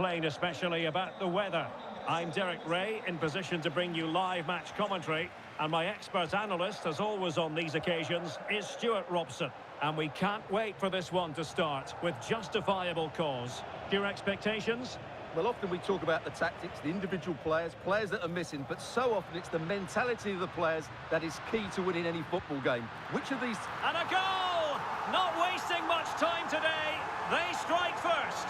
complain especially about the weather. I'm Derek Ray, in position to bring you live match commentary. And my expert analyst, as always on these occasions, is Stuart Robson. And we can't wait for this one to start, with justifiable cause. Your expectations? Well, often we talk about the tactics, the individual players that are missing, but so often it's the mentality of the players that is key to winning any football game. Which of these... And a goal! Not wasting much time today. They strike first.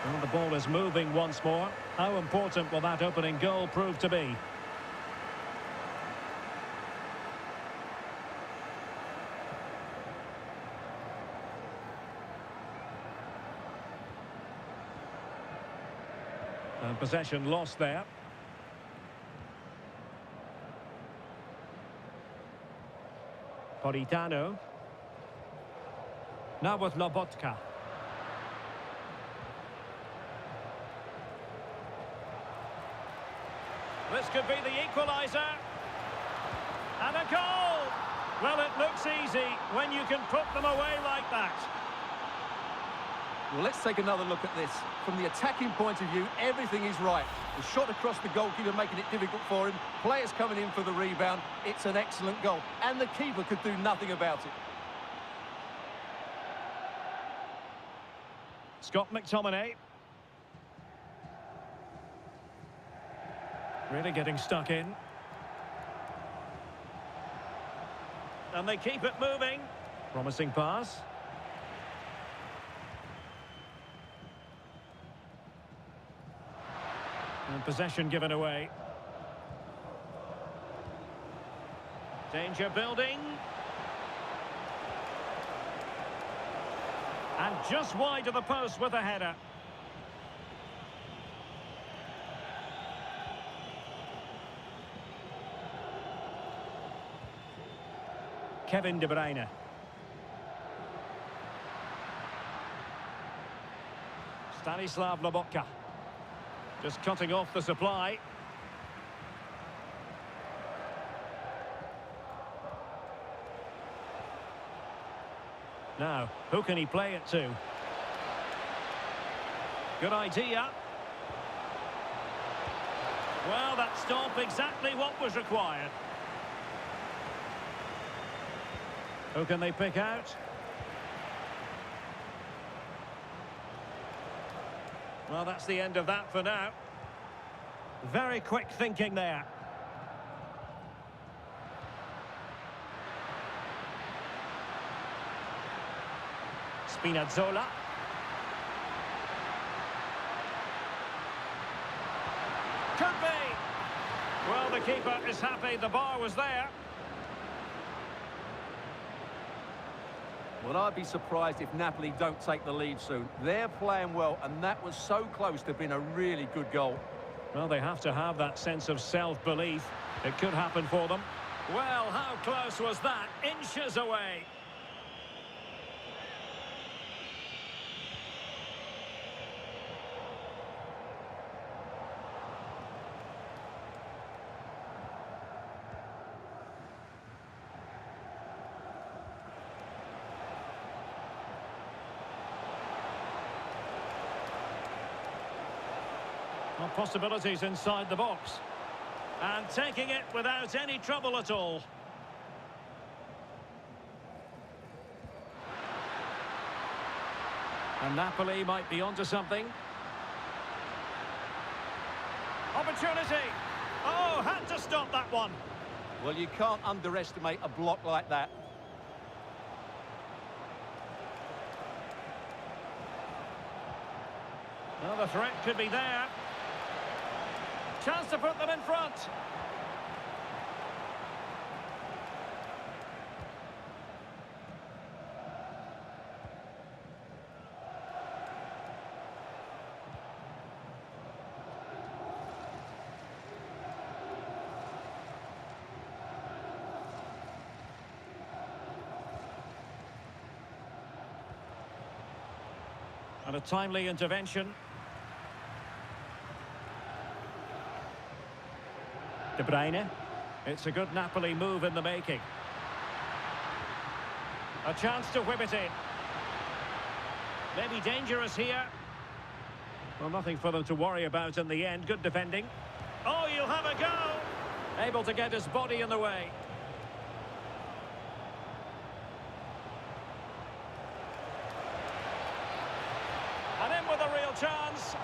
Well, the ball is moving once more. How important will that opening goal prove to be? And possession lost there. Politano. Now with Lobotka. This could be the equaliser. And a goal! Well, it looks easy when you can put them away like that. Well, let's take another look at this. From the attacking point of view, everything is right. The shot across the goalkeeper making it difficult for him. Players coming in for the rebound. It's an excellent goal. And the keeper could do nothing about it. Scott McTominay. Really getting stuck in. And they keep it moving. Promising pass. And possession given away. Danger building. And just wide of the post with a header. Kevin De Bruyne. Stanislav Lobotka. Just cutting off the supply. Now, who can he play it to? Good idea. Well, that stopped exactly what was required. Who can they pick out? Well, that's the end of that for now. Very quick thinking there. Spinazzola. Could be. Well, the keeper is happy the bar was there. Well, I'd be surprised if Napoli don't take the lead soon. They're playing well, and that was so close to being a really good goal. Well, they have to have that sense of self-belief. It could happen for them. Well, how close was that? Inches away. Well, possibilities inside the box. And taking it without any trouble at all. And Napoli might be onto something. Opportunity! Oh, had to stop that one. Well, you can't underestimate a block like that. Well, the threat could be there. Chance to put them in front. And a timely intervention. De Bruyne. It's a good Napoli move in the making. A chance to whip it in. Maybe dangerous here. Well, nothing for them to worry about in the end. Good defending. Oh, you'll have a go. Able to get his body in the way. And in with a real chance.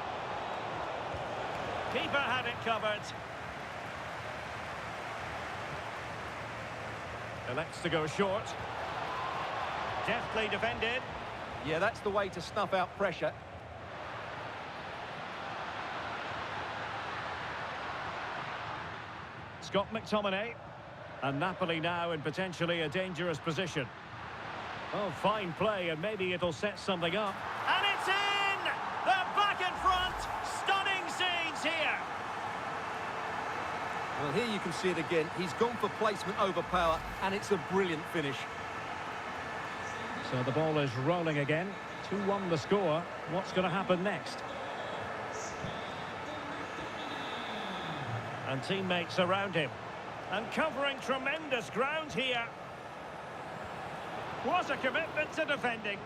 Keeper had it covered. Elects to go short. Deftly defended. Yeah, that's the way to snuff out pressure. Scott McTominay. And Napoli now in potentially a dangerous position. Oh, fine play, and maybe it'll set something up. And it's in! They're back in front! Stunning scenes here! Well, here you can see it again. He's gone for placement over power, and it's a brilliant finish. So the ball is rolling again. 2-1 the score. What's going to happen next? And teammates around him. And covering tremendous ground here. What a commitment to defending.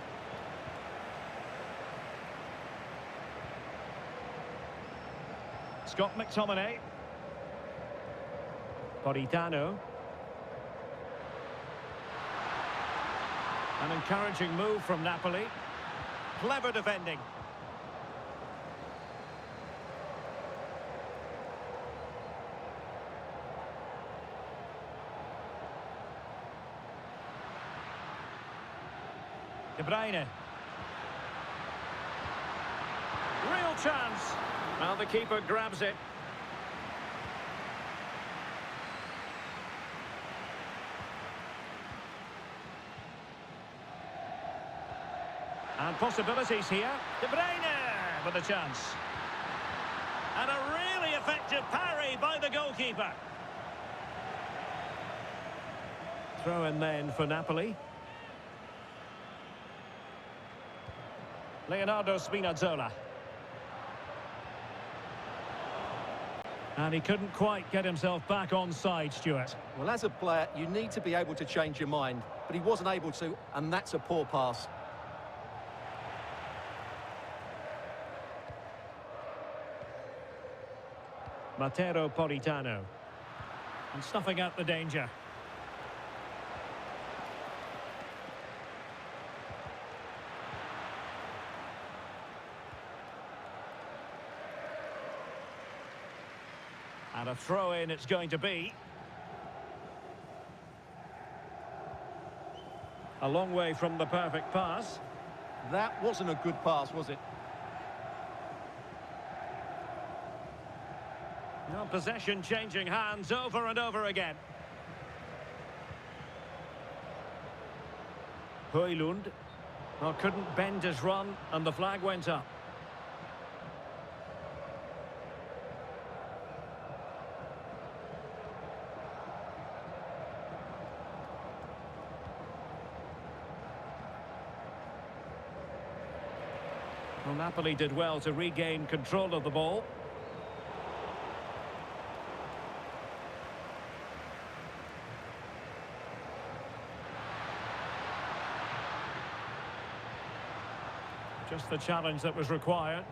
Scott McTominay. Politano. An encouraging move from Napoli. Clever defending. De Bruyne. Real chance. Well, the keeper grabs it. And possibilities here. De Bruyne with a chance. And a really effective parry by the goalkeeper. Throw in then for Napoli. Leonardo Spinazzola. And he couldn't quite get himself back on side, Stuart. Well, as a player, you need to be able to change your mind, but he wasn't able to, and that's a poor pass. Matteo Politano. And snuffing out the danger. And a throw-in it's going to be. A long way from the perfect pass. That wasn't a good pass, was it? Now possession changing hands over and over again. Højlund. Well, couldn't bend his run and the flag went up. Well, Napoli did well to regain control of the ball. Just the challenge that was required.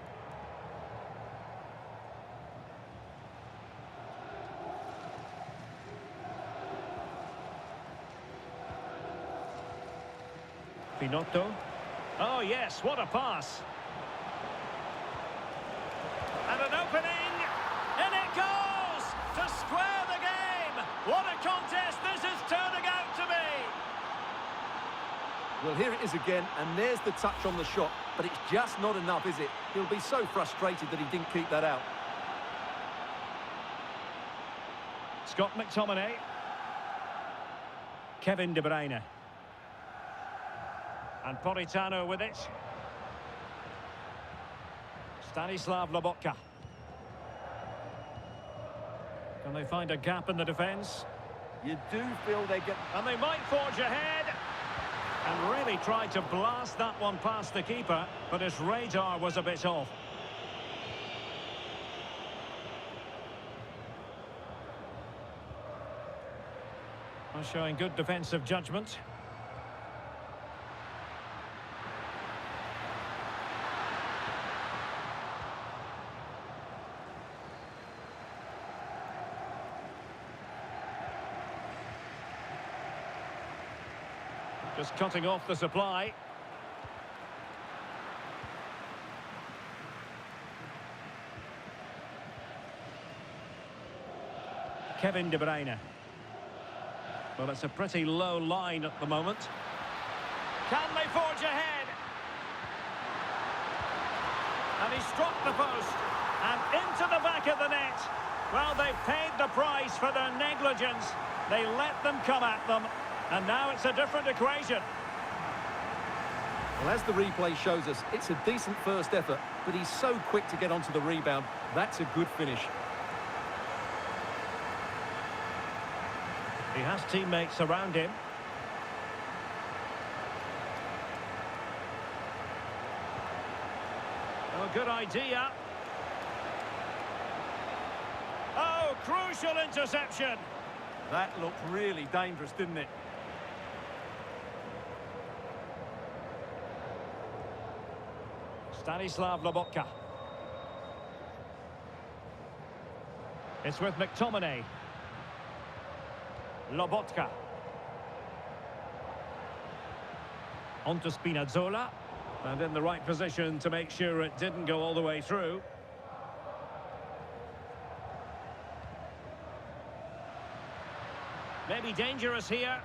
Pinotto. Oh yes, what a pass. And an opening, and it goes to square the game. What a contest this is turning out to be. Well, here it is again, and there's the touch on the shot, but it's just not enough, is it? He'll be so frustrated that he didn't keep that out. Scott McTominay. Kevin De Bruyne. And Politano with it. Stanislav Lobotka. Can they find a gap in the defence? You do feel they get... And they might forge ahead. And really tried to blast that one past the keeper, but his radar was a bit off. Well, showing good defensive judgment. Just cutting off the supply. Kevin De Bruyne. Well, it's a pretty low line at the moment. Can they forge ahead? And he struck the post. And into the back of the net. Well, they've paid the price for their negligence. They let them come at them. And now it's a different equation. Well, as the replay shows us, it's a decent first effort, but he's so quick to get onto the rebound. That's a good finish. He has teammates around him. Oh, good idea. Oh, crucial interception. That looked really dangerous, didn't it? Stanislav Lobotka. It's with McTominay. Lobotka. On to Spinazzola. And in the right position to make sure it didn't go all the way through. Maybe dangerous here.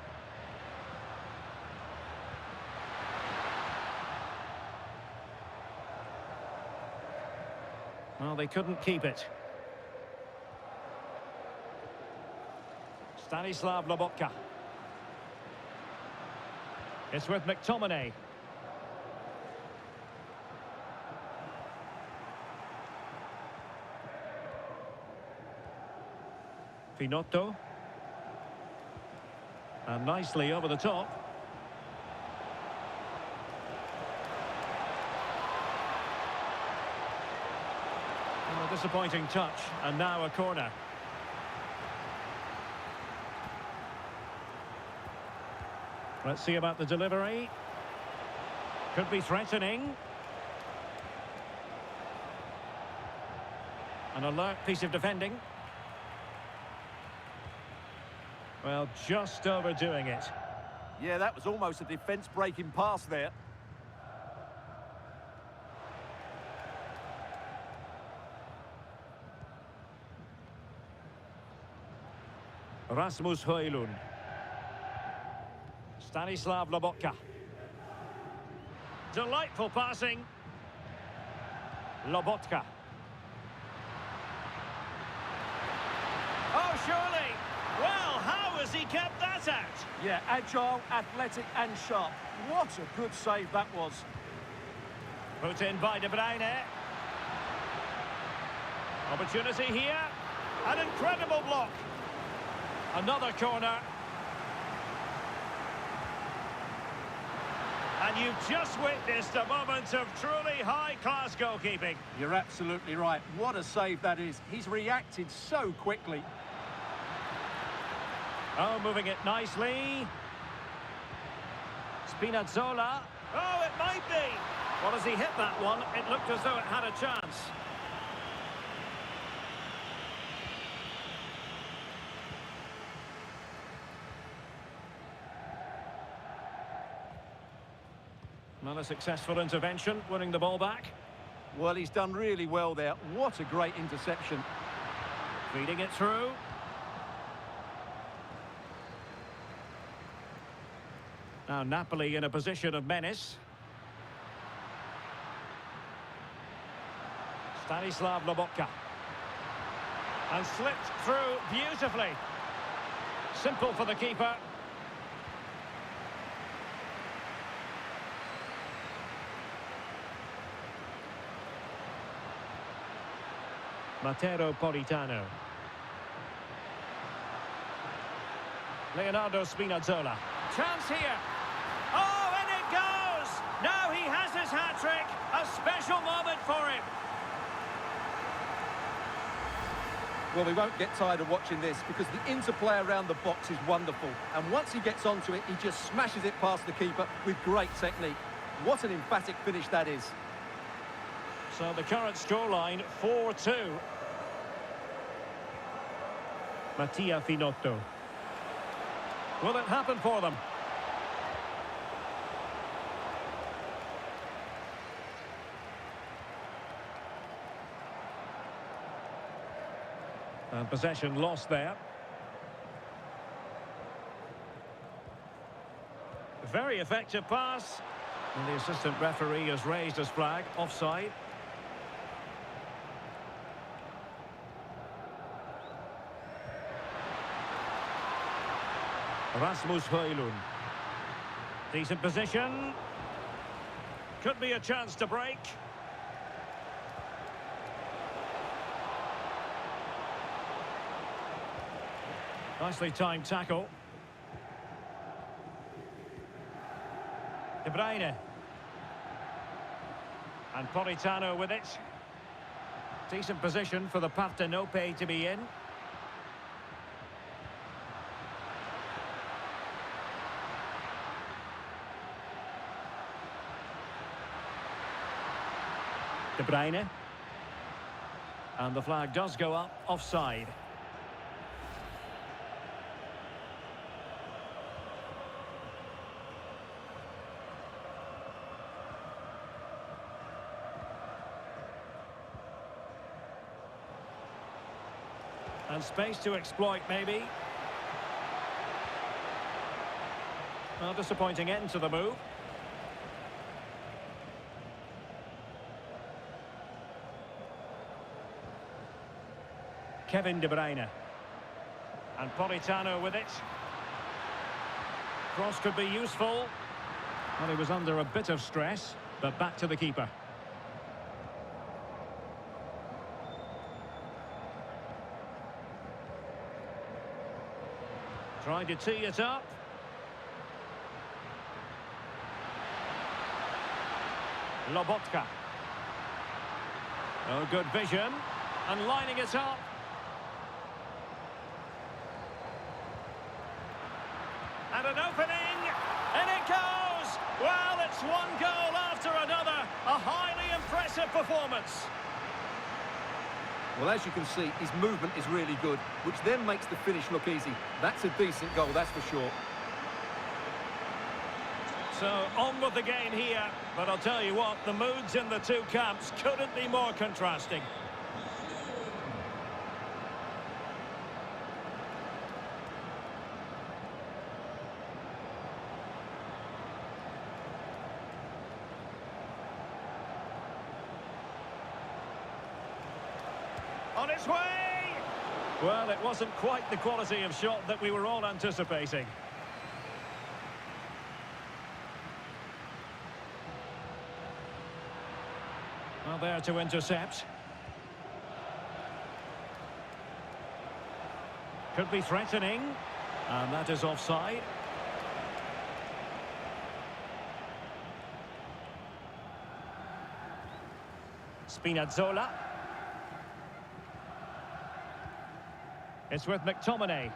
Well, they couldn't keep it. Stanislav Lobotka. It's with McTominay. Finotto. And nicely over the top. A disappointing touch, and now a corner. Let's see about the delivery. Could be threatening. An alert piece of defending. Well, just overdoing it. Yeah, that was almost a defence-breaking pass there. Rasmus Højlund. Stanislav Lobotka. Delightful passing. Lobotka. Oh, surely. Well, how has he kept that out? Yeah, agile, athletic and sharp. What a good save that was. Put in by De Bruyne. Opportunity here. An incredible block. Another corner. And you've just witnessed a moment of truly high-class goalkeeping. You're absolutely right. What a save that is. He's reacted so quickly. Oh, moving it nicely. Spinazzola. Oh, it might be. Well, as he hit that one, it looked as though it had a chance. Well, a successful intervention, winning the ball back. Well, he's done really well there. What a great interception. Feeding it through. Now Napoli in a position of menace. Stanislav Lobotka. And slipped through beautifully. Simple for the keeper. Matteo Politano. Leonardo Spinazzola. Chance here. Oh, his hat-trick. A special moment for him. Well, we won't get tired of watching this because the interplay around the box is wonderful. And once he gets onto it, he just smashes it past the keeper with great technique. What an emphatic finish that is. So the current scoreline, 4-2. Mattia Finotto. Will it happen for them? And possession lost there. Very effective pass. And the assistant referee has raised his flag, offside. Rasmus Højlund. Decent position. Could be a chance to break. Nicely timed tackle. De Bruyne. And Politano with it. Decent position for the Partenope to be in. De Bruyne. And the flag does go up, offside. And space to exploit, maybe. Well, disappointing end to the move. Kevin De Bruyne. And Politano with it. Cross could be useful. Well, he was under a bit of stress, but back to the keeper. Trying to tee it up. Lobotka. Oh, good vision. And lining it up. And an opening. And it goes. Well, it's one goal after another. A highly impressive performance. Well, as you can see, his movement is really good, which then makes the finish look easy. That's a decent goal, that's for sure. So, on with the game here. But I'll tell you what, the moods in the two camps couldn't be more contrasting. On its way! Well, it wasn't quite the quality of shot that we were all anticipating. Well, there to intercept. Could be threatening. And that is offside. Spinazzola. It's with McTominay.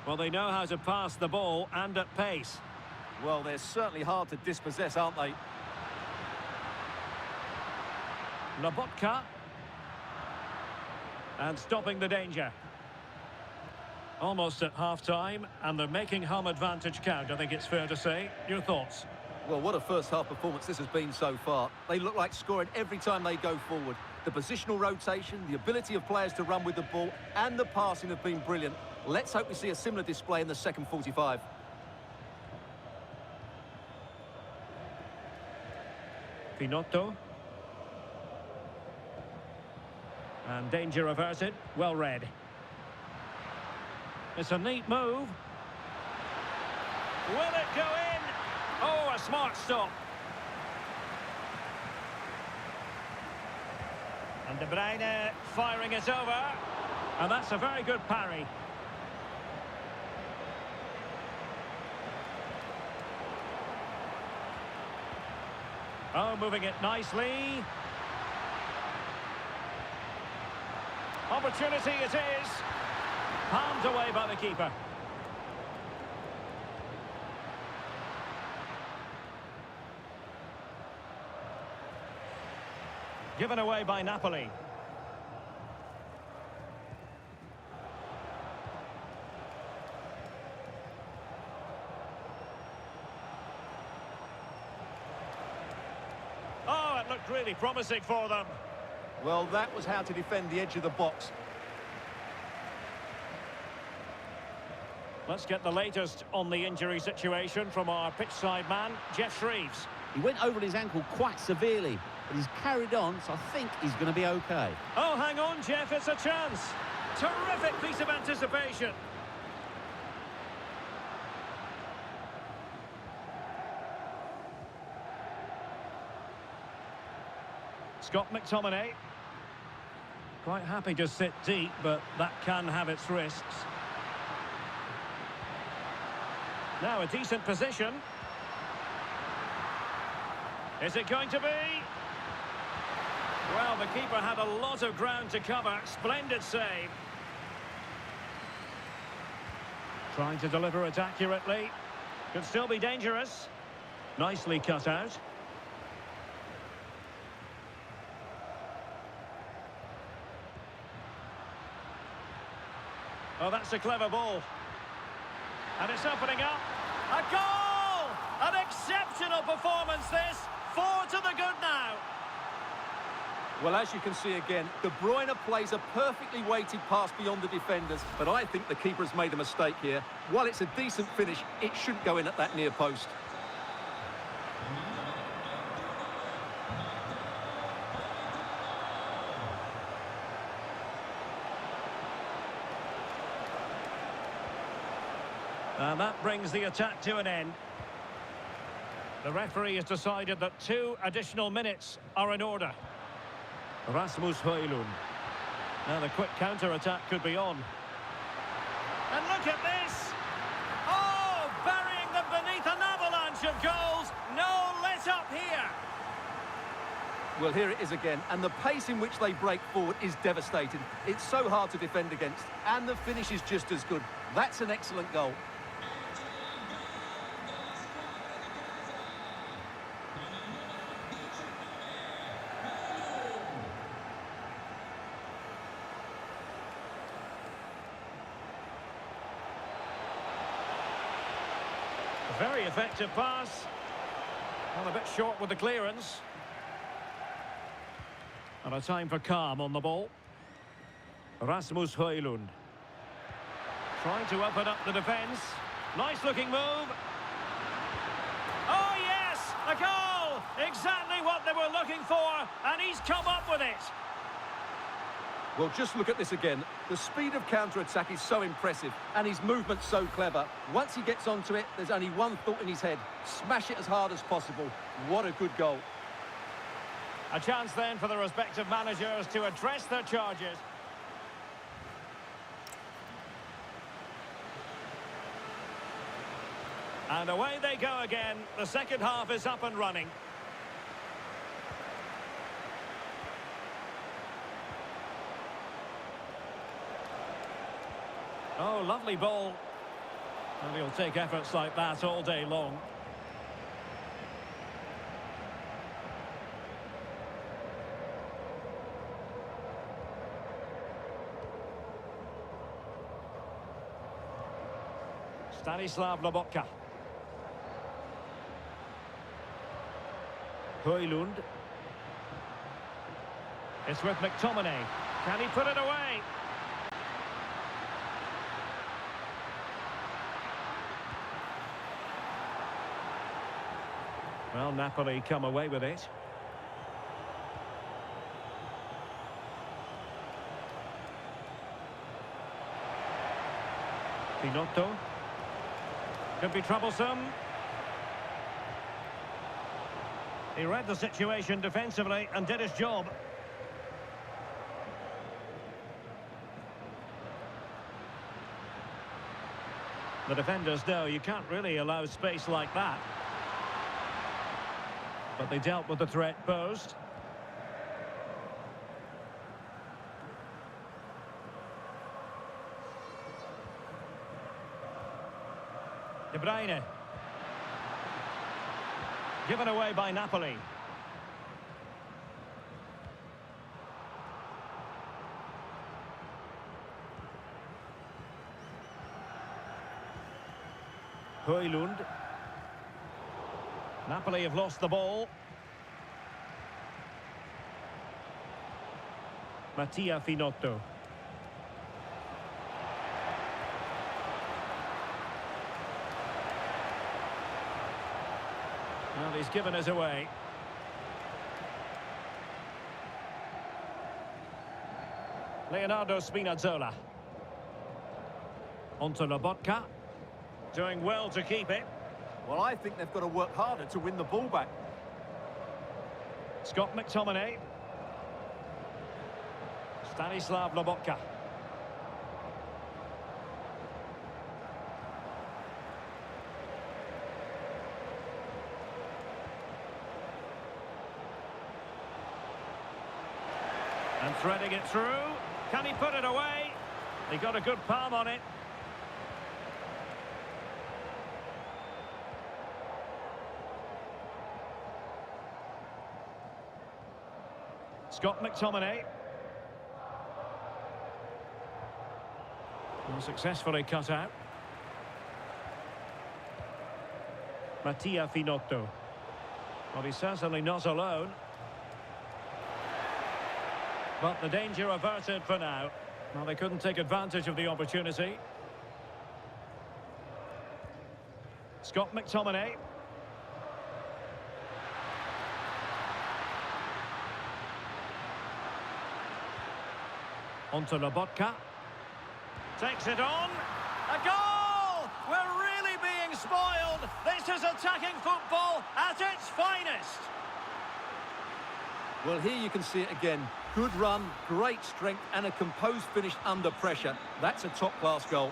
Well, they know how to pass the ball and at pace. Well, they're certainly hard to dispossess, aren't they? Lobotka. And stopping the danger. Almost at half-time, and they're making home advantage count, I think it's fair to say. Your thoughts? Well, what a first-half performance this has been so far. They look like scoring every time they go forward. The positional rotation, the ability of players to run with the ball, and the passing have been brilliant. Let's hope we see a similar display in the second 45. Finotto. And danger averted. Well read. It's a neat move. Will it go in? Oh, a smart stop. And De Bruyne firing it over. And that's a very good parry. Oh, moving it nicely. Opportunity it is. Palmed away by the keeper. Given away by Napoli. Oh, it looked really promising for them. Well, that was how to defend the edge of the box. Let's get the latest on the injury situation from our pitchside man, Jeff Shreves. He went over his ankle quite severely, but he's carried on, so I think he's going to be okay. Oh, hang on, Jeff, it's a chance. Terrific piece of anticipation. Scott McTominay. Quite happy to sit deep, but that can have its risks. Now a decent position. Is it going to be? Well, the keeper had a lot of ground to cover. Splendid save. Trying to deliver it accurately. Could still be dangerous. Nicely cut out. Oh, that's a clever ball. And it's opening up. A goal! An exceptional performance, this. 4 to the good now. Well, as you can see again, De Bruyne plays a perfectly weighted pass beyond the defenders, but I think the keeper has made a mistake here. While it's a decent finish, it shouldn't go in at that near post. And that brings the attack to an end. The referee has decided that 2 additional minutes are in order. Rasmus Højlund. Now the quick counter-attack could be on. And look at this! Oh, burying them beneath an avalanche of goals. No let-up here. Well, here it is again, and the pace in which they break forward is devastating. It's so hard to defend against, and the finish is just as good. That's an excellent goal. Very effective pass. Well, a bit short with the clearance. And a time for calm on the ball. Rasmus Højlund. Trying to open up the defence. Nice looking move. Oh yes! A goal! Exactly what they were looking for, and he's come up with it. Well, just look at this again. The speed of counter-attack is so impressive, and his movement's so clever. Once he gets onto it, there's only one thought in his head. Smash it as hard as possible. What a good goal. A chance then for the respective managers to address their charges. And away they go again. The second half is up and running. Oh, lovely ball. And he'll take efforts like that all day long. Stanislav Lobotka. Højlund. It's with McTominay. Can he put it away? Well, Napoli come away with it. Pinotto. Could be troublesome. He read the situation defensively and did his job. The defenders know you can't really allow space like that. But they dealt with the threat posed. De Bruyne. Given away by Napoli. Højlund. Napoli have lost the ball. Mattia Finotto. Well, he's given us away. Leonardo Spinazzola. Onto Lobotka. Doing well to keep it. Well, I think they've got to work harder to win the ball back. Scott McTominay. Stanislav Lobotka. And threading it through. Can he put it away? He got a good palm on it. Scott McTominay. And successfully cut out. Mattia Finotto. Well, he's certainly not alone. But the danger averted for now. Well, they couldn't take advantage of the opportunity. Scott McTominay. Onto Lobotka. Takes it on. A goal! We're really being spoiled. This is attacking football at its finest. Well, here you can see it again. Good run, great strength, and a composed finish under pressure. That's a top-class goal.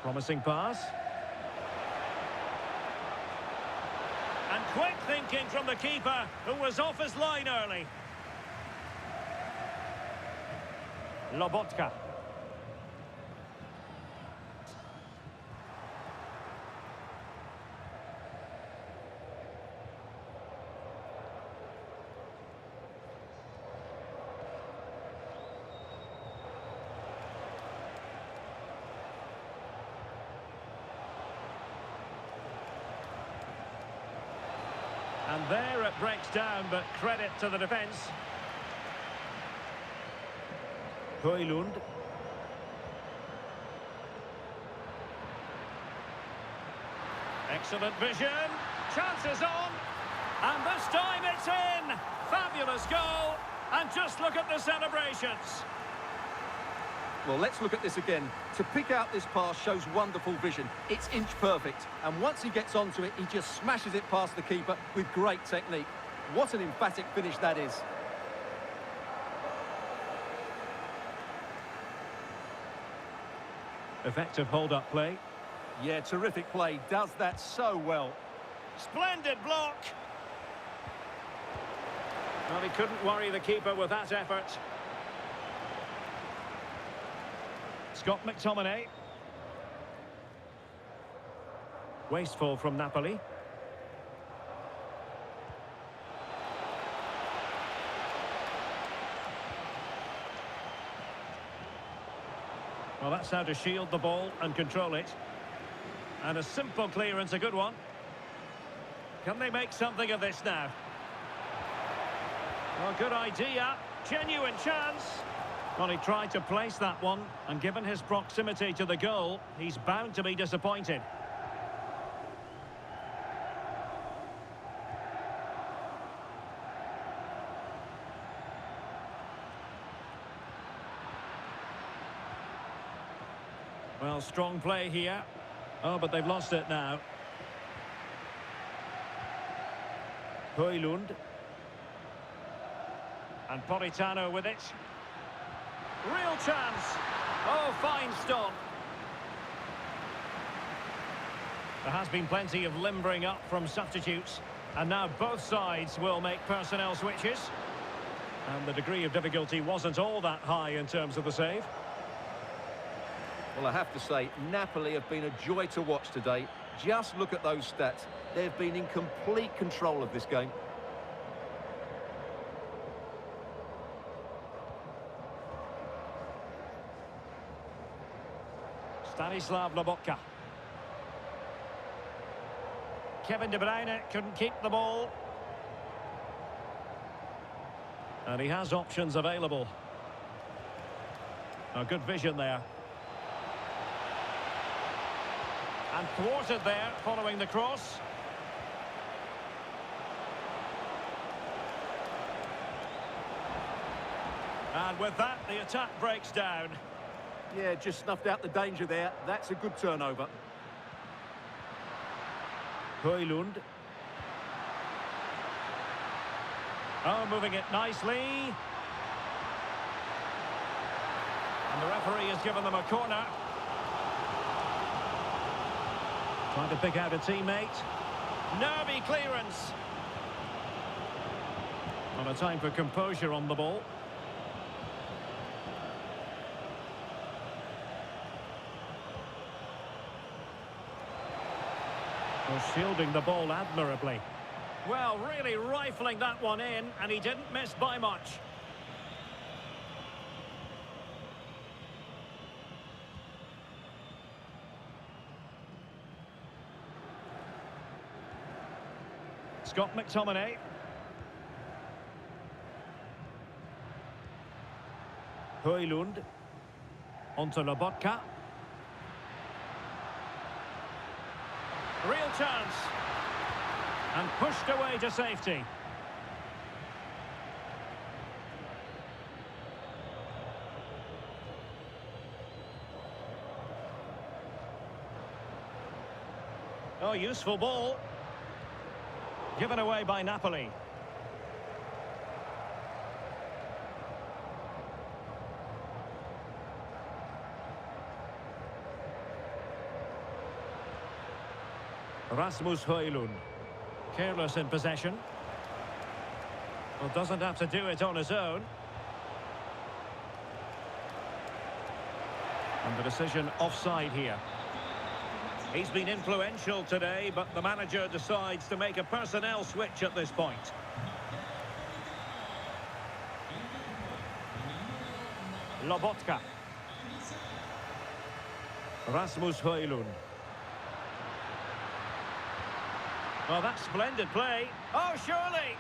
Promising pass. And quick thinking from the keeper, who was off his line early. Lobotka. And there it breaks down, but credit to the defence. Højlund. Excellent vision. Chances on. And this time it's in. Fabulous goal. And just look at the celebrations. Well, let's look at this again. To pick out this pass shows wonderful vision. It's inch perfect. And once he gets onto it, he just smashes it past the keeper with great technique. What an emphatic finish that is. Effective hold-up play. Yeah, terrific play. Does that so well. Splendid block. Well, he couldn't worry the keeper with that effort. Scott McTominay. Wasteful from Napoli. Well, that's how to shield the ball and control it. And a simple clearance, a good one. Can they make something of this now? Well, good idea. Genuine chance. Well, he tried to place that one, and given his proximity to the goal, he's bound to be disappointed. Well, strong play here. Oh, but they've lost it now. Højlund. And Politano with it. Real chance. Oh, fine stop. There has been plenty of limbering up from substitutes. And now both sides will make personnel switches. And the degree of difficulty wasn't all that high in terms of the save. Well, I have to say, Napoli have been a joy to watch today. Just look at those stats. They've been in complete control of this game. Stanislav Lobotka. Kevin De Bruyne couldn't keep the ball. And he has options available. A good vision there. And thwarted there, following the cross. And with that, the attack breaks down. Yeah, just snuffed out the danger there. That's a good turnover. Højlund. Oh, moving it nicely. And the referee has given them a corner. Trying to pick out a teammate. Nervy clearance. Not a time for composure on the ball. Well, shielding the ball admirably. Well, really rifling that one in, and he didn't miss by much. Scott McTominay. Højlund. Onto Lobotka. Real chance. And pushed away to safety. Oh, useful ball. Given away by Napoli. Rasmus Højlund. Careless in possession. Well, doesn't have to do it on his own. And the decision offside here. He's been influential today, but the manager decides to make a personnel switch at this point. Lobotka. Rasmus Højlund. Well, that's splendid play. Oh, surely!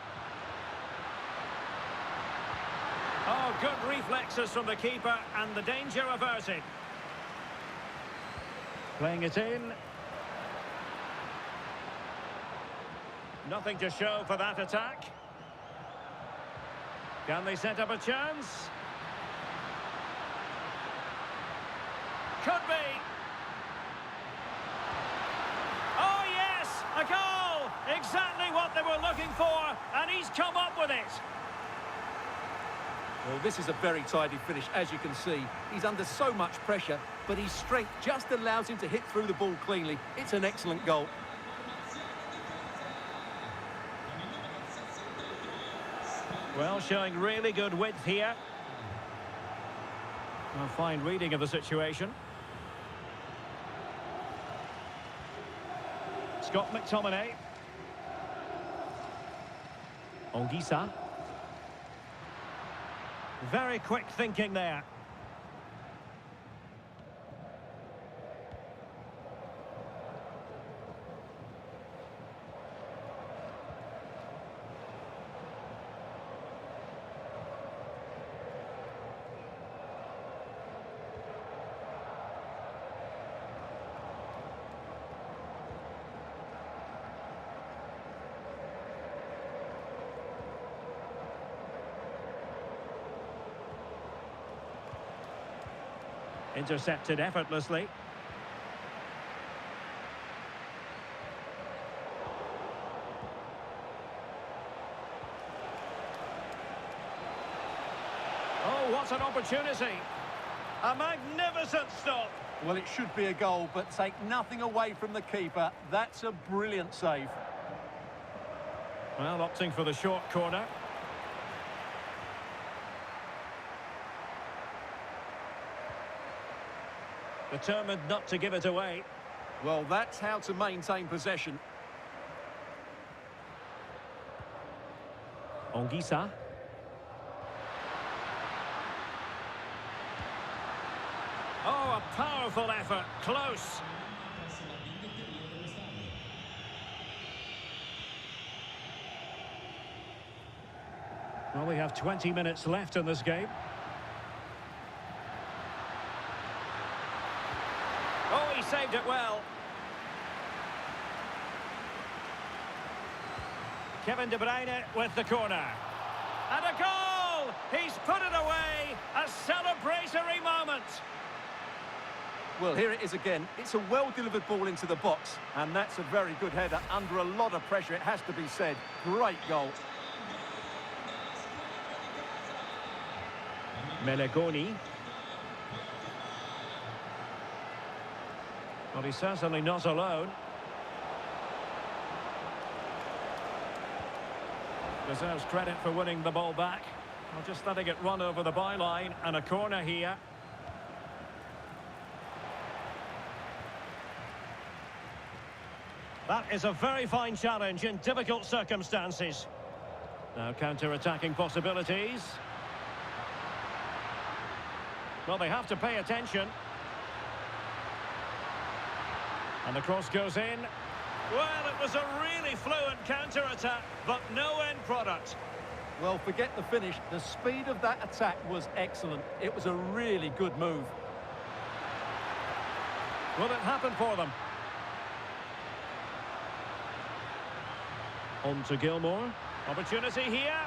Oh, good reflexes from the keeper, and the danger averted. Playing it in. Nothing to show for that attack. Can they set up a chance? Could be. Oh, yes! A goal! Exactly what they were looking for, and he's come up with it. Well, this is a very tidy finish, as you can see. He's under so much pressure, but his strength just allows him to hit through the ball cleanly. It's an excellent goal. Well, showing really good width here. A fine reading of the situation. Scott McTominay. Olgisa. Very quick thinking there. Intercepted effortlessly. What an opportunity. A magnificent stop. Well, it should be a goal, but take nothing away from the keeper. That's a brilliant save. Well, opting for the short corner. Determined not to give it away. Well, that's how to maintain possession. Anguissa. Oh, a powerful effort. Close. Well, we have 20 minutes left in this game. Oh, he saved it well. Kevin De Bruyne with the corner. And a goal! He's put it away. A celebratory moment. Well, here it is again. It's a well-delivered ball into the box, and that's a very good header. Under a lot of pressure, it has to be said. Great goal. Melegoni. Well, he's certainly not alone. Deserves credit for winning the ball back. Well, just letting it run over the byline, and a corner here. That is a very fine challenge in difficult circumstances. Now counter-attacking possibilities. Well, they have to pay attention. And the cross goes in. Well, it was a really fluent counter-attack, but no end product. Well, forget the finish. The speed of that attack was excellent. It was a really good move. Will it happen for them? On to Gilmour. Opportunity here.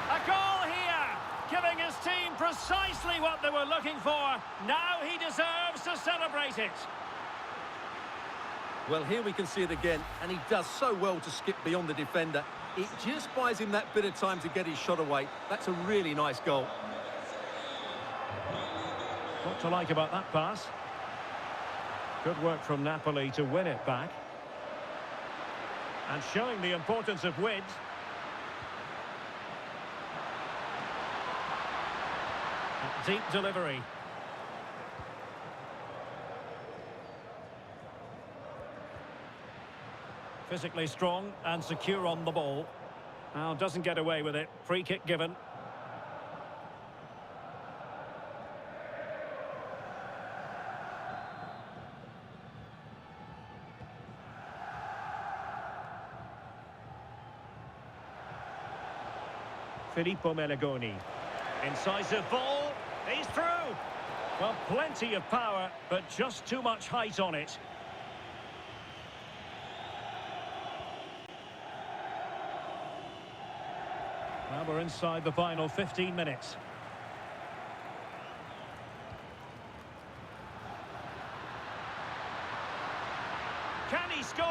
A goal here! Giving his team precisely what they were looking for. Now he deserves to celebrate it. Well, here we can see it again, and he does so well to skip beyond the defender. It just buys him that bit of time to get his shot away. That's a really nice goal. What to like about that pass? Good work from Napoli to win it back. And showing the importance of width. A deep delivery. Physically strong and secure on the ball. Now doesn't get away with it. Free kick given. Filippo Melegoni. Incisive ball. He's through. Well, plenty of power, but just too much height on it. Well, we're inside the final 15 minutes. Can he score?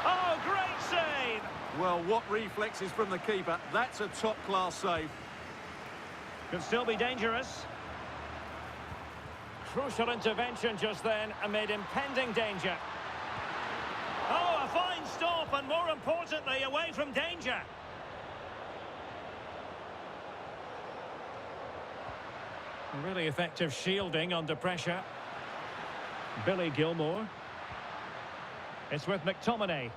Oh, great save! Well, what reflexes from the keeper. That's a top-class save. Could still be dangerous. Crucial intervention just then amid impending danger. Oh, a fine stop, and more importantly, away from danger. Really effective shielding under pressure. Billy Gilmour. It's with McTominay.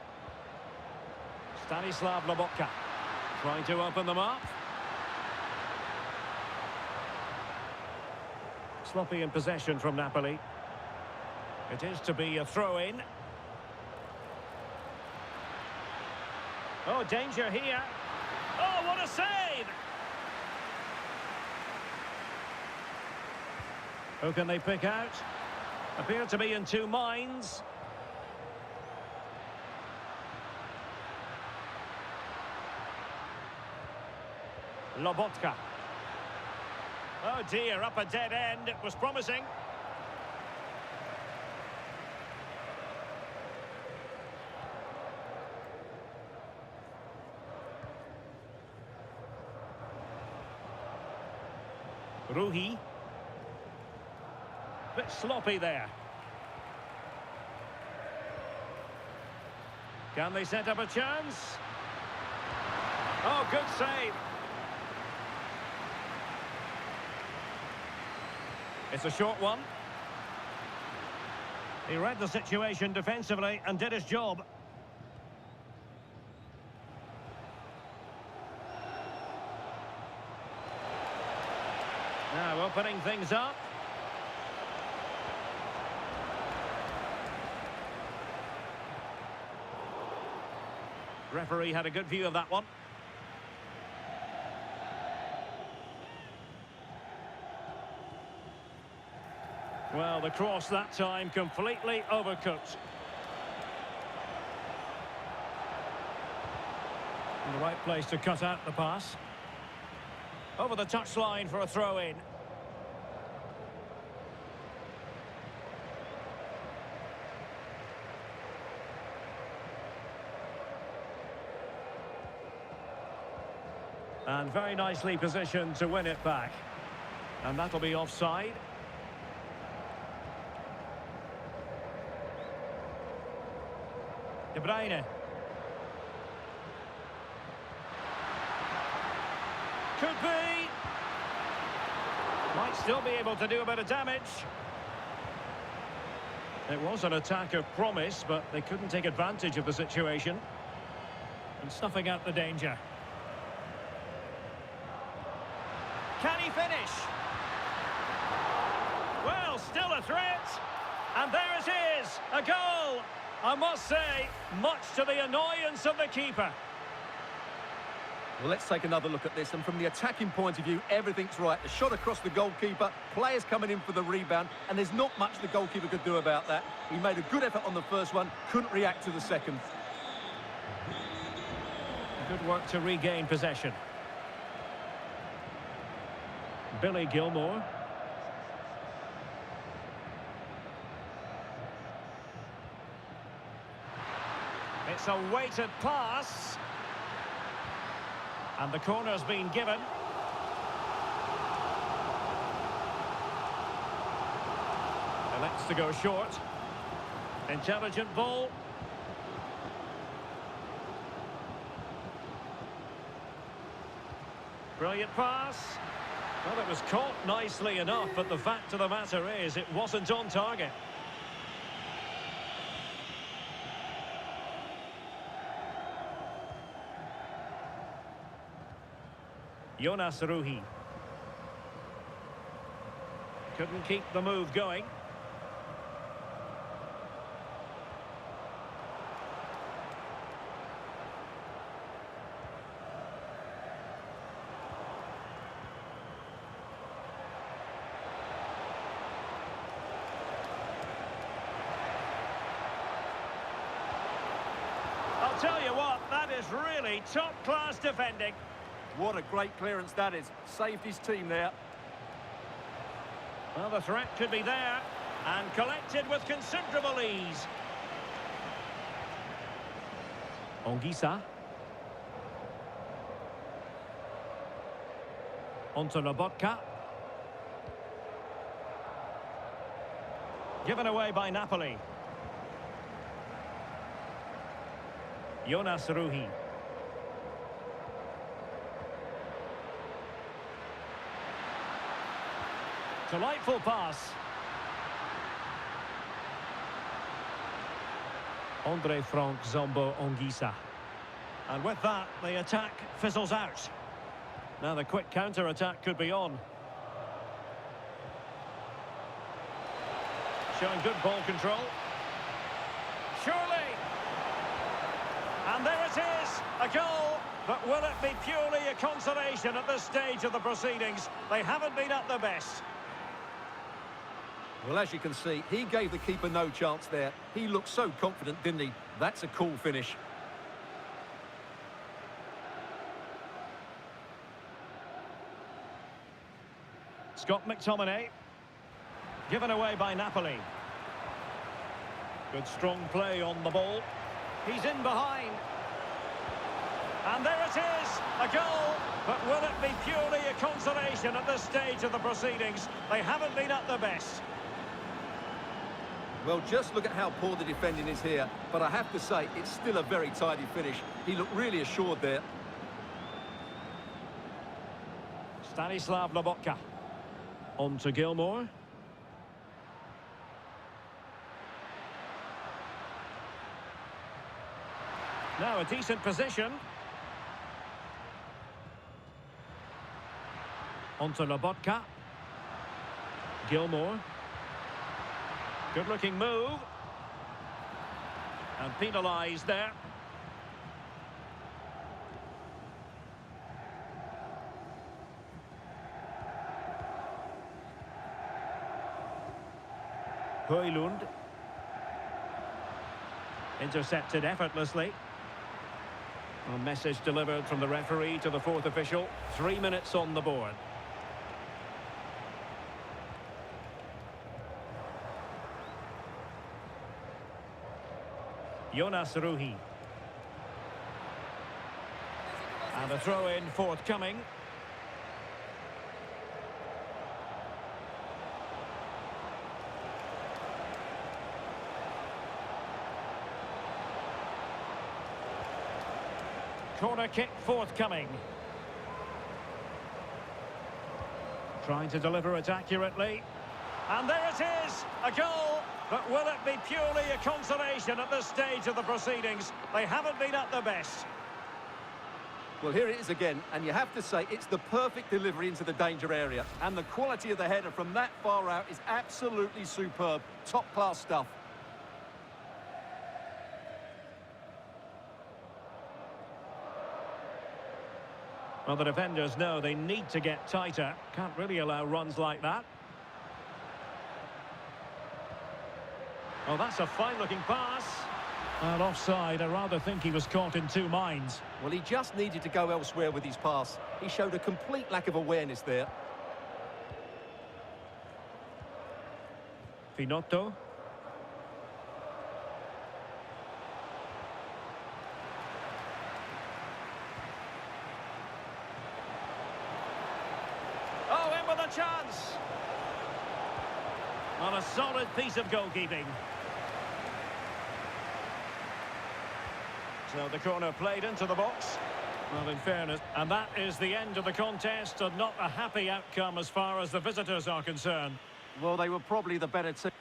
Stanislav Lobotka trying to open them up. Sloppy in possession from Napoli. It is to be a throw-in. Oh, danger here. Oh, what a save! Who can they pick out? Appear to be in two minds. Lobotka. Oh dear, up a dead end. It was promising. Ruhi. Bit sloppy there. Can they set up a chance? Oh, good save. It's a short one. He read the situation defensively and did his job. Now opening things up. Referee had a good view of that one. Well, the cross that time completely overcooked. In the right place to cut out the pass. Over the touchline for a throw-in. And very nicely positioned to win it back. And that'll be offside. De Bruyne. Could be. Might still be able to do a bit of damage. It was an attack of promise, but they couldn't take advantage of the situation. And snuffing out the danger. Can he finish? Well, still a threat. And there it is, a goal. I must say, much to the annoyance of the keeper. Well, let's take another look at this, and from the attacking point of view, everything's right. The shot across the goalkeeper, players coming in for the rebound, and there's not much the goalkeeper could do about that. He made a good effort on the first one, couldn't react to the second. Good work to regain possession. Billy Gilmore. It's a weighted pass. And the corner's been given. Elects to go short. Intelligent ball. Brilliant pass. Well, it was caught nicely enough, but the fact of the matter is it wasn't on target. Jonas Ruhi. Couldn't keep the move going. I'll tell you what, that is really top-class defending. What a great clearance that is. Saved his team there. Well, the threat could be there. And collected with considerable ease. Anguissa. Onto Lobotka. Given away by Napoli. Jonas Ruhi. Delightful pass. Andre Frank Zombo Anguissa. And with that, the attack fizzles out. Now the quick counter-attack could be on. Showing good ball control. Surely! And there it is, a goal. But will it be purely a consolation at this stage of the proceedings? They haven't been at their best. Well, as you can see, he gave the keeper no chance there. He looked so confident, didn't he? That's a cool finish. Scott McTominay. Given away by Napoli. Good strong play on the ball. He's in behind. And there it is, a goal. But will it be purely a consolation at this stage of the proceedings? They haven't been at their best. Well, just look at how poor the defending is here. But I have to say, it's still a very tidy finish. He looked really assured there. Stanislav Lobotka. On to Gilmour. Now a decent position. On to Lobotka. Gilmour. Good-looking move. And penalised there. Højlund. Intercepted effortlessly. A message delivered from the referee to the fourth official. 3 minutes on the board. Jonas Ruhi. And a throw-in forthcoming. Corner kick forthcoming. Trying to deliver it accurately. And there it is, a goal. But will it be purely a consolation at this stage of the proceedings? They haven't been at their best. Well, here it is again, and you have to say it's the perfect delivery into the danger area. And the quality of the header from that far out is absolutely superb. Top-class stuff. Well, the defenders know they need to get tighter. Can't really allow runs like that. Well, that's a fine-looking pass. And offside, I rather think he was caught in two minds. Well, he just needed to go elsewhere with his pass. He showed a complete lack of awareness there. Finotto. Oh, in with a chance. On a solid piece of goalkeeping. So the corner played into the box. Well, in fairness, and that is the end of the contest, and not a happy outcome as far as the visitors are concerned. Well, they were probably the better team.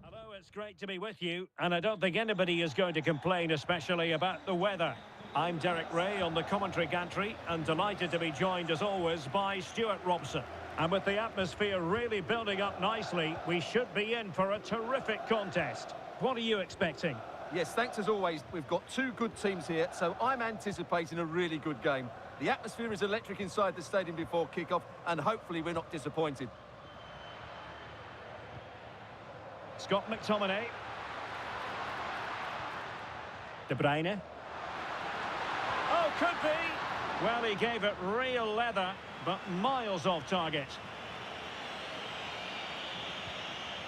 Hello, it's great to be with you, and I don't think anybody is going to complain, especially about the weather. I'm Derek Ray on the commentary gantry, and delighted to be joined, as always, by Stuart Robson. And with the atmosphere really building up nicely, we should be in for a terrific contest. What are you expecting? Yes, thanks as always. We've got two good teams here, so I'm anticipating a really good game. The atmosphere is electric inside the stadium before kick-off, and hopefully we're not disappointed. Scott McTominay. De Bruyne. Oh, could be. Well, he gave it real leather, but miles off target.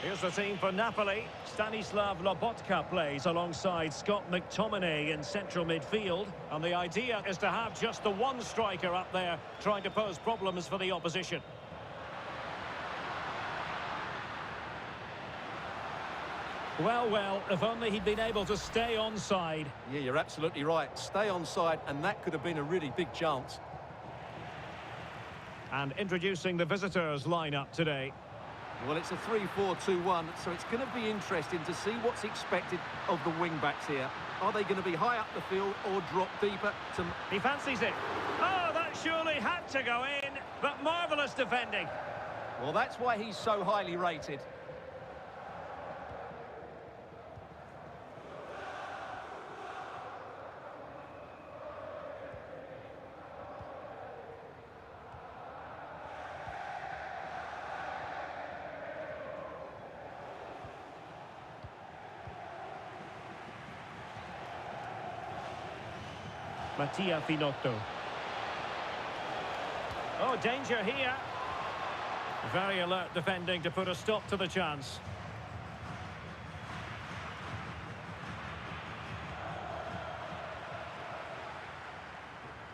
Here's the team for Napoli. Stanislav Lobotka plays alongside Scott McTominay in central midfield. And the idea is to have just the one striker up there trying to pose problems for the opposition. Well, well, if only he'd been able to stay onside. Yeah, you're absolutely right. Stay onside, and that could have been a really big chance. And introducing the visitors' lineup today. Well, it's a 3-4-2-1, so it's going to be interesting to see what's expected of the wing-backs here. Are they going to be high up the field or drop deeper? He fancies it. Oh, that surely had to go in, but marvellous defending. Well, that's why he's so highly rated. Mattia Finotto. Oh, danger here. Very alert defending to put a stop to the chance.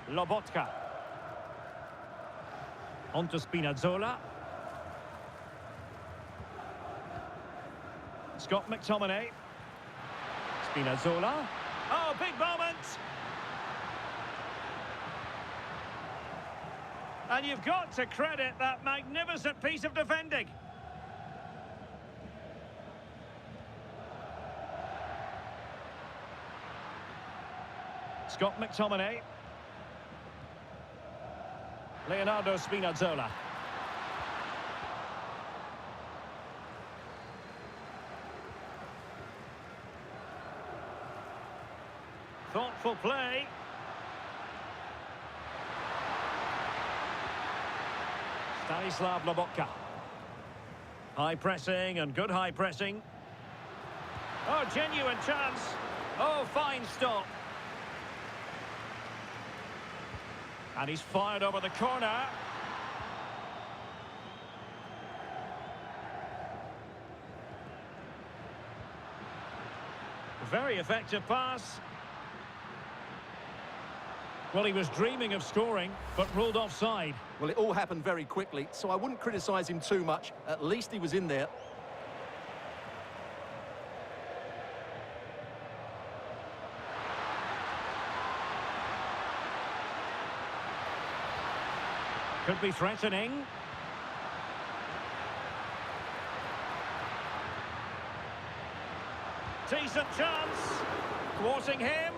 Lobotka. On to Spinazzola. Scott McTominay. Spinazzola. Oh, big moment! And you've got to credit that magnificent piece of defending. Scott McTominay. Leonardo Spinazzola. Thoughtful play. Stanislav Lobotka. High pressing and good high pressing. Oh, genuine chance. Oh, fine stop. And he's fired over the corner. Very effective pass. Well, he was dreaming of scoring, but ruled offside. Well, it all happened very quickly, so I wouldn't criticise him too much. At least he was in there. Could be threatening. Decent chance. Thwarting him.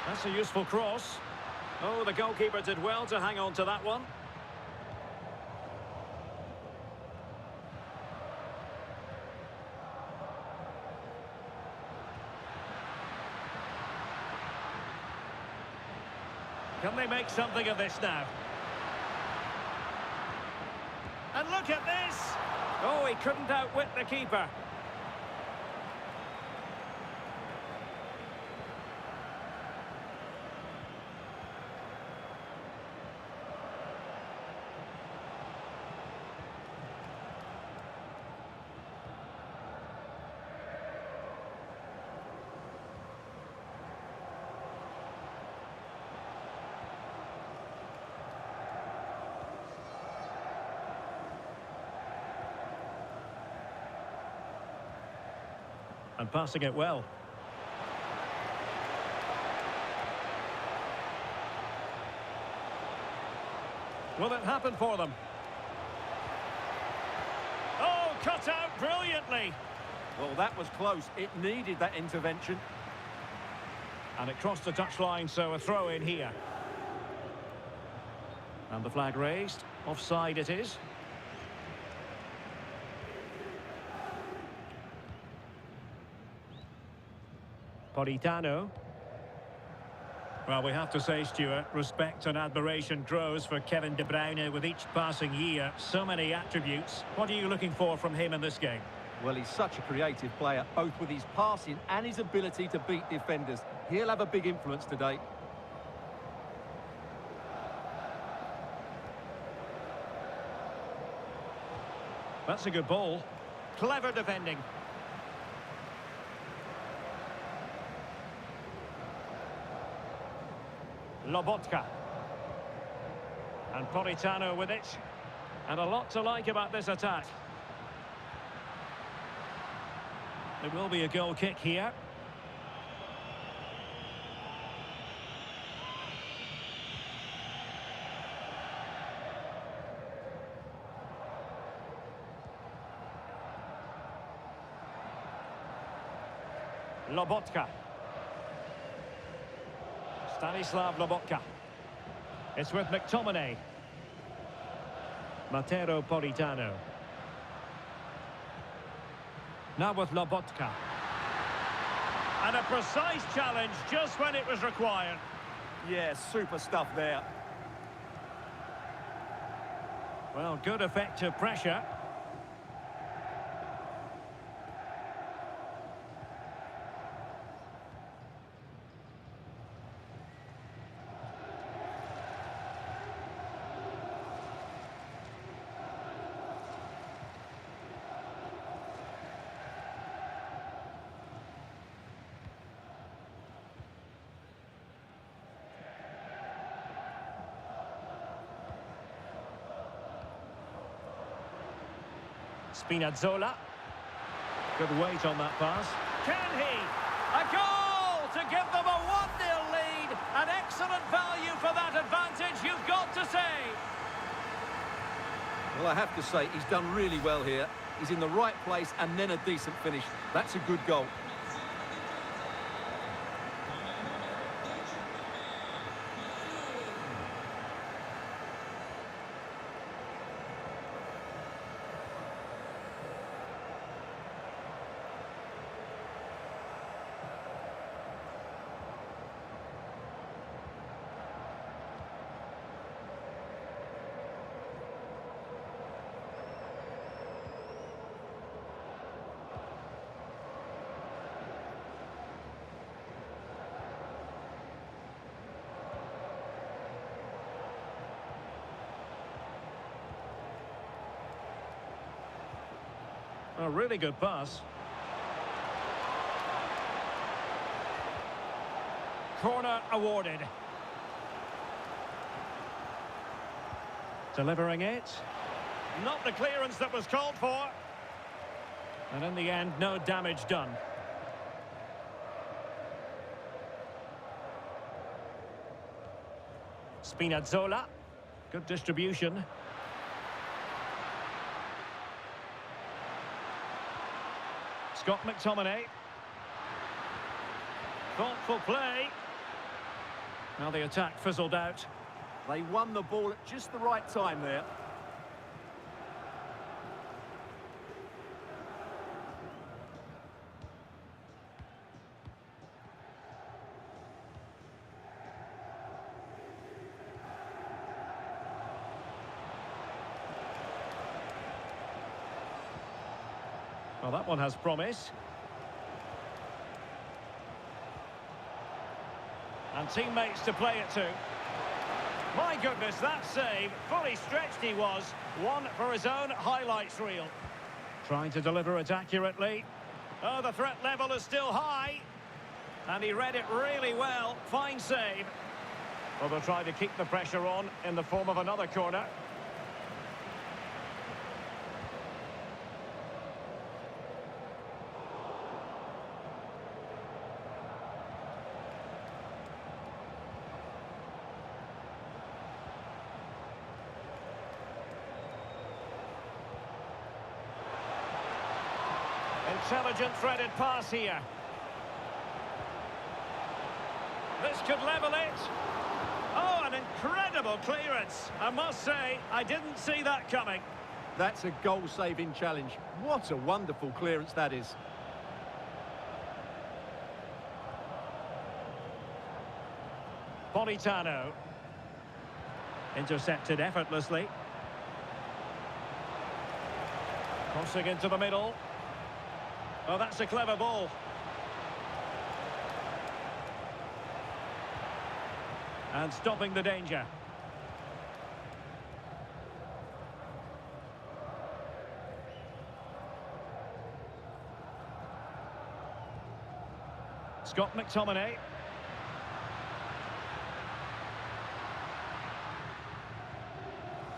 That's a useful cross. Oh, the goalkeeper did well to hang on to that one. Can they make something of this now? And look at this! Oh, he couldn't outwit the keeper. And passing it well. Will it happen for them? Oh, cut out brilliantly. Well, that was close. It needed that intervention. And it crossed the touchline, so a throw in here. And the flag raised. Offside it is. Politano. Well, we have to say, Stuart, respect and admiration grows for Kevin De Bruyne with each passing year. So many attributes. What are you looking for from him in this game? Well, he's such a creative player, both with his passing and his ability to beat defenders. He'll have a big influence today. That's a good ball. Clever defending. Lobotka. And Politano with it. And a lot to like about this attack. There will be a goal kick here. Lobotka. Stanislav Lobotka. It's with McTominay. Matteo Politano. Now with Lobotka. And a precise challenge just when it was required. Yeah, super stuff there. Well, good effective pressure. Spinazzola. Good weight on that pass. Can he? A goal to give them a 1-0 lead. An excellent value for that advantage, you've got to say. Well, I have to say, he's done really well here. He's in the right place and then a decent finish. That's a good goal. A really good pass. Corner awarded. Delivering it. Not the clearance that was called for. And in the end, no damage done. Spinazzola. Good distribution. Scott McTominay. Thoughtful play. Now the attack fizzled out. They won the ball at just the right time there. Well, that one has promise. And teammates to play it to. My goodness, that save. Fully stretched he was. One for his own highlights reel. Trying to deliver it accurately. Oh, the threat level is still high. And he read it really well. Fine save. Well, they'll try to keep the pressure on in the form of another corner. Intelligent threaded pass here. This could level it. Oh, an incredible clearance. I must say, I didn't see that coming. That's a goal-saving challenge. What a wonderful clearance that is. Politano. Intercepted effortlessly. Crossing into the middle. Oh, that's a clever ball. And stopping the danger. Scott McTominay.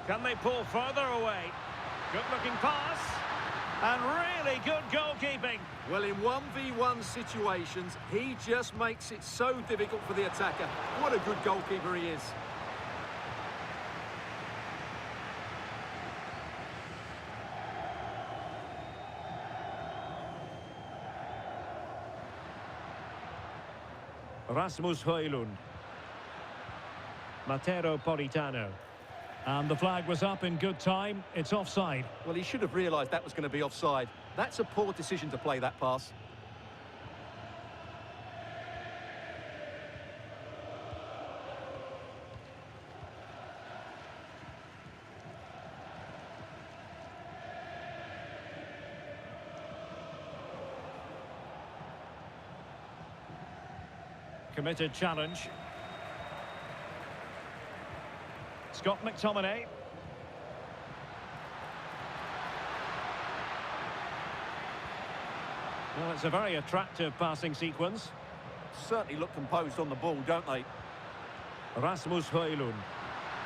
Can they pull further away? Good-looking pass. And really good goalkeeping. Well, in 1v1 situations, he just makes it so difficult for the attacker. What a good goalkeeper he is. Rasmus Højlund. Matteo Politano. And the flag was up in good time. It's offside. Well, he should have realised that was going to be offside. That's a poor decision to play that pass. Committed challenge. Scott McTominay. Well, it's a very attractive passing sequence. Certainly look composed on the ball, don't they? Rasmus Højlund.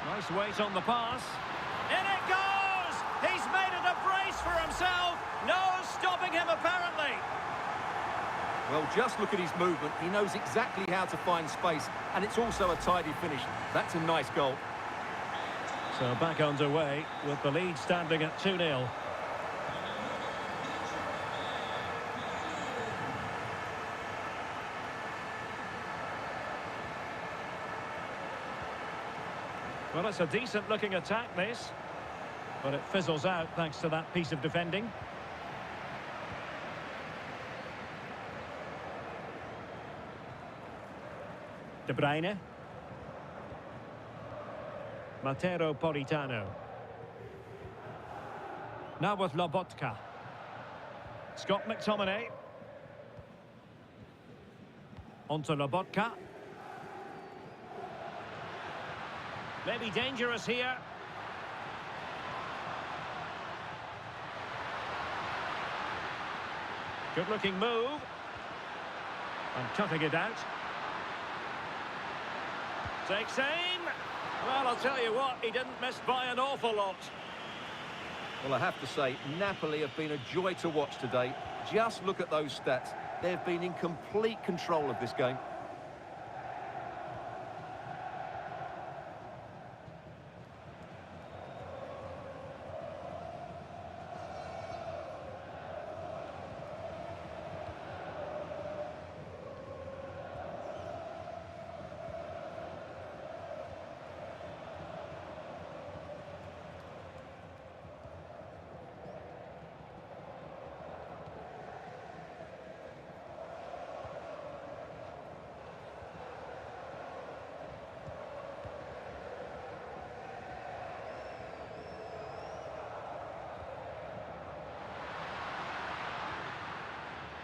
Nice weight on the pass. In it goes! He's made it a brace for himself. Well, just look at his movement. He knows exactly how to find space, and it's also a tidy finish. That's a nice goal. So back underway with the lead standing at 2-0. Well, it's a decent-looking attack, this. But it fizzles out thanks to that piece of defending. De Bruyne. Matteo Politano. Now with Lobotka. Scott McTominay. Onto Lobotka. Maybe dangerous here. Good-looking move. And cutting it out. Takes aim. Well, I'll tell you what, he didn't miss by an awful lot. Well, I have to say, Napoli have been a joy to watch today. Just look at those stats. They've been in complete control of this game.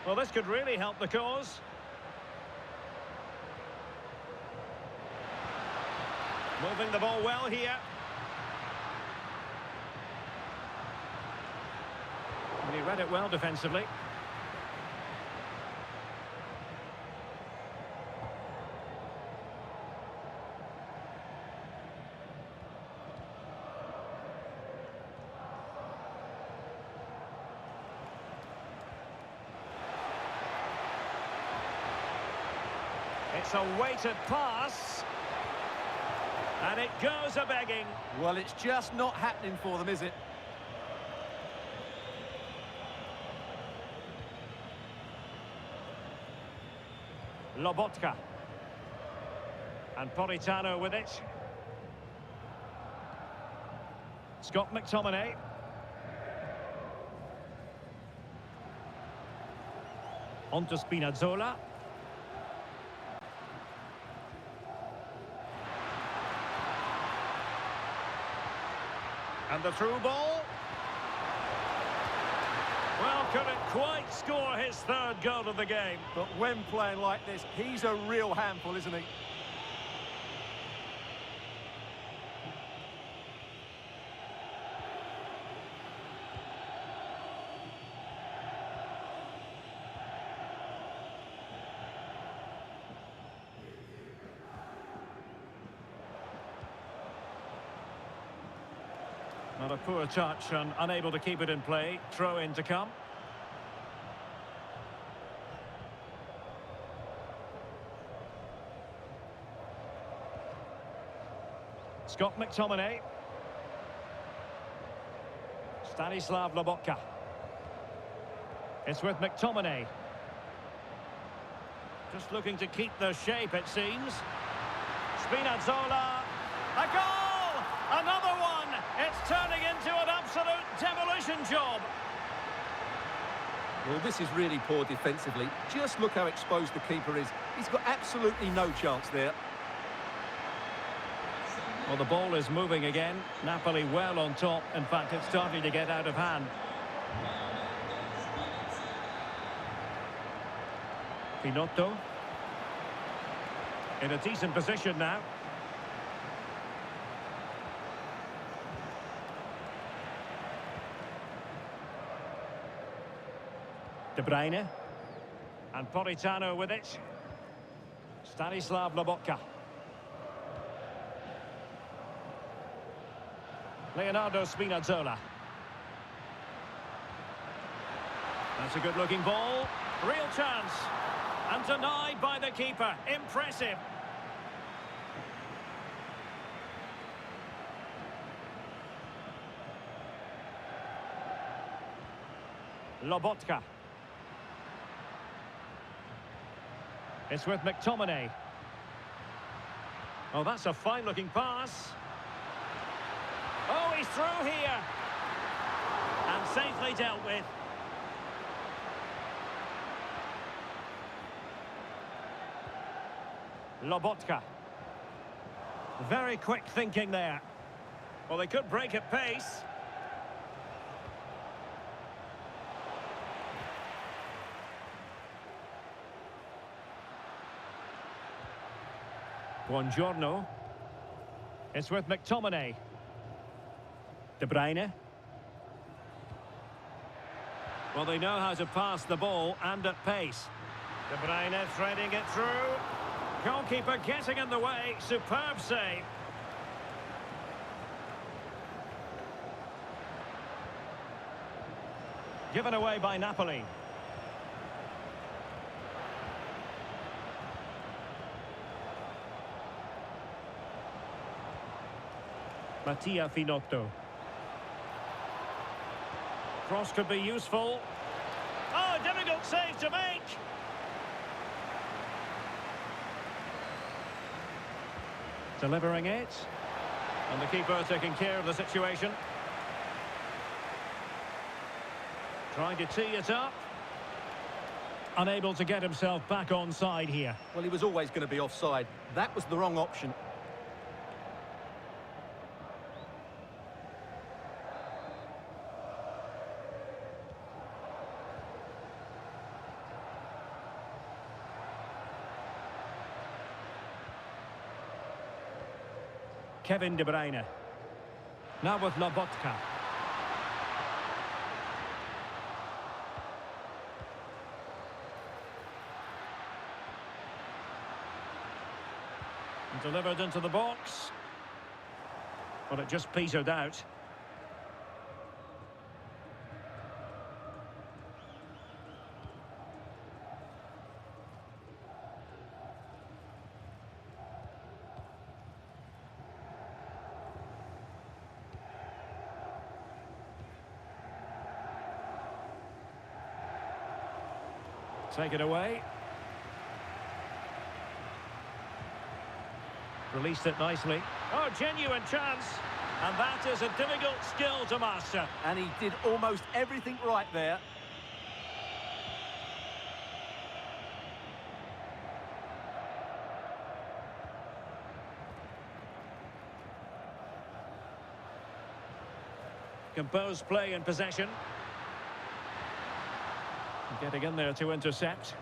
Well, this could really help the cause. Moving the ball well here. And he read it well defensively. It's a weighted pass. And it goes a-begging. Well, it's just not happening for them, is it? Lobotka. And Politano with it. Scott McTominay. On to Spinazzola. And the through ball. Well, couldn't quite score his third goal of the game. But when playing like this, he's a real handful, isn't he? Not a poor touch and unable to keep it in play. Throw in to come. Scott McTominay. Stanislav Lobotka. It's with McTominay. Just looking to keep the shape, it seems. Spinazzola. A goal! Another one! It's turning into an absolute demolition job. Well, this is really poor defensively. Just look how exposed the keeper is. He's got absolutely no chance there. Well, the ball is moving again. Napoli well on top. In fact, it's starting to get out of hand. Pinotto. In a decent position now. De Bruyne. And Politano with it. Stanislav Lobotka. Leonardo Spinazzola. That's a good-looking ball. Real chance. And denied by the keeper. Impressive. Lobotka. It's with McTominay. Oh, that's a fine-looking pass. Oh, he's through here. And safely dealt with. Lobotka. Very quick thinking there. Well, they could break at pace. Buongiorno. It's with McTominay. De Bruyne. Well, they know how to pass the ball and at pace. De Bruyne threading it through. Goalkeeper getting in the way. Superb save. Given away by Napoli. Mattia Finotto. Cross could be useful. Oh, difficult save to make. Delivering it. And the keeper taking care of the situation. Trying to tee it up. Unable to get himself back on side here. Well, he was always going to be offside. That was the wrong option. Kevin De Bruyne. Now with Lobotka. Delivered into the box. But it just petered out. Take it away. Released it nicely. Oh, genuine chance. And that is a difficult skill to master. And he did almost everything right there. Composed play and possession. Getting in there to intercept.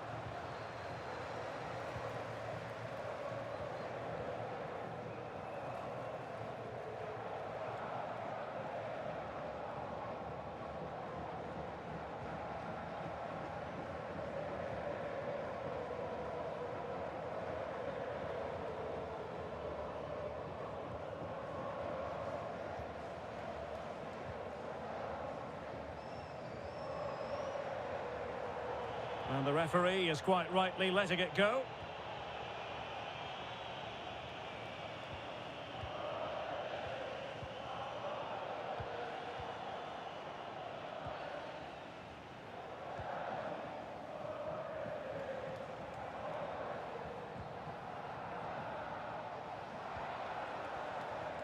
And the referee is quite rightly letting it go.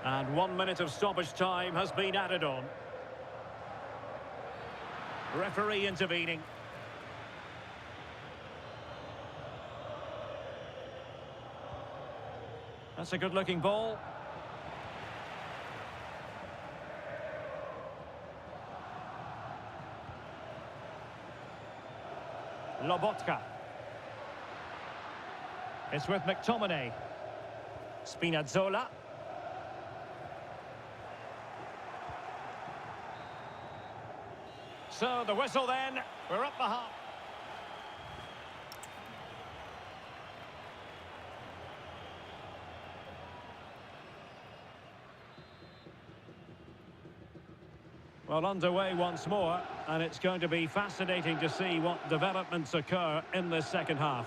And 1 minute of stoppage time has been added on. Referee intervening. That's a good-looking ball. Lobotka. It's with McTominay. Spinazzola. So the whistle then. We're up the half. Well, underway once more, and it's going to be fascinating to see what developments occur in this second half.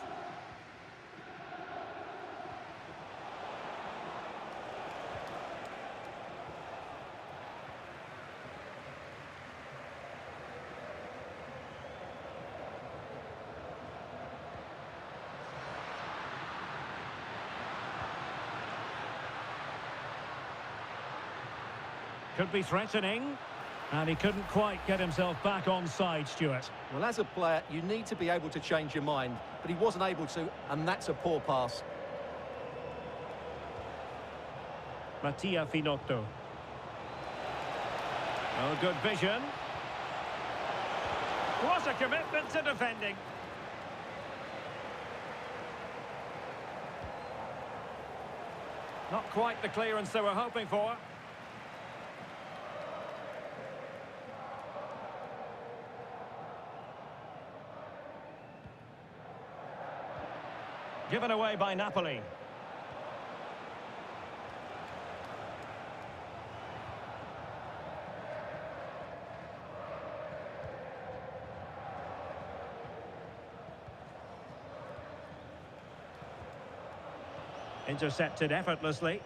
Could be threatening. And he couldn't quite get himself back on side, Stuart. Well, as a player, you need to be able to change your mind, but he wasn't able to, and that's a poor pass. Mattia Finotto. Oh, good vision. What a commitment to defending. Not quite the clearance they were hoping for. Given away by Napoli. Intercepted effortlessly.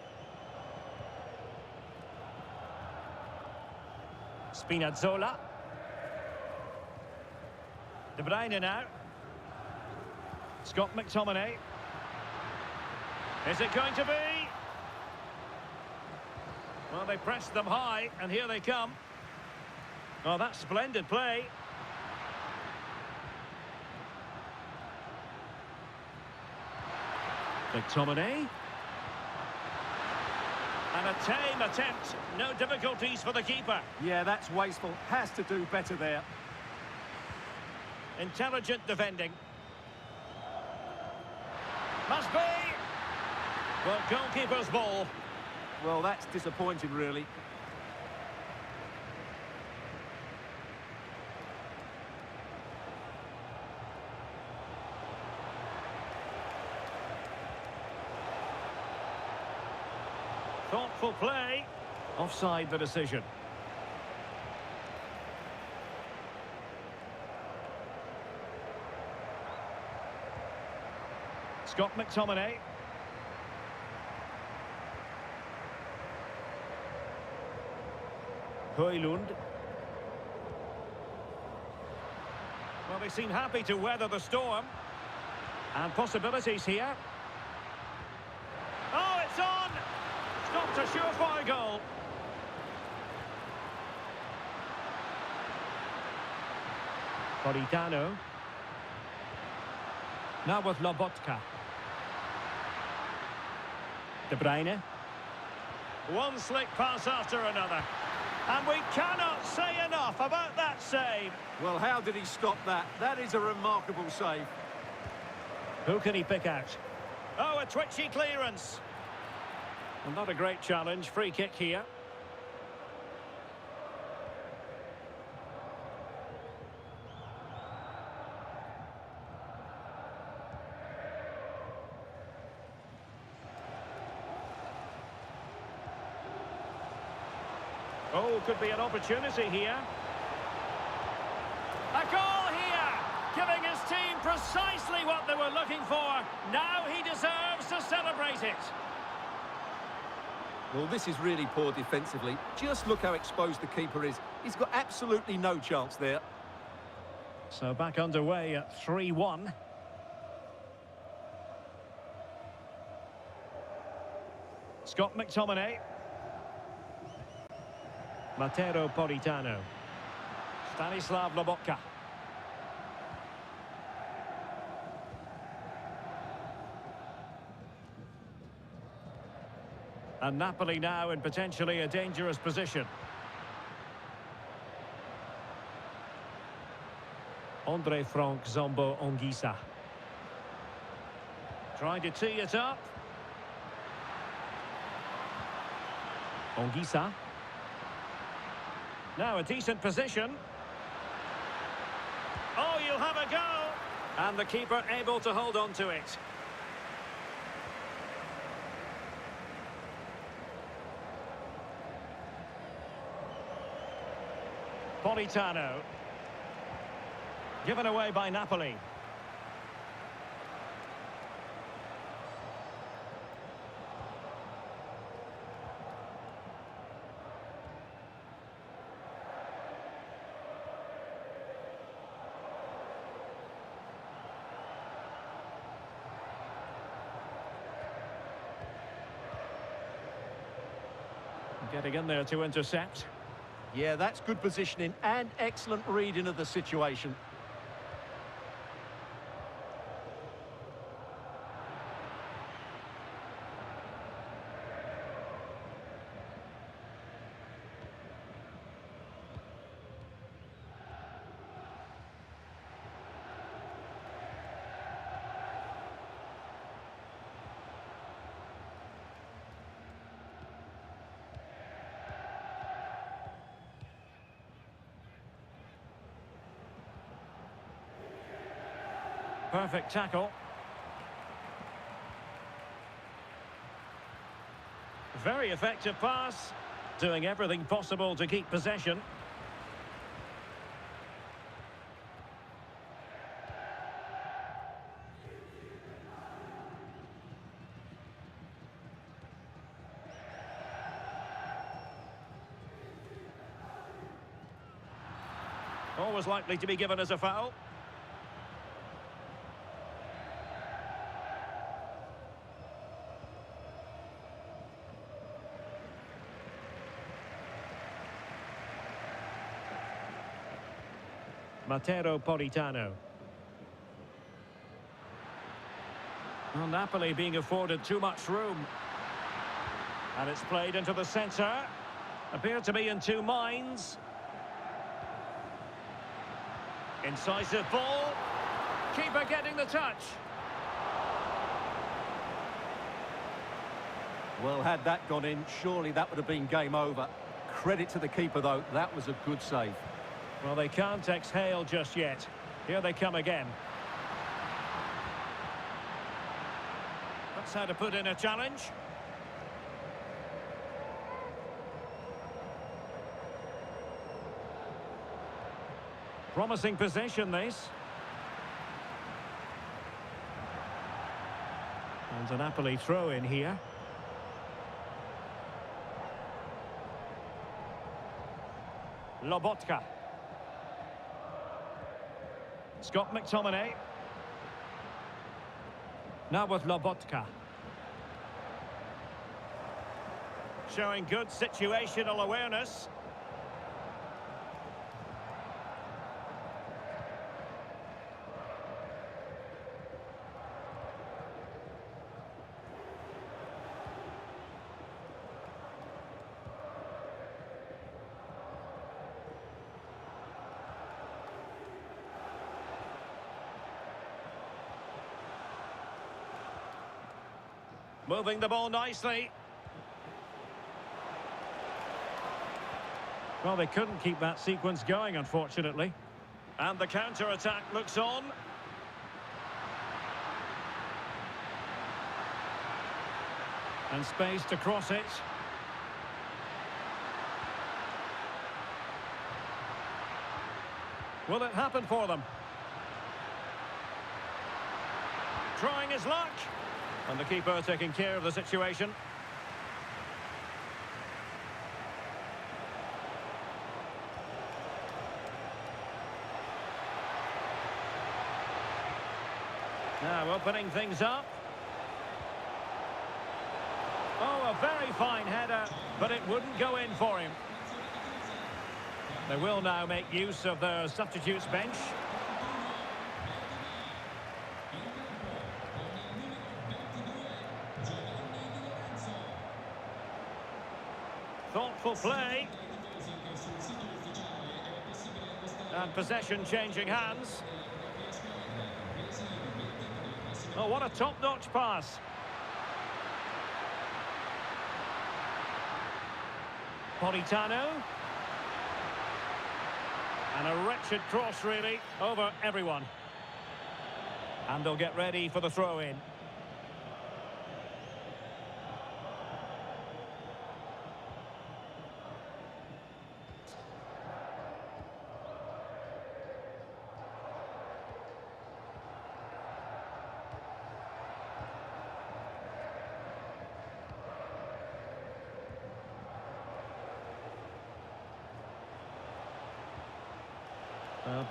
Spinazzola. De Bruyne now. Scott McTominay. Is it going to be? Well, they pressed them high, and here they come. Oh, that's splendid play. McTominay. And a tame attempt. No difficulties for the keeper. Yeah, that's wasteful. Has to do better there. Intelligent defending. Must be. Well, goalkeeper's ball. Well, that's disappointing, really. Thoughtful play. Offside the decision. Scott McTominay. Højlund. Well, they seem happy to weather the storm. And possibilities here. Oh, it's on! Stopped a surefire goal. Politano. Now with Lobotka. De Bruyne. One slick pass after another. And we cannot say enough about that save. Well, how did he stop that? That is a remarkable save. Who can he pick out? Oh, a twitchy clearance. Well, not a great challenge. Free kick here. Oh, could be an opportunity here. A goal here, giving his team precisely what they were looking for. Now he deserves to celebrate it. Well, this is really poor defensively. Just look how exposed the keeper is. He's got absolutely no chance there. So back underway at 3-1. Scott McTominay. Matteo Politano. Stanislav Lobotka. And Napoli now in potentially a dangerous position. Andre Frank Zombo Anguissa. Trying to tee it up. Anguissa. Now a decent position. Oh, you'll have a go. And the keeper able to hold on to it. Politano. Given away by Napoli. Getting in there to intercept. Yeah, that's good positioning and excellent reading of the situation. Perfect tackle. Very effective pass. Doing everything possible to keep possession. Always likely to be given as a foul. Matteo Politano. Well, Napoli being afforded too much room. And it's played into the centre. Appear to be in two minds. Incisive ball. Keeper getting the touch. Well, had that gone in, surely that would have been game over. Credit to the keeper, though. That was a good save. Well, they can't exhale just yet. Here they come again. That's how to put in a challenge. Promising position, this. And a Napoli throw in here. Lobotka. Scott McTominay. Now with Lobotka. Showing good situational awareness. Moving the ball nicely. Well, they couldn't keep that sequence going, unfortunately. And the counter-attack looks on. And space to cross it. Will it happen for them? Trying his luck. And the keeper taking care of the situation. Now opening things up. Oh, a very fine header, but it wouldn't go in for him. They will now make use of their substitutes bench. Thoughtful play. And possession changing hands. Oh, what a top-notch pass. Politano. And a wretched cross, really, over everyone. And they'll get ready for the throw-in.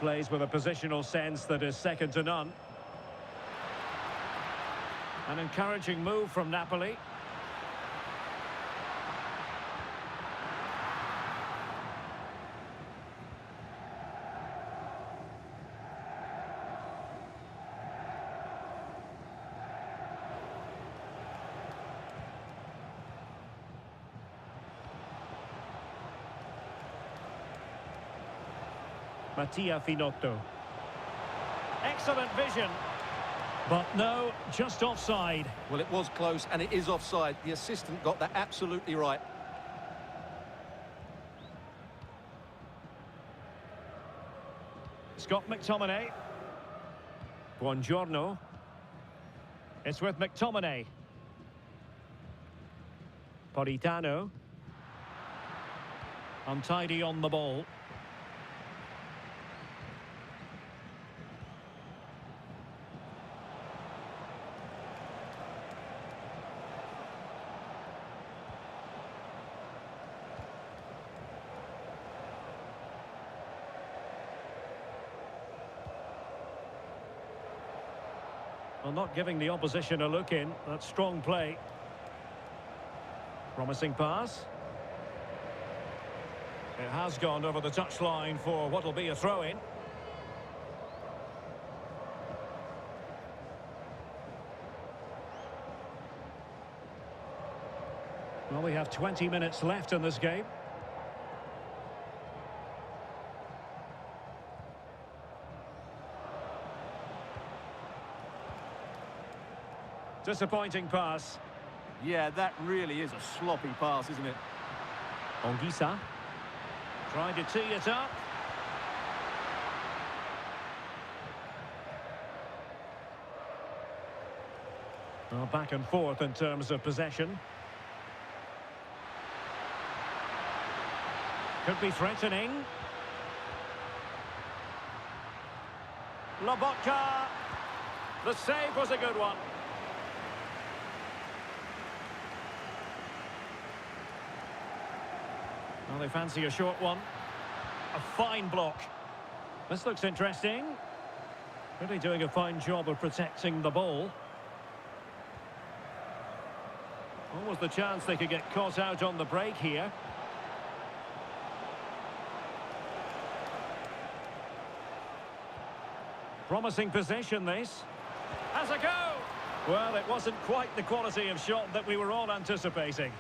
Plays with a positional sense that is second to none. An encouraging move from Napoli. Mattia Finotto. Excellent vision. But no, just offside. Well, it was close, and it is offside. The assistant got that absolutely right. Scott McTominay. Buongiorno. It's with McTominay. Politano. Untidy on the ball. Well, not giving the opposition a look in. That's strong play. Promising pass. It has gone over the touchline for what will be a throw-in. Well, we have 20 minutes left in this game. Disappointing pass. Yeah, that really is a sloppy pass, isn't it? Anguissa. Trying to tee it up. Well, back and forth in terms of possession. Could be threatening. Lobotka. The save was a good one. Well, they fancy a short one. A fine block. This looks interesting. Really doing a fine job of protecting the ball. What was the chance they could get caught out on the break here? Promising possession, this. Has a go! Well, it wasn't quite the quality of shot that we were all anticipating.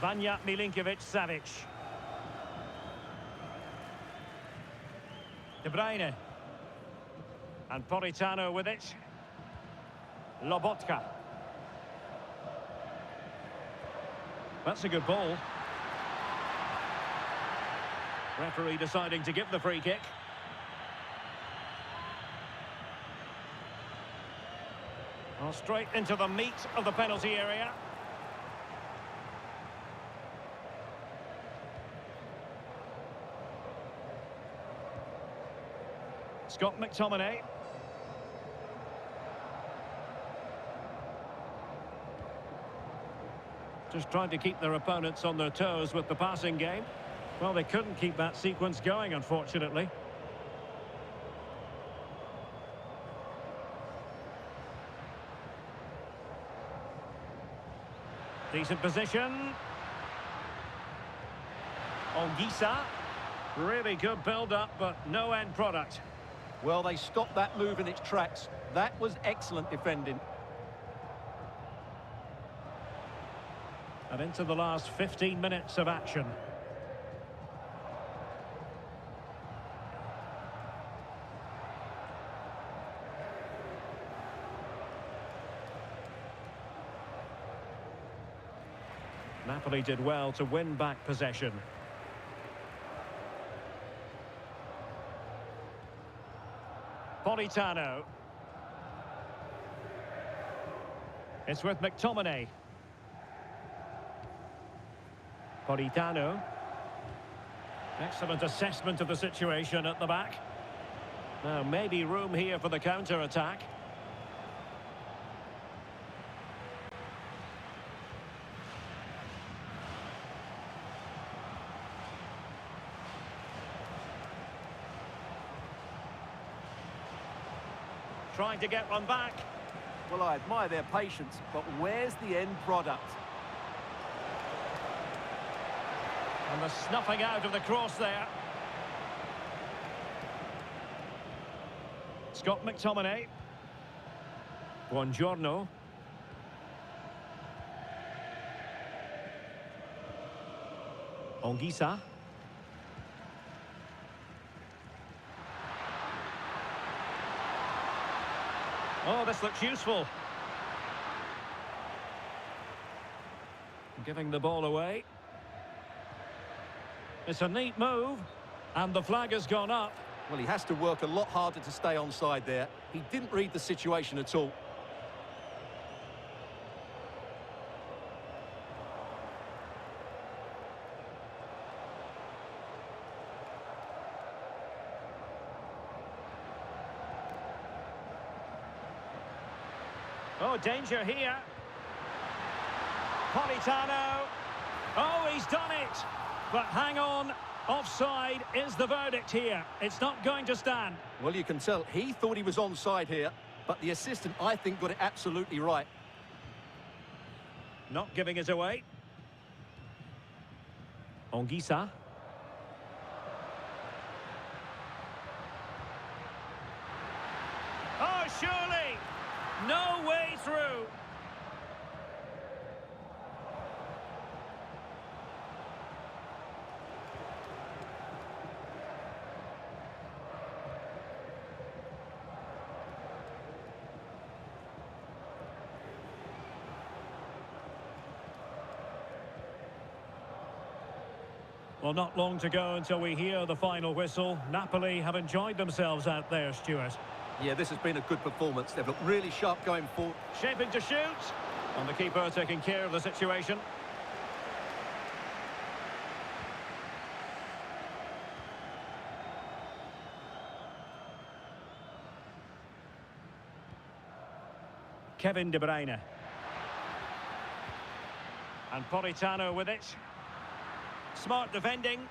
Vanja Milinkovic-Savic. De Bruyne. And Politano with it. Lobotka. That's a good ball. Referee deciding to give the free kick. Well, straight into the meat of the penalty area. Scott McTominay. Just trying to keep their opponents on their toes with the passing game. Well, they couldn't keep that sequence going, unfortunately. Decent position. Anguissa. Really good build-up, but no end product. Well, they stopped that move in its tracks. That was excellent defending. And into the last 15 minutes of action. Napoli did well to win back possession. Politano. It's with McTominay. Politano. Excellent assessment of the situation at the back. Now, maybe room here for the counter-attack. Trying to get one back. Well, I admire their patience, but where's the end product? And the snuffing out of the cross there. Scott McTominay. Buongiorno. Anguissa. Oh, this looks useful. Giving the ball away. It's a neat move. And the flag has gone up. Well, he has to work a lot harder to stay onside there. He didn't read the situation at all. Oh, danger here. Politano. Oh, he's done it. But hang on. Offside is the verdict here. It's not going to stand. Well, you can tell he thought he was onside here, but the assistant, I think, got it absolutely right. Not giving it away. Anguissa. Oh, surely. No way through. Well, not long to go until we hear the final whistle. Napoli have enjoyed themselves out there, Stuart. Yeah, this has been a good performance. They've looked really sharp going forward. Shaping to shoot. And the keeper taking care of the situation. Kevin De Bruyne. And Politano with it. Smart defending.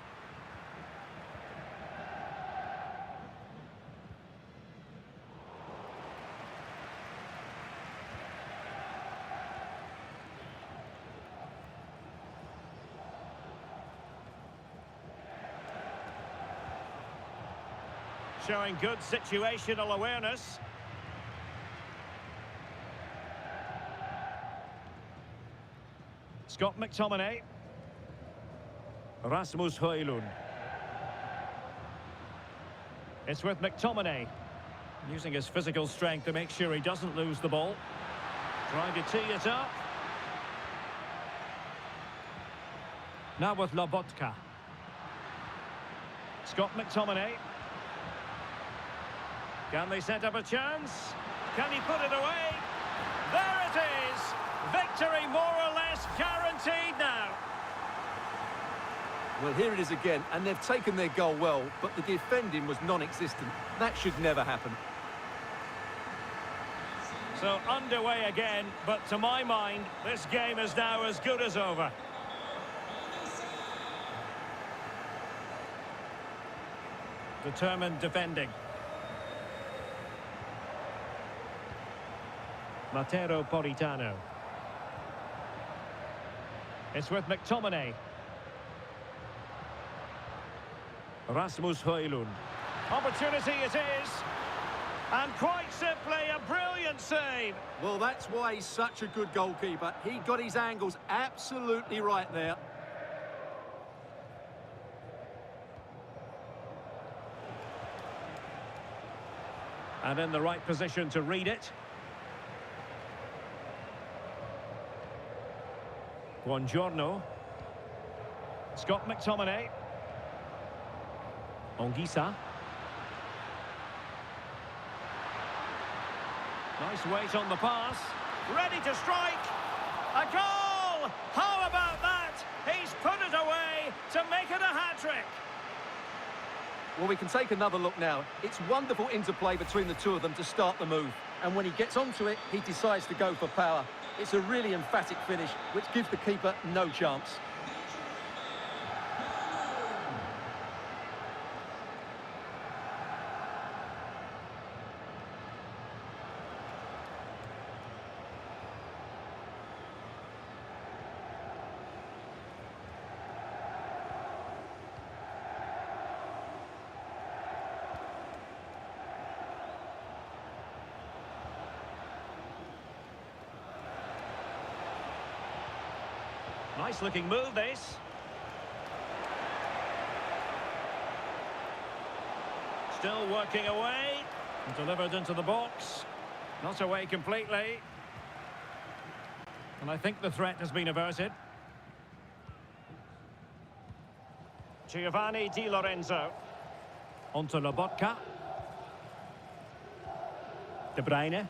Showing good situational awareness. Scott McTominay. Rasmus Højlund. It's with McTominay. Using his physical strength to make sure he doesn't lose the ball. Trying to tee it up. Now with Lobotka. Scott McTominay. Can they set up a chance? Can he put it away? There it is! Victory more or less guaranteed now. Well, here it is again, and they've taken their goal well, but the defending was non-existent. That should never happen. So underway again, but to my mind, this game is now as good as over. Determined defending. Matteo Politano. It's with McTominay. Rasmus Højlund. Opportunity it is. And quite simply, a brilliant save. Well, that's why he's such a good goalkeeper. He got his angles absolutely right there. And in the right position to read it. Buongiorno. Scott McTominay. Anguissa. Nice weight on the pass. Ready to strike. A goal! How about that? He's put it away to make it a hat-trick. Well, we can take another look now. It's wonderful interplay between the two of them to start the move. And when he gets onto it, he decides to go for power. It's a really emphatic finish, which gives the keeper no chance. Nice looking move, this. Still working away. Delivered into the box. Not away completely. And I think the threat has been averted. Giovanni Di Lorenzo. Onto Lobotka. De Bruyne.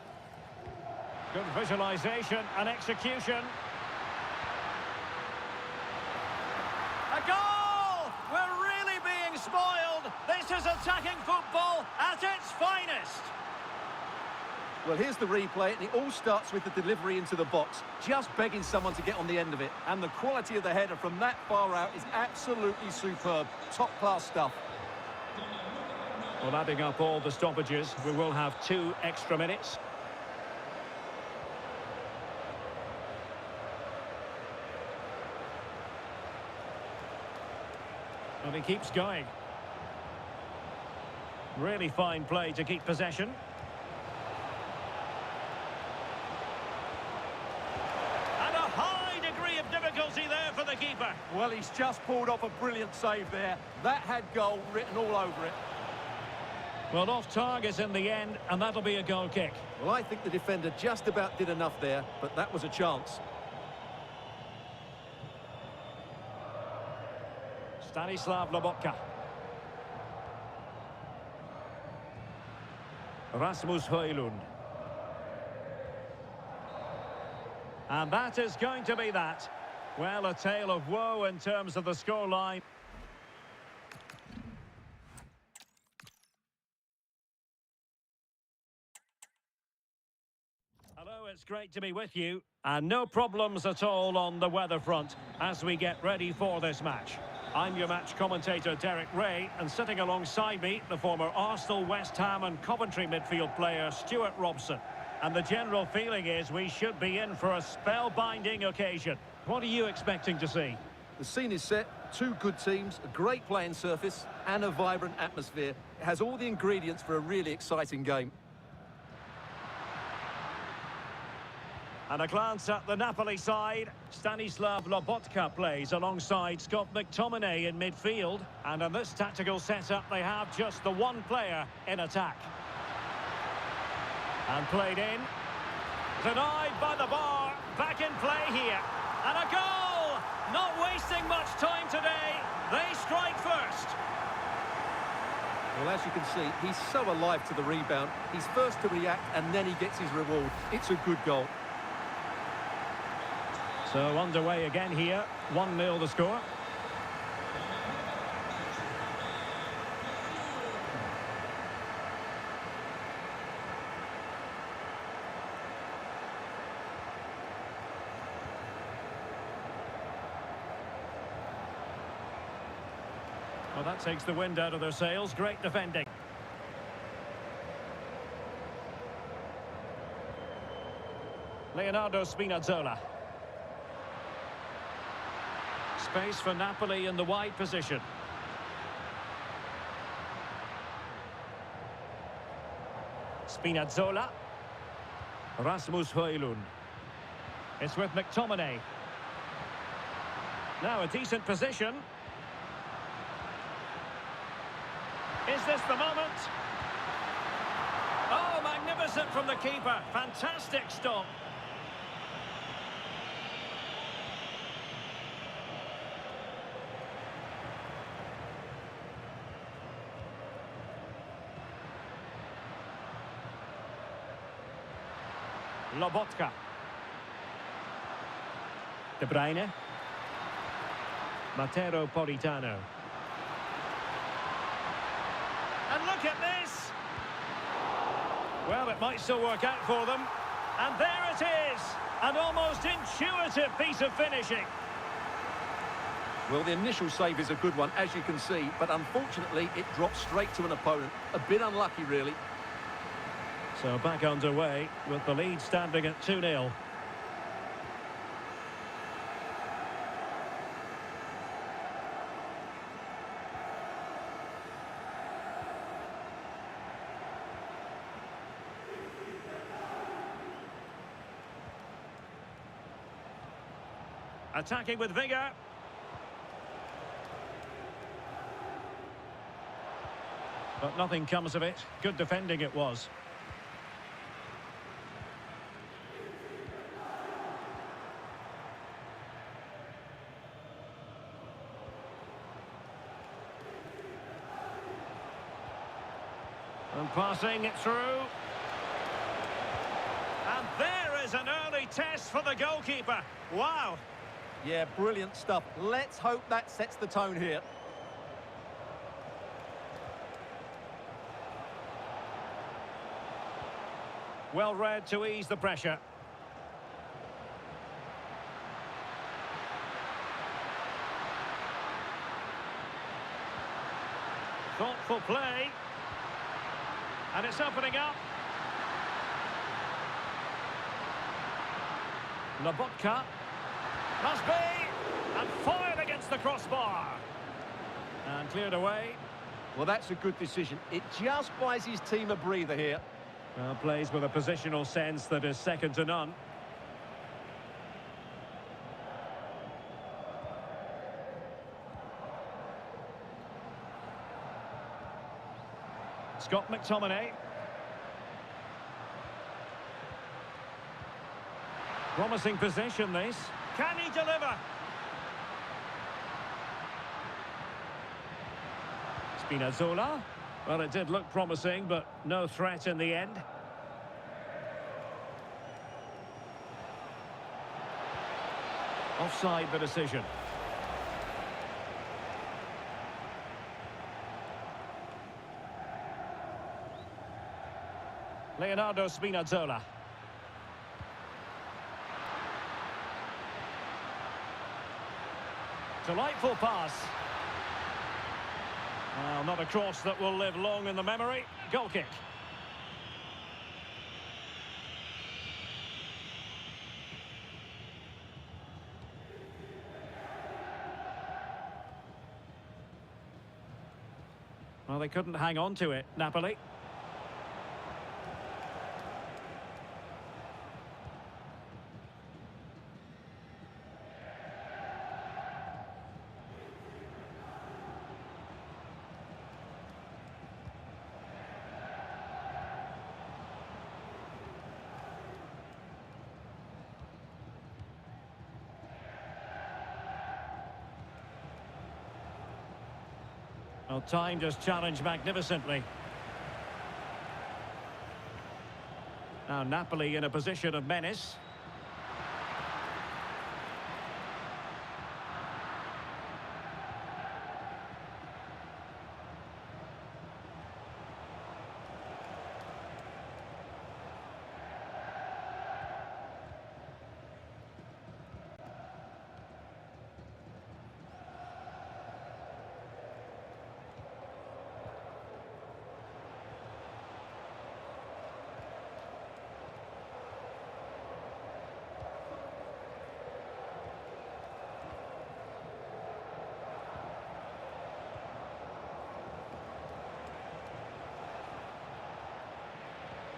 Good visualisation and execution. A goal! We're really being spoiled. This is attacking football at its finest. Well, here's the replay, and it all starts with the delivery into the box. Just begging someone to get on the end of it. And the quality of the header from that far out is absolutely superb. Top-class stuff. Well, adding up all the stoppages, we will have 2 extra minutes. Well, he keeps going. Really fine play to keep possession. And a high degree of difficulty there for the keeper. Well, he's just pulled off a brilliant save there. That had goal written all over it. Well, off target in the end, and that'll be a goal kick. Well, I think the defender just about did enough there, but that was a chance. Stanislav Lobotka. Rasmus Højlund. And that is going to be that. Well, a tale of woe in terms of the scoreline. Hello, it's great to be with you. And no problems at all on the weather front as we get ready for this match. I'm your match commentator, Derek Ray, and sitting alongside me, the former Arsenal, West Ham and Coventry midfield player, Stuart Robson. And the general feeling is we should be in for a spellbinding occasion. What are you expecting to see? The scene is set, 2 good teams, a great playing surface and a vibrant atmosphere. It has all the ingredients for a really exciting game. And a glance at the Napoli side. Stanislav Lobotka plays alongside Scott McTominay in midfield. And in this tactical setup, they have just the one player in attack. And played in. Denied by the bar. Back in play here. And a goal! Not wasting much time today. They strike first. Well, as you can see, he's so alive to the rebound. He's first to react and then he gets his reward. It's a good goal. So underway again here, 1-0 the score. Well, that takes the wind out of their sails. Great defending. Leonardo Spinazzola. Space for Napoli in the wide position. Spinazzola. Rasmus Højlund. It's with McTominay. Now a decent position. Is this the moment? Oh, magnificent from the keeper. Fantastic stop. Lobotka. De Bruyne. Matteo Politano. And look at this! Well, it might still work out for them. And there it is! An almost intuitive piece of finishing. Well, the initial save is a good one, as you can see, but unfortunately it drops straight to an opponent. A bit unlucky, really. So back underway with the lead standing at 2-0. Attacking with vigour. But nothing comes of it. Good defending it was. And passing it through. And there is an early test for the goalkeeper. Wow. Yeah, brilliant stuff. Let's hope that sets the tone here. Well read to ease the pressure. Thoughtful play. And it's opening up. Lobotka. Must be. And fired against the crossbar. And cleared away. Well, that's a good decision. It just buys his team a breather here. Well, plays with a positional sense that is second to none. Scott McTominay. Promising possession, this. Can he deliver? Spinazzola. Well, it did look promising, but no threat in the end. Offside the decision. Leonardo Spinazzola. Delightful pass. Well, not a cross that will live long in the memory. Goal kick. Well, they couldn't hang on to it, Napoli. Well, time just challenged magnificently. Now Napoli in a position of menace.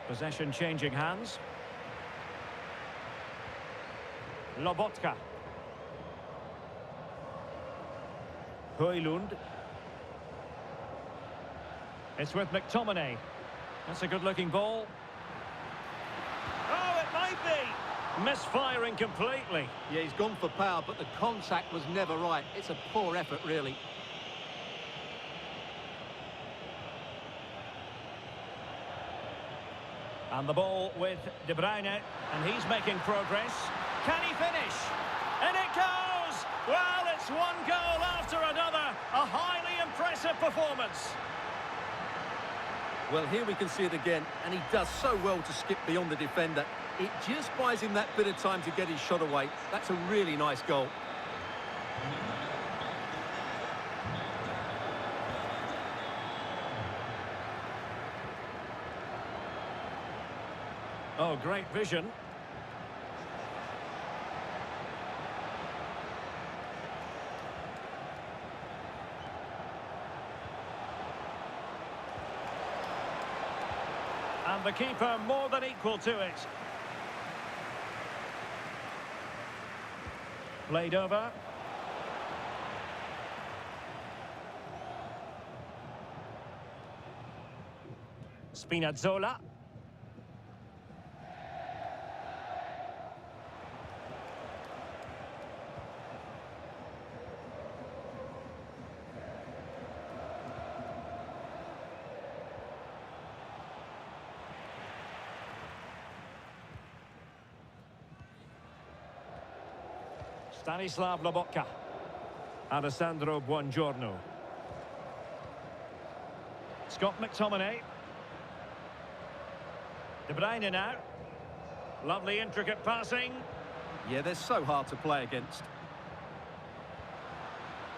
Possession changing hands. Lobotka. Højlund. It's with McTominay. That's a good-looking ball. Oh, it might be! Misfiring completely. Yeah, he's gone for power, but the contact was never right. It's a poor effort, really. And the ball with De Bruyne, and he's making progress. Can he finish? And it goes! Well, it's one goal after another. A highly impressive performance. Well, here we can see it again, and he does so well to skip beyond the defender. It just buys him that bit of time to get his shot away. That's a really nice goal. Oh, great vision. And the keeper more than equal to it. Played over. Spinazzola. Stanislav Lobotka. Alessandro Buongiorno. Scott McTominay. De Bruyne now. Lovely intricate passing. Yeah, they're so hard to play against.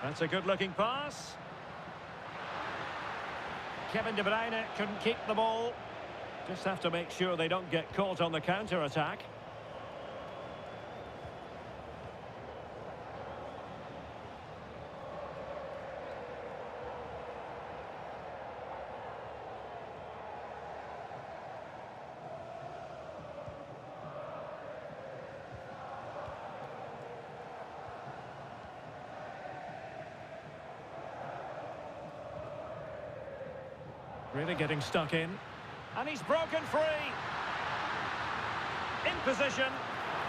That's a good-looking pass. Kevin De Bruyne couldn't keep the ball. Just have to make sure they don't get caught on the counter-attack. Really getting stuck in. And he's broken free. In position.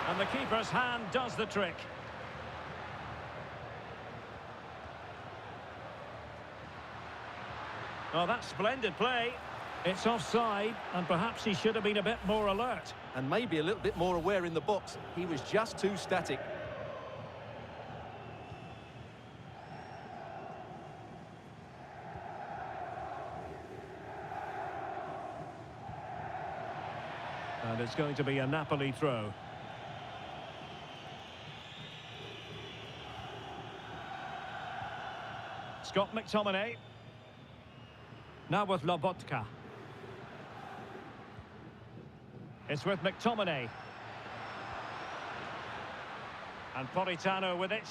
And the keeper's hand does the trick. Oh, that's splendid play. It's offside, and perhaps he should have been a bit more alert. And maybe a little bit more aware in the box. He was just too static. And it's going to be a Napoli throw. Scott McTominay. Now with Lobotka. It's with McTominay. And Politano with it.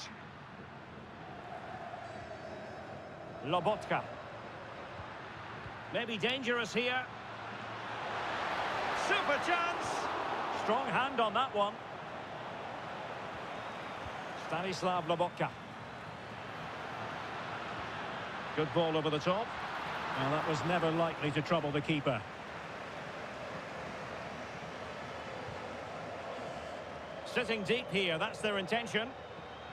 Lobotka. Maybe dangerous here. Super chance! Strong hand on that one. Stanislav Lobotka. Good ball over the top. Well, that was never likely to trouble the keeper. Sitting deep here, that's their intention.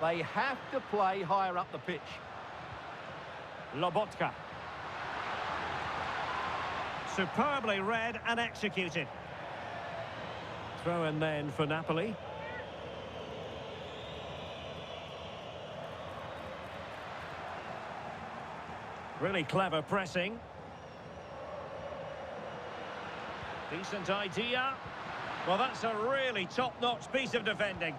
They have to play higher up the pitch. Lobotka. Superbly read and executed. Throw in then for Napoli. Really clever pressing. Decent idea. Well, that's a really top-notch piece of defending.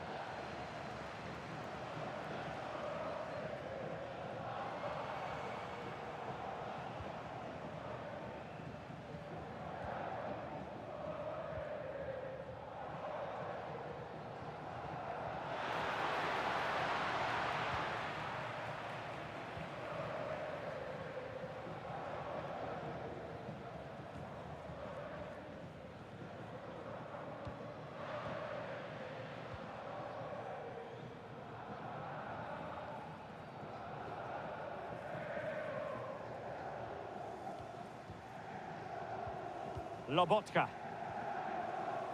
Lobotka.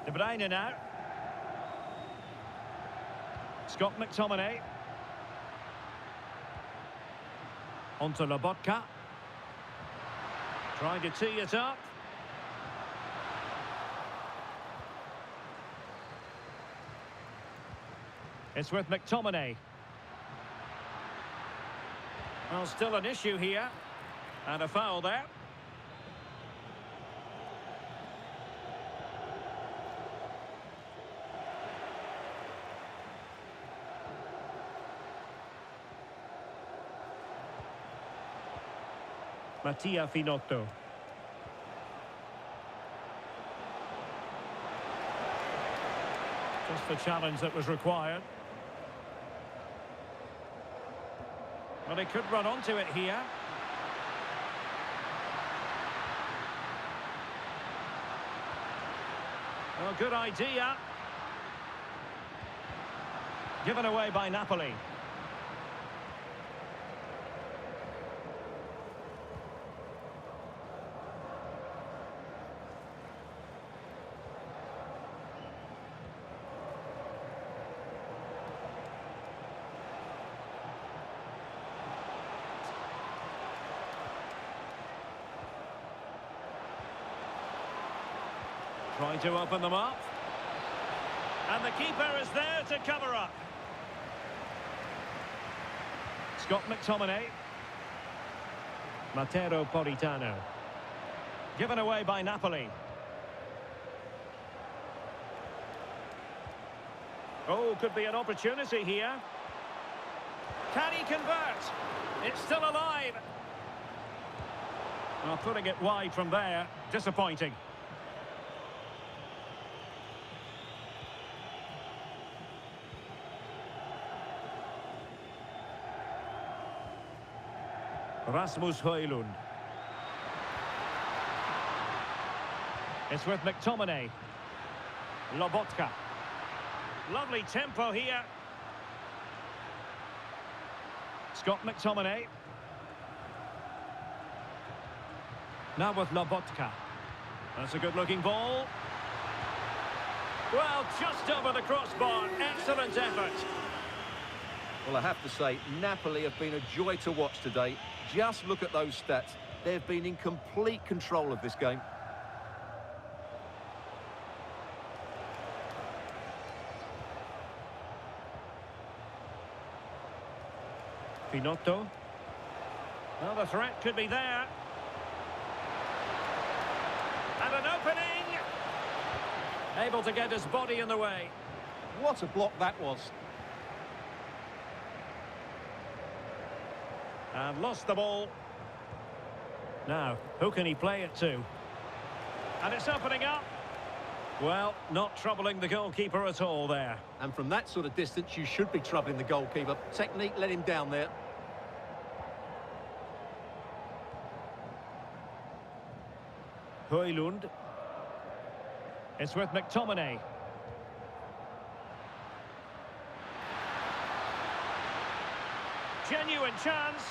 De Bruyne now. Scott McTominay. Onto Lobotka. Trying to tee it up. It's with McTominay. Well, still an issue here. And a foul there. Mattia Finotto. Just the challenge that was required. Well, he could run onto it here. Well, good idea. Given away by Napoli. Trying to open them up. And the keeper is there to cover up. Scott McTominay. Matteo Politano. Given away by Napoli. Oh, could be an opportunity here. Can he convert? It's still alive. Well, putting it wide from there, disappointing. Rasmus Højlund. It's with McTominay. Lobotka. Lovely tempo here. Scott McTominay. Now with Lobotka. That's a good-looking ball. Well, just over the crossbar. Excellent effort. Well, I have to say, Napoli have been a joy to watch today. Just look at those stats. They've been in complete control of this game. Pinotto. Well, the threat could be there. And an opening! Able to get his body in the way. What a block that was. And lost the ball. Now, who can he play it to? And it's opening up. Well, not troubling the goalkeeper at all there. And from that sort of distance, you should be troubling the goalkeeper. Technique let him down there. Højlund. It's with McTominay. Genuine chance.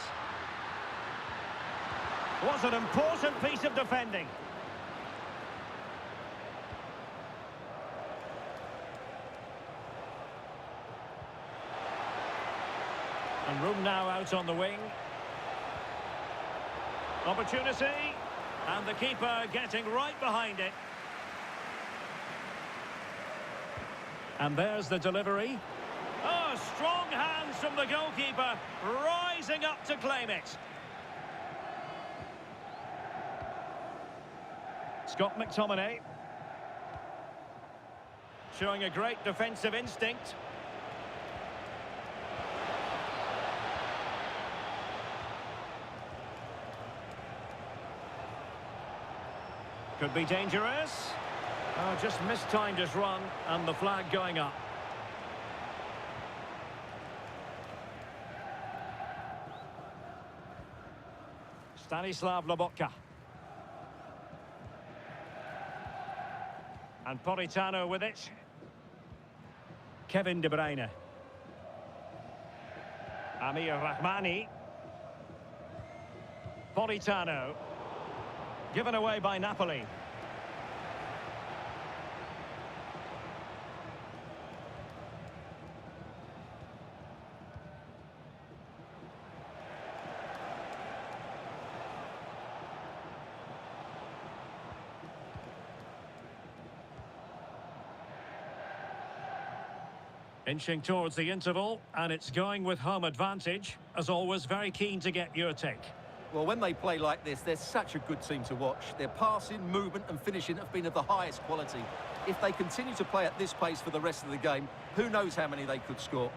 Was an important piece of defending. And room now out on the wing. Opportunity. And the keeper getting right behind it. And there's the delivery. Oh, strong hands from the goalkeeper, rising up to claim it. Scott McTominay. Showing a great defensive instinct. Could be dangerous. Oh, just mistimed his run, and the flag going up. Stanislav Lobotka. And Politano with it. Kevin De Bruyne. Amir Rahmani. Politano. Given away by Napoli. Inching towards the interval, and it's going with home advantage. As always, very keen to get your take. Well, when they play like this, they're such a good team to watch. Their passing, movement and finishing have been of the highest quality. If they continue to play at this pace for the rest of the game, who knows how many they could score.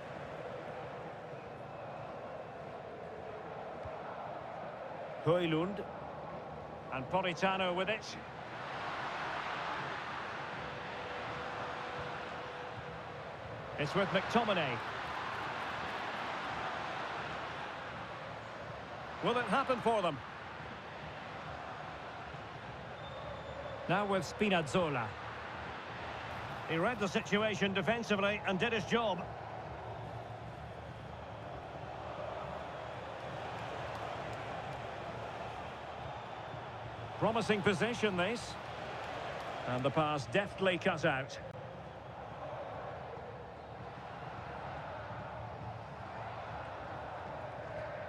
Højlund. And Politano with it. It's with McTominay. Will it happen for them? Now with Spinazzola. He read the situation defensively and did his job. Promising position, this. And the pass deftly cut out.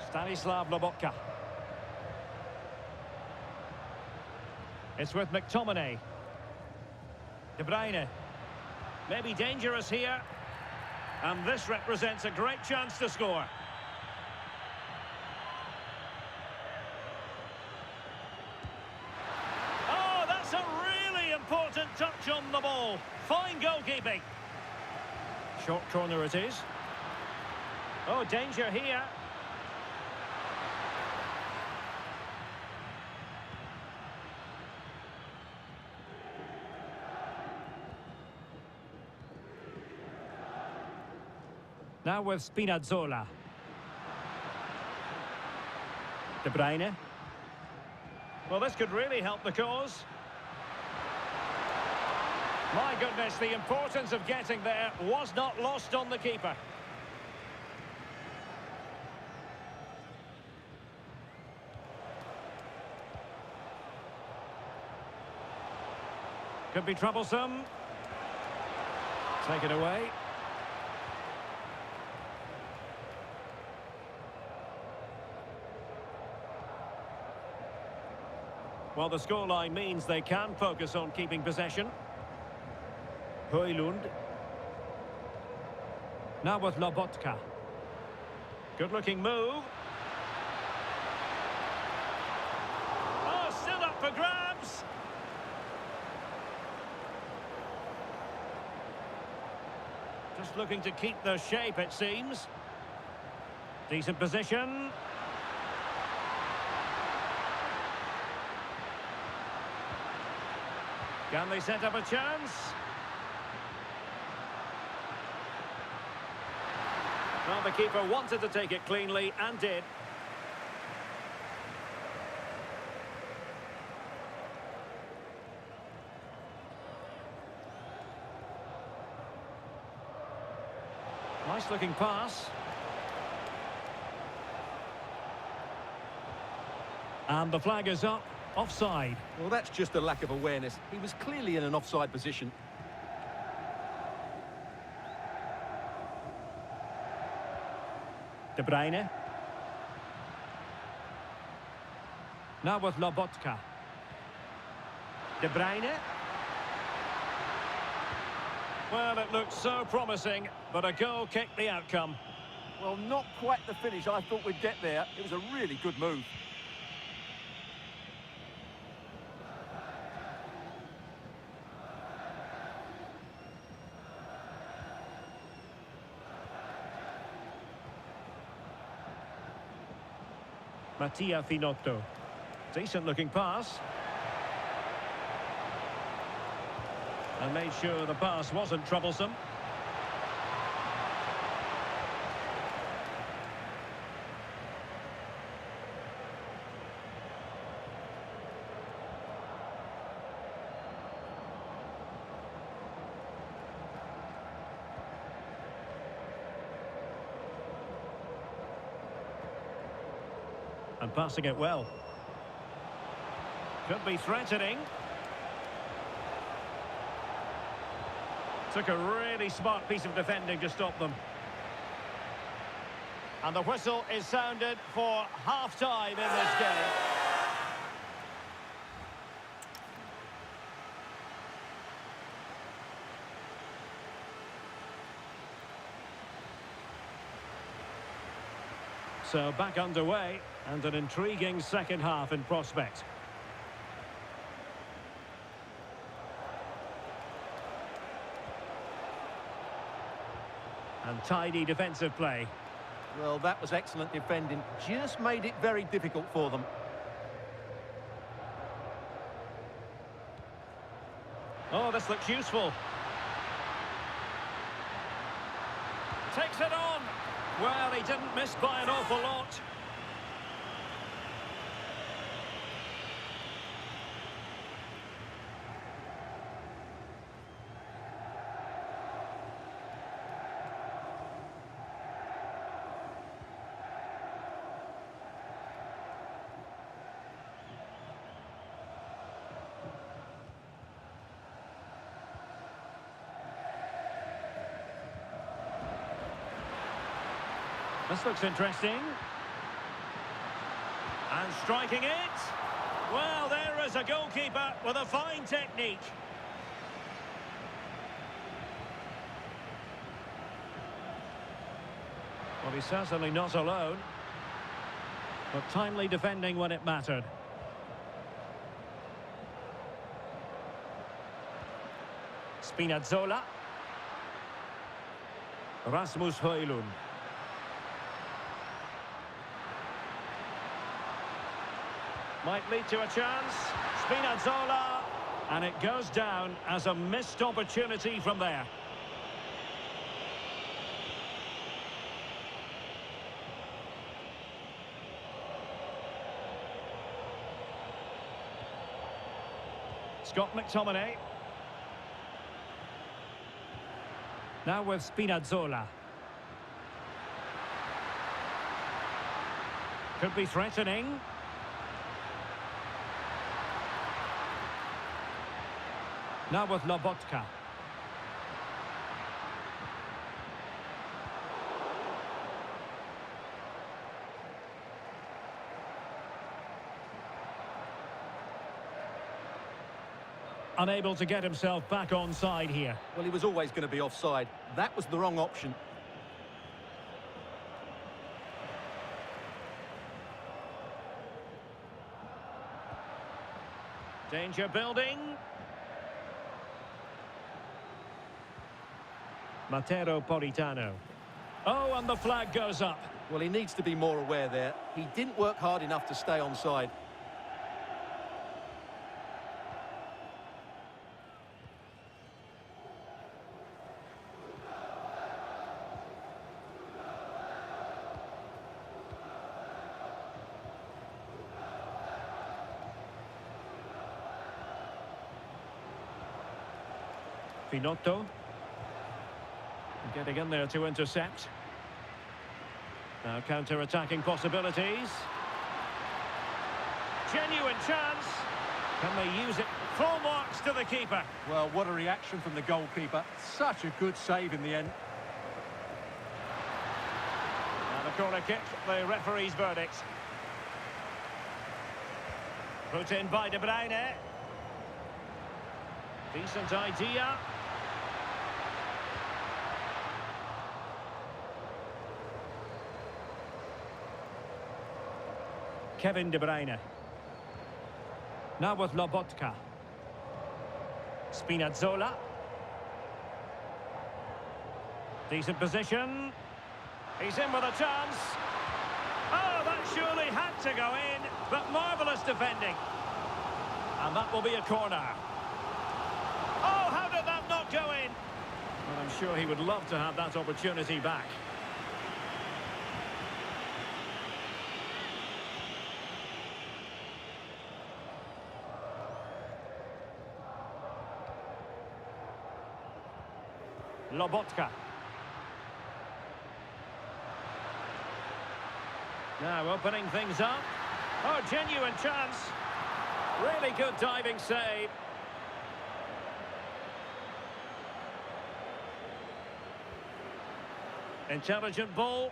Stanislav Lobotka. It's with McTominay. De Bruyne. Maybe dangerous here. And this represents a great chance to score. touch on the ball. Fine goalkeeping. Short corner it is. Oh, danger here. Now with Spinazzola. De Bruyne. Well, this could really help the cause. My goodness, the importance of getting there was not lost on the keeper. Could be troublesome. Taken away. Well, the scoreline means they can focus on keeping possession. Højlund. Now with Lobotka. Good-looking move. Oh, still up for grabs. Just looking to keep the shape, it seems. Decent position. Can they set up a chance? Well, the keeper wanted to take it cleanly and did. Nice looking pass. And the flag is up. Offside. Well, that's just a lack of awareness. He was clearly in an offside position. De Bruyne. Now with Lobotka. De Bruyne. Well, it looked so promising, but a goal kicked the outcome. Well, not quite the finish I thought we'd get there. It was a really good move. Mattia Finotto. Decent looking pass. And made sure the pass wasn't troublesome. And passing it well. Could be threatening. Took a really smart piece of defending to stop them. And the whistle is sounded for half-time in this game. So back underway, and an intriguing second half in prospect. And tidy defensive play. Well, that was excellent defending. Just made it very difficult for them. Oh, this looks useful. Takes it on. Well, he didn't miss by an awful lot. This looks interesting. And striking it. Well, there is a goalkeeper with a fine technique. Well, he's certainly not alone. But timely defending when it mattered. Spinazzola. Rasmus Højlund. Might lead to a chance. Spinazzola. And it goes down as a missed opportunity from there. Scott McTominay. Now with Spinazzola. Could be threatening. Now with Lobotka. Unable to get himself back onside here. Well, he was always going to be offside. That was the wrong option. Danger building. Matteo Politano. Oh, and the flag goes up. Well, he needs to be more aware there. He didn't work hard enough to stay onside. Finotto. Getting in there to intercept. Now counter-attacking possibilities. Genuine chance. Can they use it? Full marks to the keeper. Well, what a reaction from the goalkeeper. Such a good save in the end. And a corner kick, the referee's verdict. Put in by De Bruyne. Decent idea. Kevin De Bruyne. Now with Lobotka. Spinazzola. Decent position. He's in with a chance. Oh, that surely had to go in, but marvellous defending. And that will be a corner. Oh, how did that not go in? Well, I'm sure he would love to have that opportunity back. Lobotka. Now opening things up. Oh, genuine chance. Really good diving save. Intelligent ball.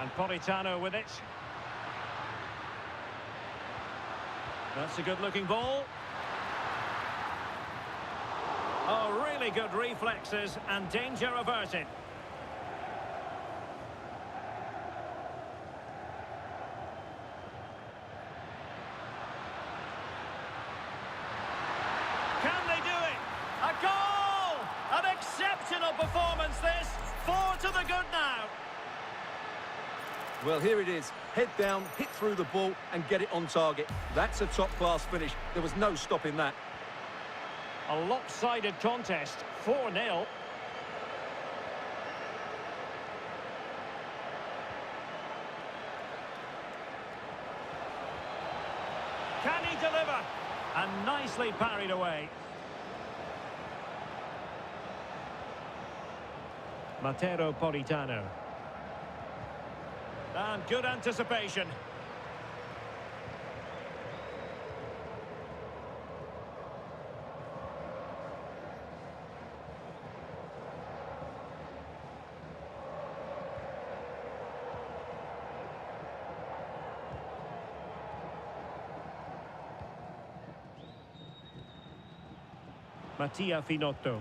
And Politano with it. That's a good-looking ball. Oh, really good reflexes and danger averted. Can they do it? A goal! An exceptional performance this. 4 to the good now. Well, here it is. Head down, hit through the ball and get it on target. That's a top-class finish. There was no stopping that. A lopsided contest, 4-0. Can he deliver? And nicely parried away. Matteo Politano. And good anticipation. Mattia Finotto.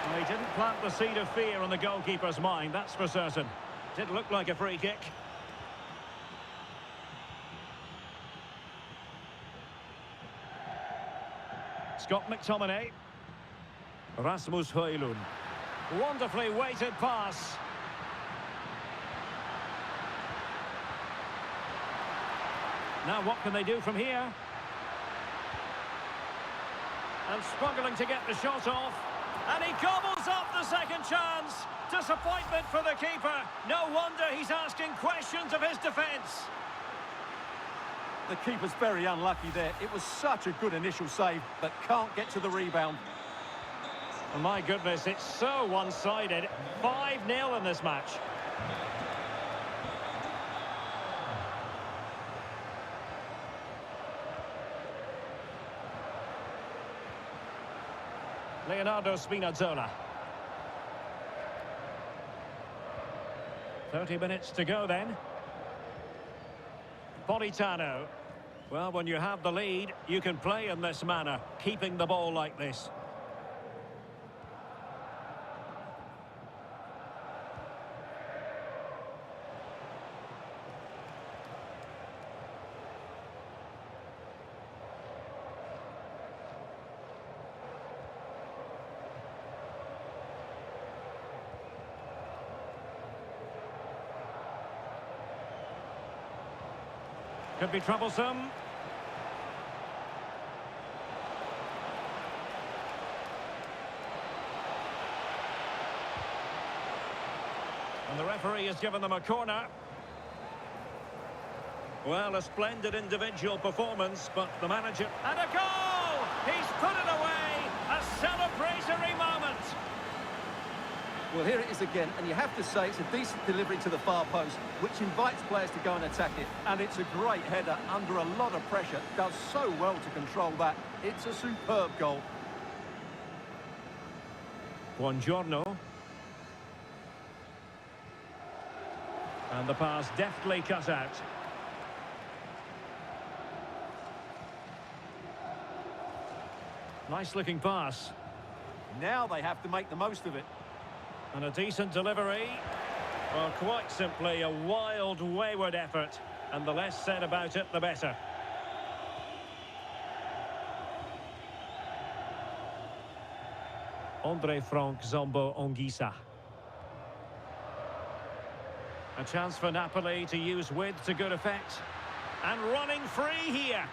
Well, he didn't plant the seed of fear on the goalkeeper's mind, that's for certain. Did look like a free kick. Scott McTominay. Rasmus Højlund. Wonderfully weighted pass. Now what can they do from here? And struggling to get the shot off. And he gobbles up the second chance. Disappointment for the keeper. No wonder he's asking questions of his defence. The keeper's very unlucky there. It was such a good initial save, but can't get to the rebound. Oh, my goodness, it's so one-sided. 5-0 in this match. Leonardo Spinazzola. 30 minutes to go then. Politano. Well, when you have the lead, you can play in this manner, keeping the ball like this. Could be troublesome. And the referee has given them a corner. Well, a splendid individual performance, but the manager... And a goal! He's put it away! A celebratory moment! Well, here it is again, and you have to say it's a decent delivery to the far post, which invites players to go and attack it. And it's a great header under a lot of pressure. Does so well to control that. It's a superb goal. Buongiorno. And the pass deftly cut out. Nice looking pass. Now they have to make the most of it. And a decent delivery. Well, quite simply a wild, wayward effort. And the less said about it, the better. Andre Frank Zombo Ongisa. A chance for Napoli to use width to good effect. And running free here.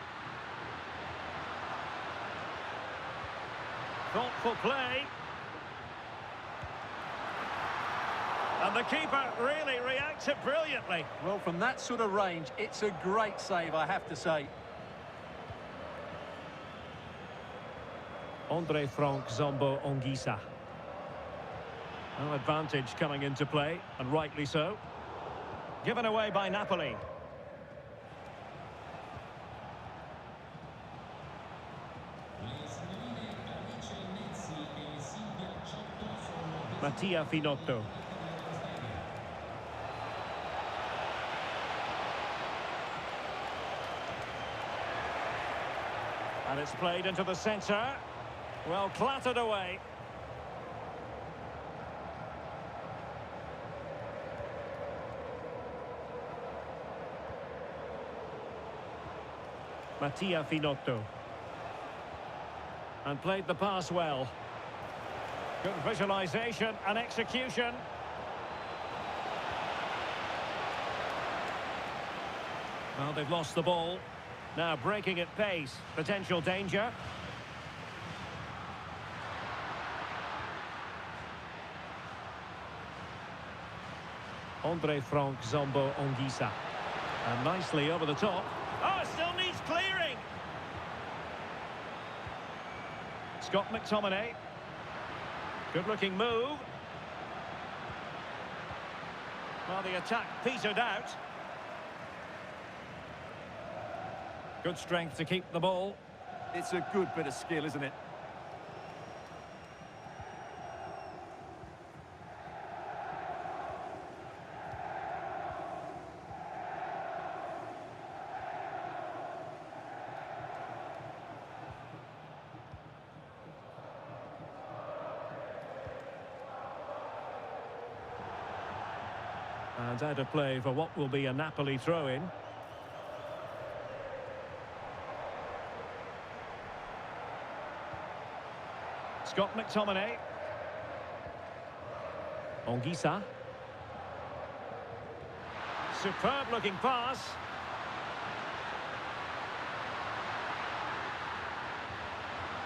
Thoughtful play. And the keeper really reacted brilliantly. Well, from that sort of range, it's a great save, I have to say. Andre Frank Zombo Ongisa. No advantage coming into play, and rightly so. Given away by Napoli. Mattia Finotto. And it's played into the centre. Well, clattered away. Mattia Finotto. And played the pass well. Good visualisation and execution. Well, they've lost the ball. Now breaking at pace. Potential danger. Andre Frank Zombo Ongisa. And nicely over the top. Oh, it still needs clearing. Scott McTominay. Good-looking move. Well, the attack petered out. Good strength to keep the ball. It's a good bit of skill, isn't it? And out of play for what will be a Napoli throw-in. Scott McTominay. Anguissa. Superb looking pass.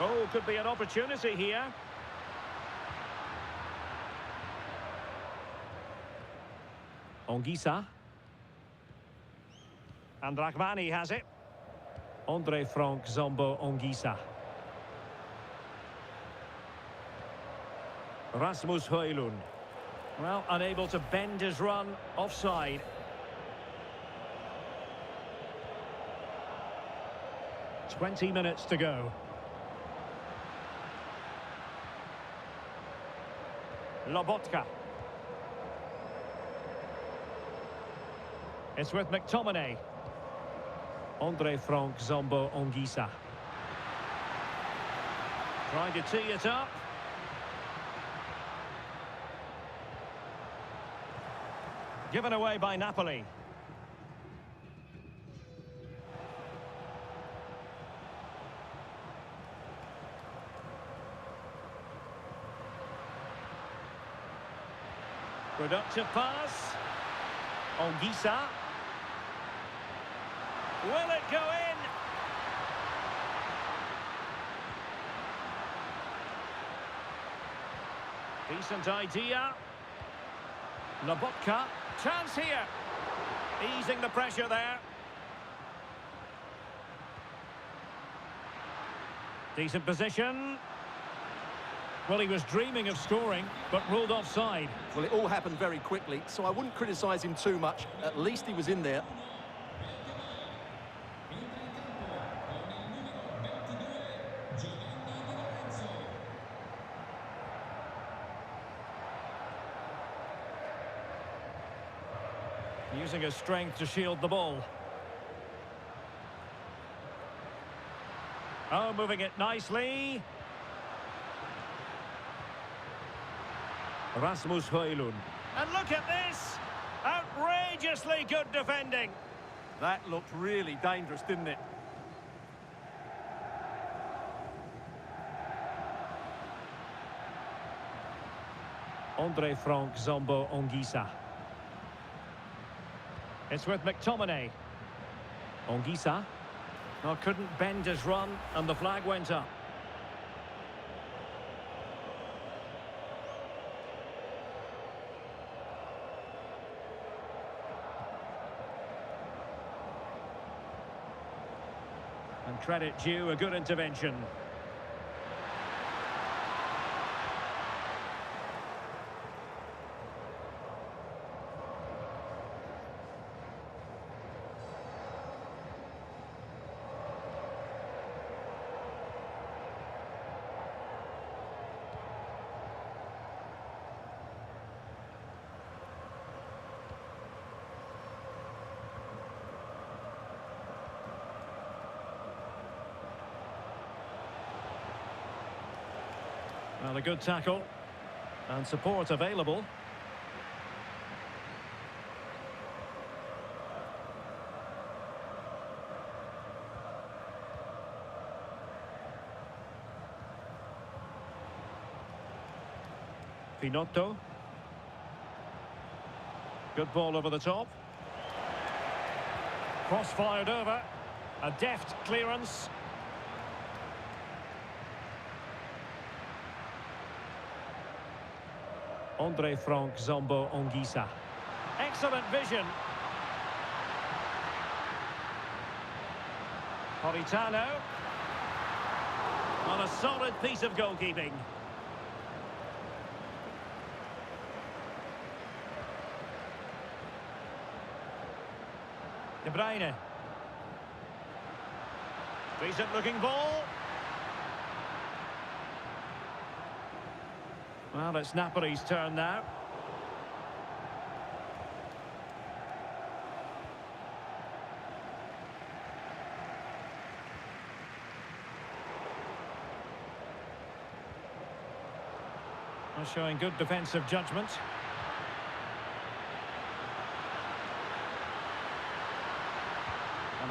Oh, could be an opportunity here. Anguissa. And Rachmani has it. Andre Frank Zombo Anguissa. Rasmus Højlund. Well, unable to bend his run, offside. "20 minutes to go. Lobotka. It's with McTominay. Andre Frank Zombo Anguissa. Trying to tee it up. Given away by Napoli. Productive pass. Anguissa. Will it go in? Decent idea. Lobotka. Chance here. Easing the pressure there. Decent position. Well, he was dreaming of scoring, but ruled offside. Well, it all happened very quickly, so I wouldn't criticise him too much. At least he was in there. Using his strength to shield the ball. Oh, moving it nicely. Rasmus Højlund. And look at this! Outrageously good defending. That looked really dangerous, didn't it? Andre Frank Zombo Anguissa. It's with McTominay. Anguissa. Oh, couldn't bend his run, and the flag went up. And credit due, a good intervention. Well, a good tackle. And support available. Pinotto. Good ball over the top. Cross fired over. A deft clearance. Andre Frank Zombo Anguissa. Excellent vision. Politano. On a solid piece of goalkeeping. De Bruyne. Decent looking ball. Well, it's Napoli's turn now. Showing good defensive judgment.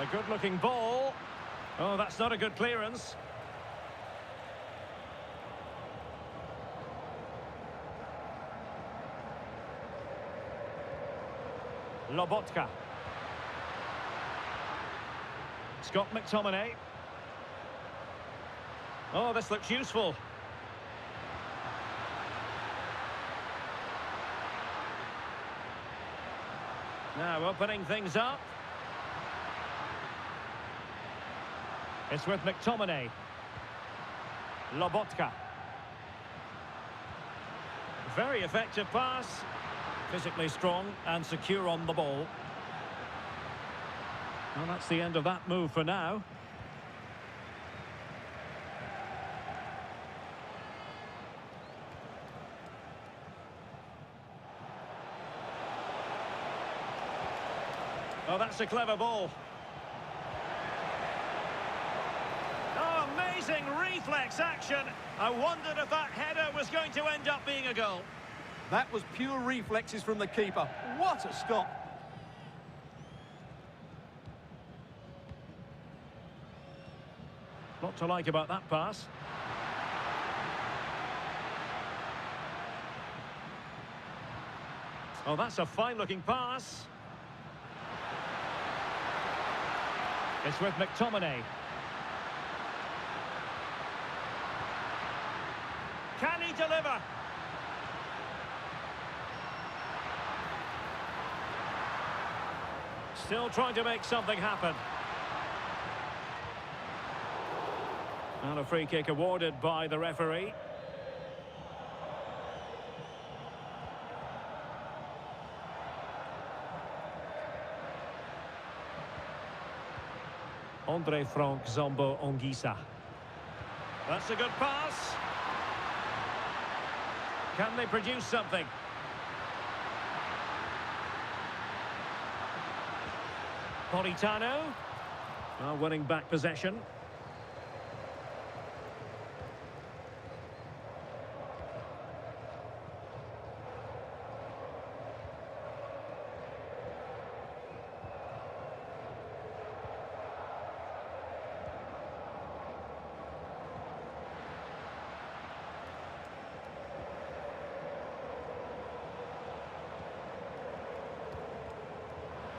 A good-looking ball. Oh, that's not a good clearance. Lobotka. Scott McTominay. Oh, this looks useful. Now opening things up. It's with McTominay. Lobotka. Very effective pass. Physically strong and secure on the ball. Well, that's the end of that move for now. Oh, that's a clever ball. Oh, amazing reflex action. I wondered if that header was going to end up being a goal. That was pure reflexes from the keeper. What a stop. Lot to like about that pass. Oh, that's a fine-looking pass. It's with McTominay. Can he deliver? Still trying to make something happen. And a free kick awarded by the referee. Andre Frank Zombo Ongisa. That's a good pass. Can they produce something? Politano. Well, winning back possession.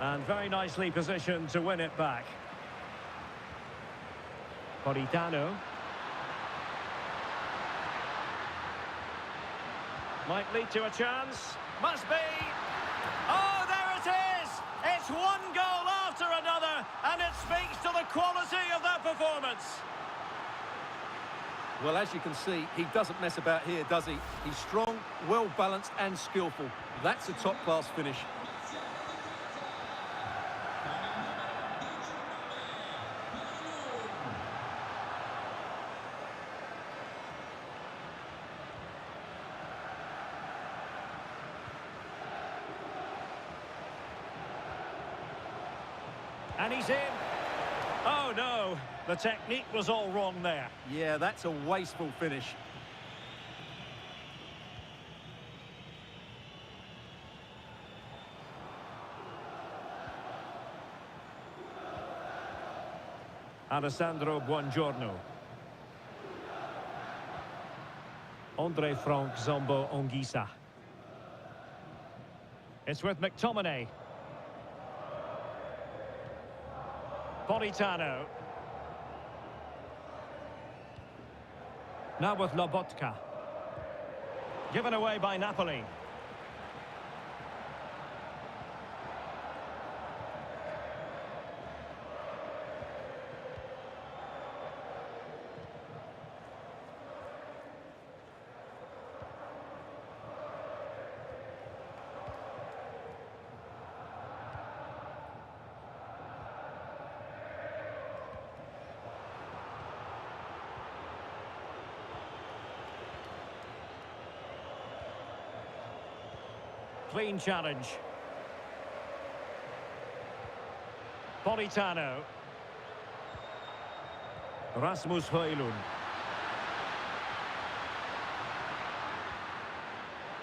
And very nicely positioned to win it back. Politano. Might lead to a chance. Must be. Oh, there it is! It's one goal after another, and it speaks to the quality of that performance. Well, as you can see, he doesn't mess about here, does he? He's strong, well-balanced and skillful. That's a top-class finish. And he's in. Oh, no. The technique was all wrong there. Yeah, that's a wasteful finish. Alessandro Buongiorno. Andre Frank Zombo Ongisa. It's with McTominay. Politano. Now with Lobotka. Given away by Napoli. Clean challenge. Politano. Rasmus Højlund.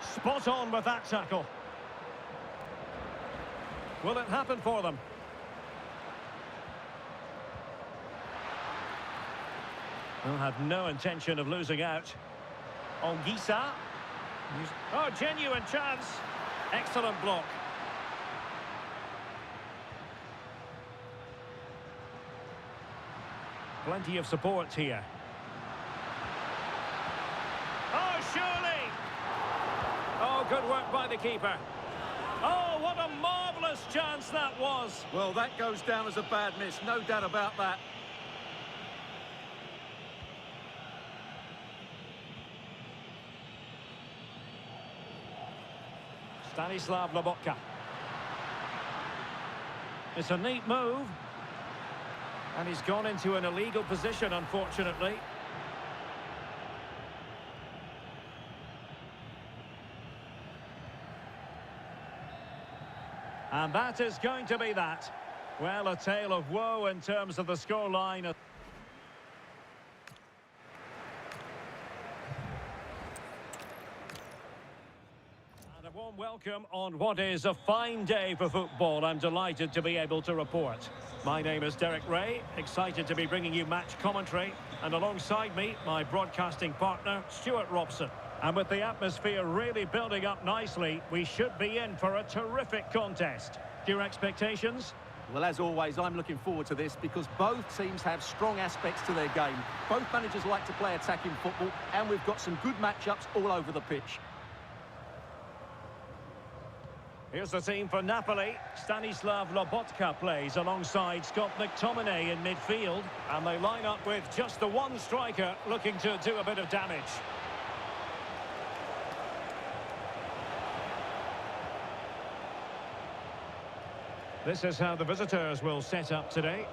Spot on with that tackle. Will it happen for them? He'll have no intention of losing out. Ongisa. Oh, genuine chance. Excellent block. Plenty of support here. Oh, surely! Oh, good work by the keeper. Oh, what a marvellous chance that was. Well, that goes down as a bad miss, no doubt about that. Stanislav Lobotka. It's a neat move. And he's gone into an illegal position, unfortunately. And that is going to be that. Well, a tale of woe in terms of the scoreline. And a warm welcome on what is a fine day for football. I'm delighted to be able to report. My name is Derek Ray, excited to be bringing you match commentary. And alongside me, my broadcasting partner, Stuart Robson. And with the atmosphere really building up nicely, we should be in for a terrific contest. Your expectations? Well, as always, I'm looking forward to this because both teams have strong aspects to their game. Both managers like to play attacking football, and we've got some good matchups all over the pitch. Here's the team for Napoli. Stanislav Lobotka plays alongside Scott McTominay in midfield. And they line up with just the one striker looking to do a bit of damage. This is how the visitors will set up today.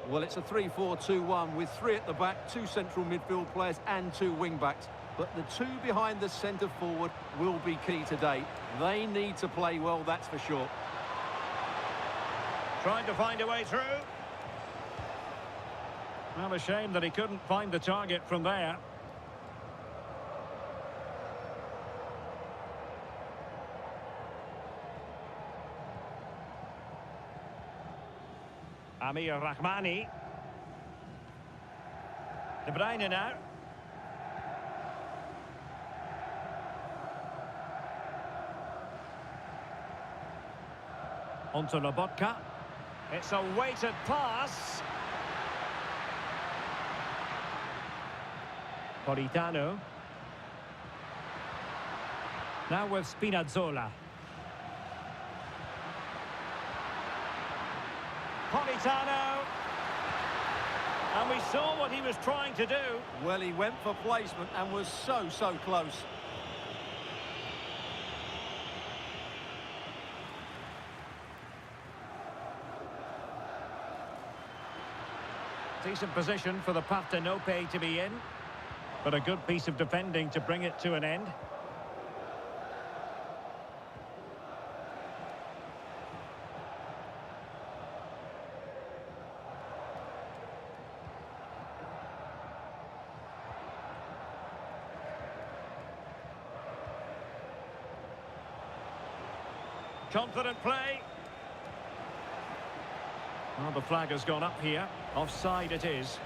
Well, it's a 3-4-2-1 with 3 at the back, 2 central midfield players and 2 wing-backs. But the 2 behind the centre-forward will be key today. They need to play well, that's for sure. Trying to find a way through. Well, a shame that he couldn't find the target from there. Amir Rahmani. De Bruyne now. Onto Lobotka. It's a weighted pass. Politano. Now with Spinazzola. Politano. And we saw what he was trying to do. Well, he went for placement and was so close. Decent position for the Partenope to be in. But a good piece of defending to bring it to an end. Confident play. Well, the flag has gone up here. Offside it is.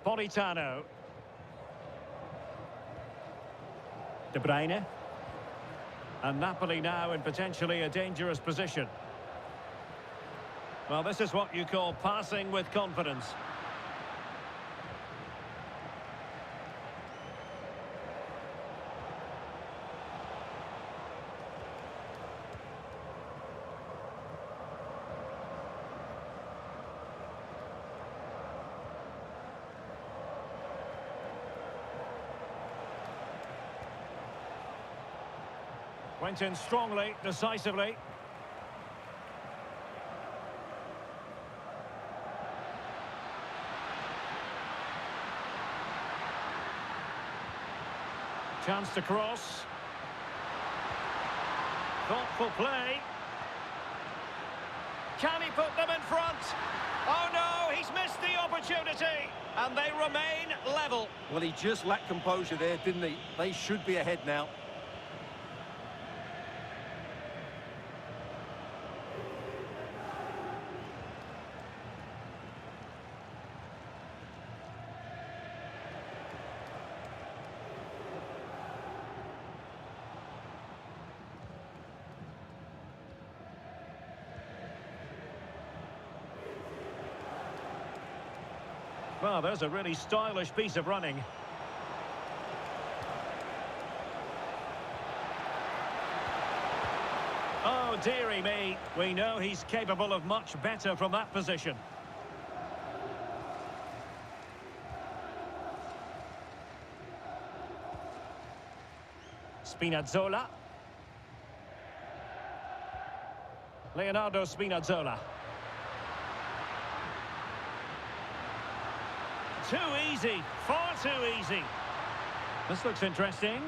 Politano. De Bruyne. And Napoli now in potentially a dangerous position. Well, this is what you call passing with confidence. Went in strongly, decisively. Chance to cross. Thoughtful play. Can he put them in front? Oh no, he's missed the opportunity. And they remain level. Well, he just lacked composure there, didn't he? They should be ahead now. Well, there's a really stylish piece of running. Oh, dearie me. We know he's capable of much better from that position. Spinazzola. Leonardo Spinazzola. Too easy. Far too easy. This looks interesting.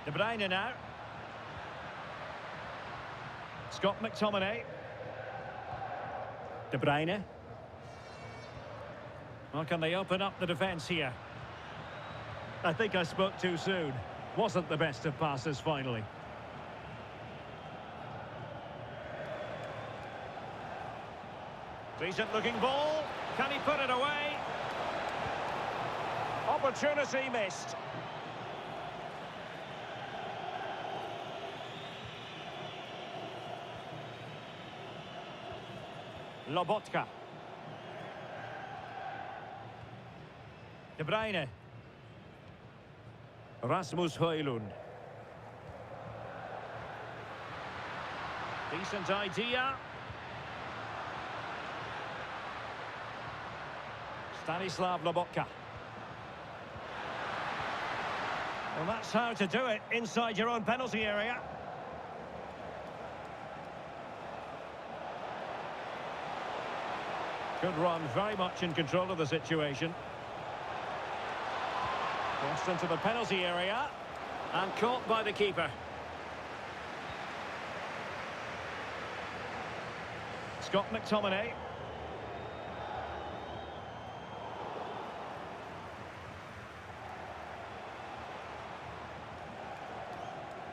De Bruyne now. Scott McTominay. De Bruyne. Well, can they open up the defence here? I think I spoke too soon. Wasn't the best of passes finally. Decent looking ball. Can he put it away? Opportunity missed. Lobotka. De Bruyne. Rasmus Højlund. Decent idea. Stanislav Lobotka. Well, that's how to do it inside your own penalty area. Good run, very much in control of the situation. Crossed into the penalty area and caught by the keeper. Scott McTominay.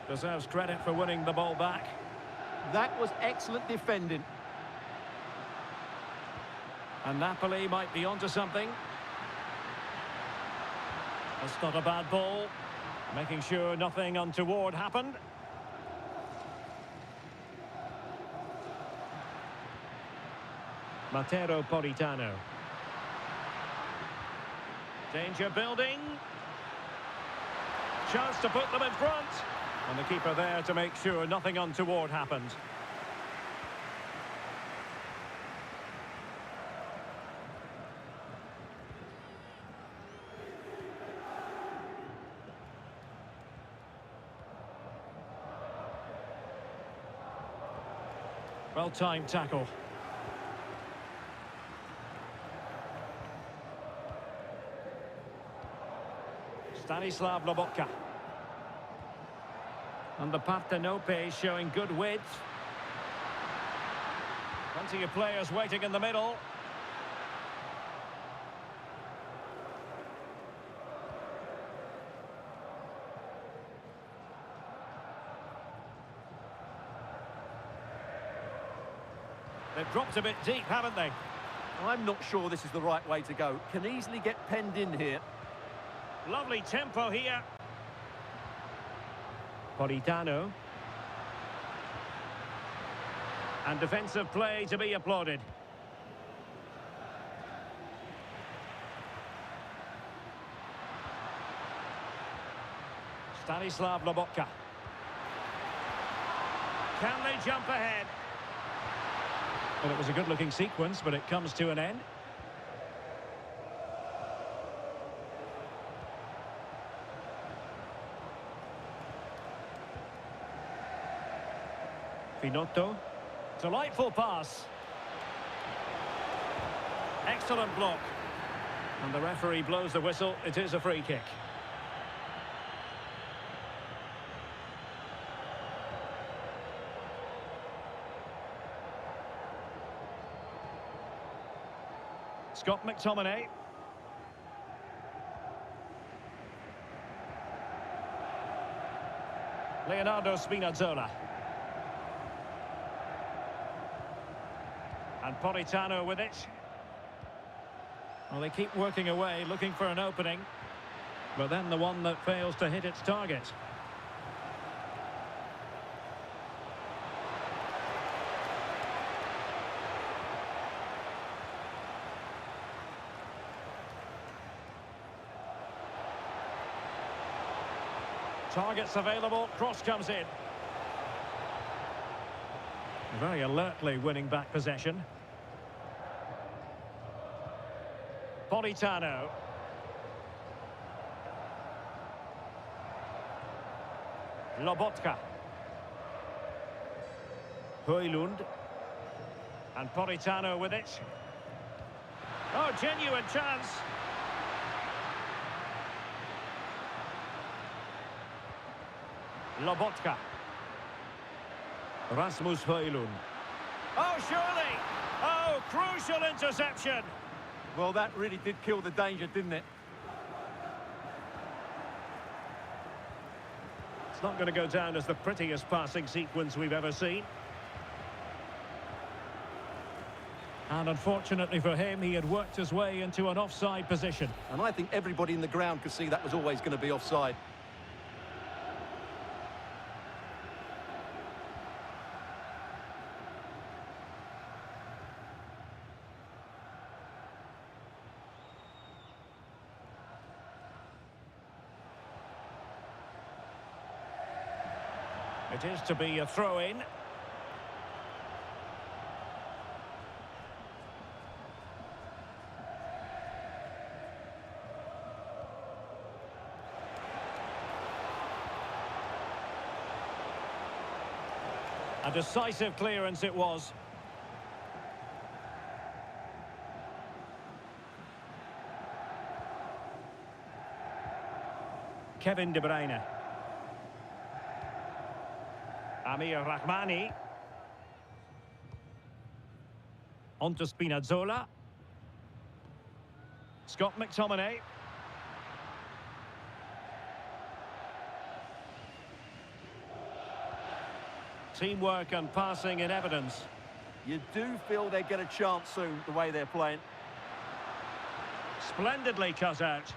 Deserves credit for winning the ball back. That was excellent defending. And Napoli might be onto something. That's not a bad ball. Making sure nothing untoward happened. Matteo Politano. Danger building. Chance to put them in front. And the keeper there to make sure nothing untoward happened. Well-timed tackle. Stanislav Lobotka. And the Partenope showing good width. Plenty of players waiting in the middle. They've dropped a bit deep, haven't they? I'm not sure this is the right way to go. Can easily get penned in here. Lovely tempo here. Politano. And defensive play to be applauded. Stanislav Lobotka. Can they jump ahead? Well, it was a good-looking sequence, but it comes to an end. Finotto. Delightful pass. Excellent block. And the referee blows the whistle. It is a free kick. Scott McTominay. Leonardo Spinazzola. And Politano with it. Well, they keep working away, looking for an opening. But then the one that fails to hit its target. Targets available, cross comes in. Very alertly winning back possession. Politano. Lobotka. Højlund. And Politano with it. Oh, genuine chance. Lobotka. Rasmus Højlund. Oh, surely! Oh, crucial interception! Well, that really did kill the danger, didn't it? It's not going to go down as the prettiest passing sequence we've ever seen. And unfortunately for him, he had worked his way into an offside position. And I think everybody in the ground could see that was always going to be offside. It is to be a throw-in. A decisive clearance it was. Kevin De Bruyne. Amir Rahmani. On to Spinazzola. Scott McTominay. Teamwork and passing in evidence. You do feel they get a chance soon, the way they're playing. Splendidly cut out.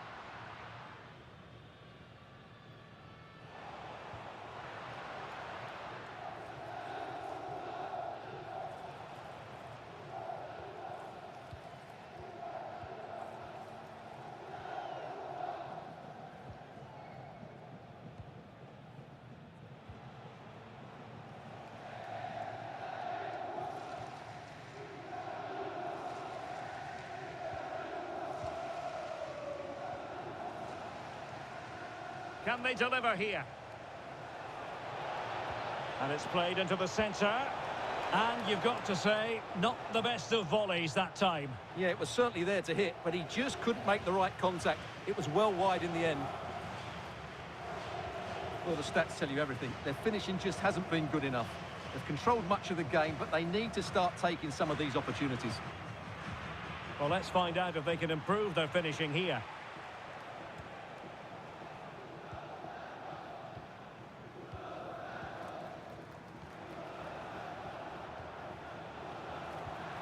Can they deliver here? And it's played into the centre. And you've got to say, not the best of volleys that time. Yeah, it was certainly there to hit, but he just couldn't make the right contact. It was well wide in the end. Well, the stats tell you everything. Their finishing just hasn't been good enough. They've controlled much of the game, but they need to start taking some of these opportunities. Well, let's find out if they can improve their finishing here.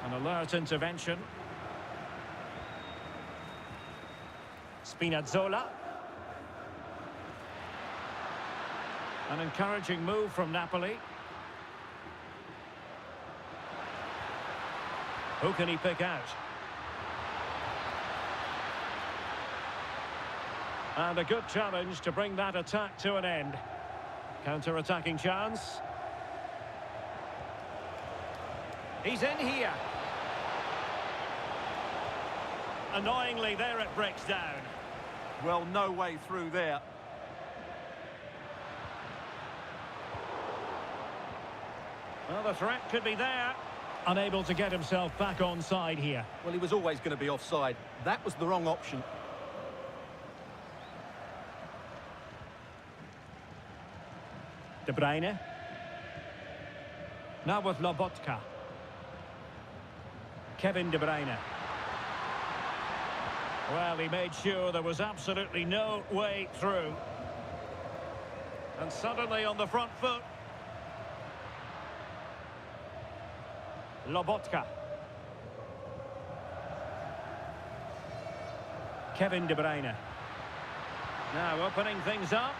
An alert intervention. Spinazzola. An encouraging move from Napoli. Who can he pick out? And a good challenge to bring that attack to an end. Counter-attacking chance. He's in here. Annoyingly, there it breaks down. Well, no way through there. Well, the threat could be there. Unable to get himself back on side here. Well, he was always going to be offside. That was the wrong option. De Bruyne. Now with Lobotka. Kevin De Bruyne. Well, he made sure there was absolutely no way through. And suddenly on the front foot. Lobotka. Kevin De Bruyne. Now opening things up.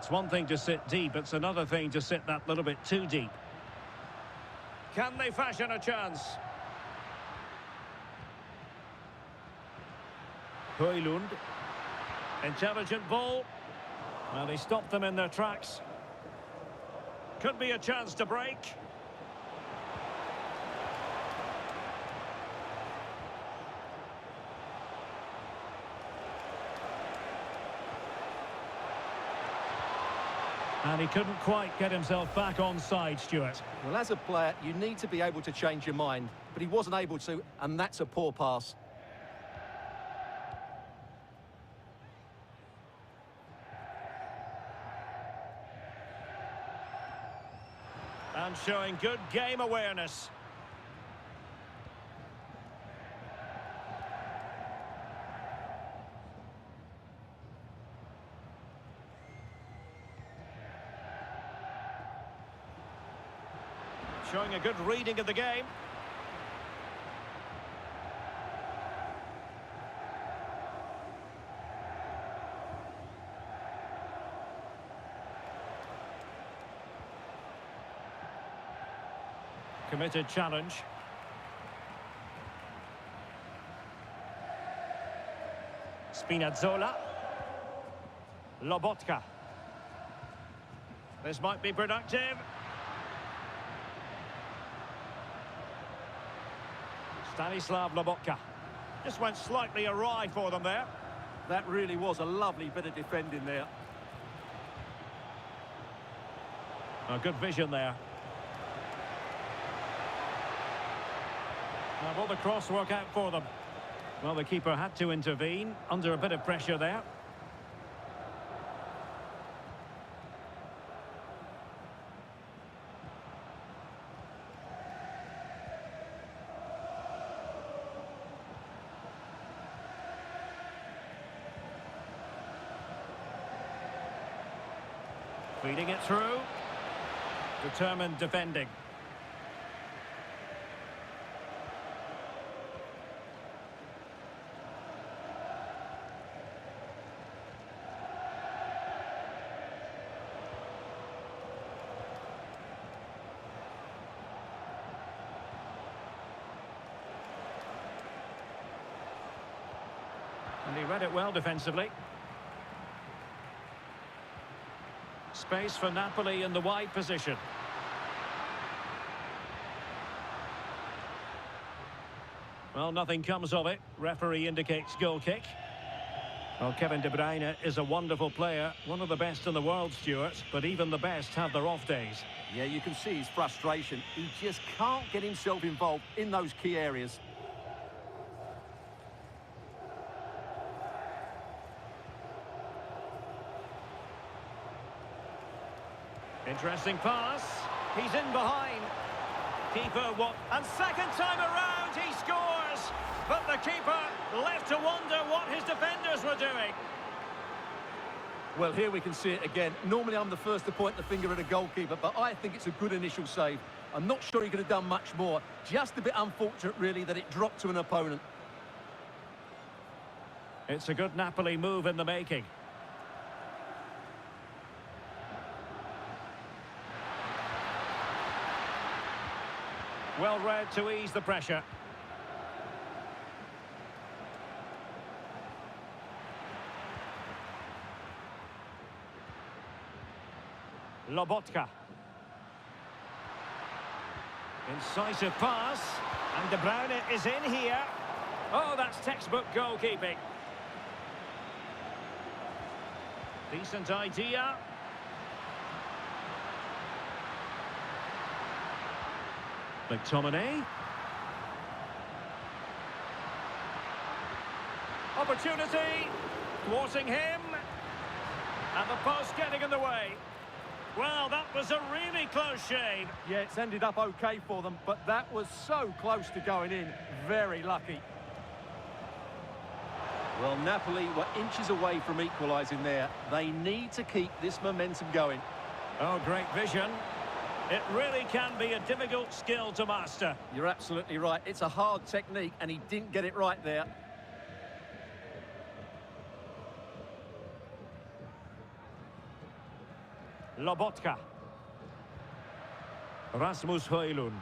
It's one thing to sit deep, it's another thing to sit that little bit too deep. Can they fashion a chance? Højlund. Intelligent ball. Well, he stopped them in their tracks. Could be a chance to break. And he couldn't quite get himself back on side, Stuart. Well, as a player, you need to be able to change your mind, but he wasn't able to, and that's a poor pass. And showing good game awareness. Showing a good reading of the game. Committed challenge. Spinazzola. Lobotka. This might be productive. Stanislav Lobotka. Just went slightly awry for them there. That really was a lovely bit of defending there. A good vision there. Now, will the cross work out for them? Well, the keeper had to intervene under a bit of pressure there. Feeding it through. Determined defending. And he read it well defensively. Space for Napoli in the wide position. Well, nothing comes of it. Referee indicates goal kick. Well, Kevin De Bruyne is a wonderful player, one of the best in the world, Stuart, but even the best have their off days. Yeah, you can see his frustration. He just can't get himself involved in those key areas. Interesting pass. He's in behind. Keeper, what? And second time around, he scores. But the keeper left to wonder what his defenders were doing. Well, here we can see it again. Normally, I'm the first to point the finger at a goalkeeper, but I think it's a good initial save. I'm not sure he could have done much more. Just a bit unfortunate, really, that it dropped to an opponent. It's a good Napoli move in the making. Well read to ease the pressure. Lobotka. Incisive pass. And De Bruyne is in here. Oh, that's textbook goalkeeping. Decent idea. McTominay. Opportunity. Thwarting him. And the post getting in the way. Well, that was a really close shave. Yeah, it's ended up okay for them, but that was so close to going in. Very lucky. Well, Napoli were inches away from equalising there. They need to keep this momentum going. Oh, great vision. It really can be a difficult skill to master. You're absolutely right. It's a hard technique, and he didn't get it right there. Lobotka. Rasmus Højlund.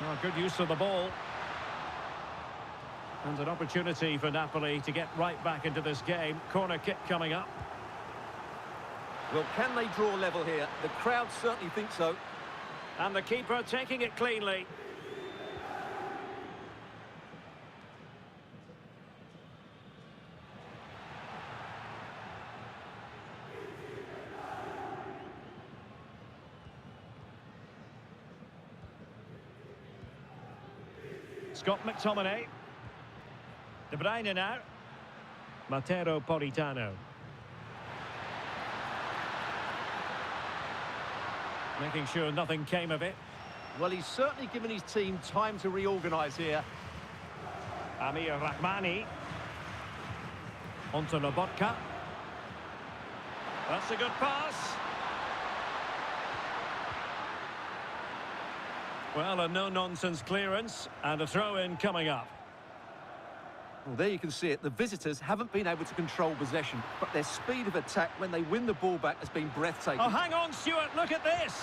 Oh, good use of the ball. And an opportunity for Napoli to get right back into this game. Corner kick coming up. Well, can they draw level here? The crowd certainly think so. And the keeper taking it cleanly. Scott McTominay. De Bruyne now. Matteo Politano. Making sure nothing came of it. Well, he's certainly given his team time to reorganise here. Amir Rahmani. Onto Lobotka. That's a good pass. Well, a no-nonsense clearance and a throw-in coming up. Well, there you can see it. The visitors haven't been able to control possession, but their speed of attack when they win the ball back has been breathtaking. Oh, hang on, Stuart, look at this.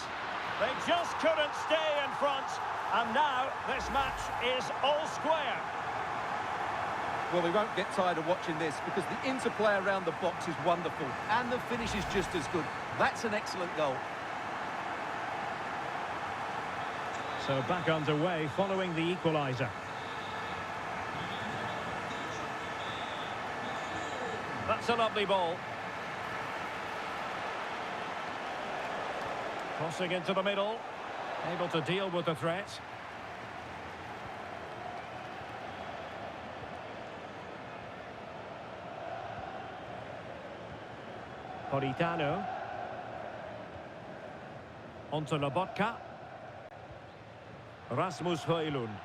They just couldn't stay in front, and now this match is all square. Well, we won't get tired of watching this because the interplay around the box is wonderful, and the finish is just as good. That's an excellent goal. So back underway following the equaliser. That's a lovely ball. Crossing into the middle. Able to deal with the threat. Politano. Onto Lobotka. Rasmus Højlund.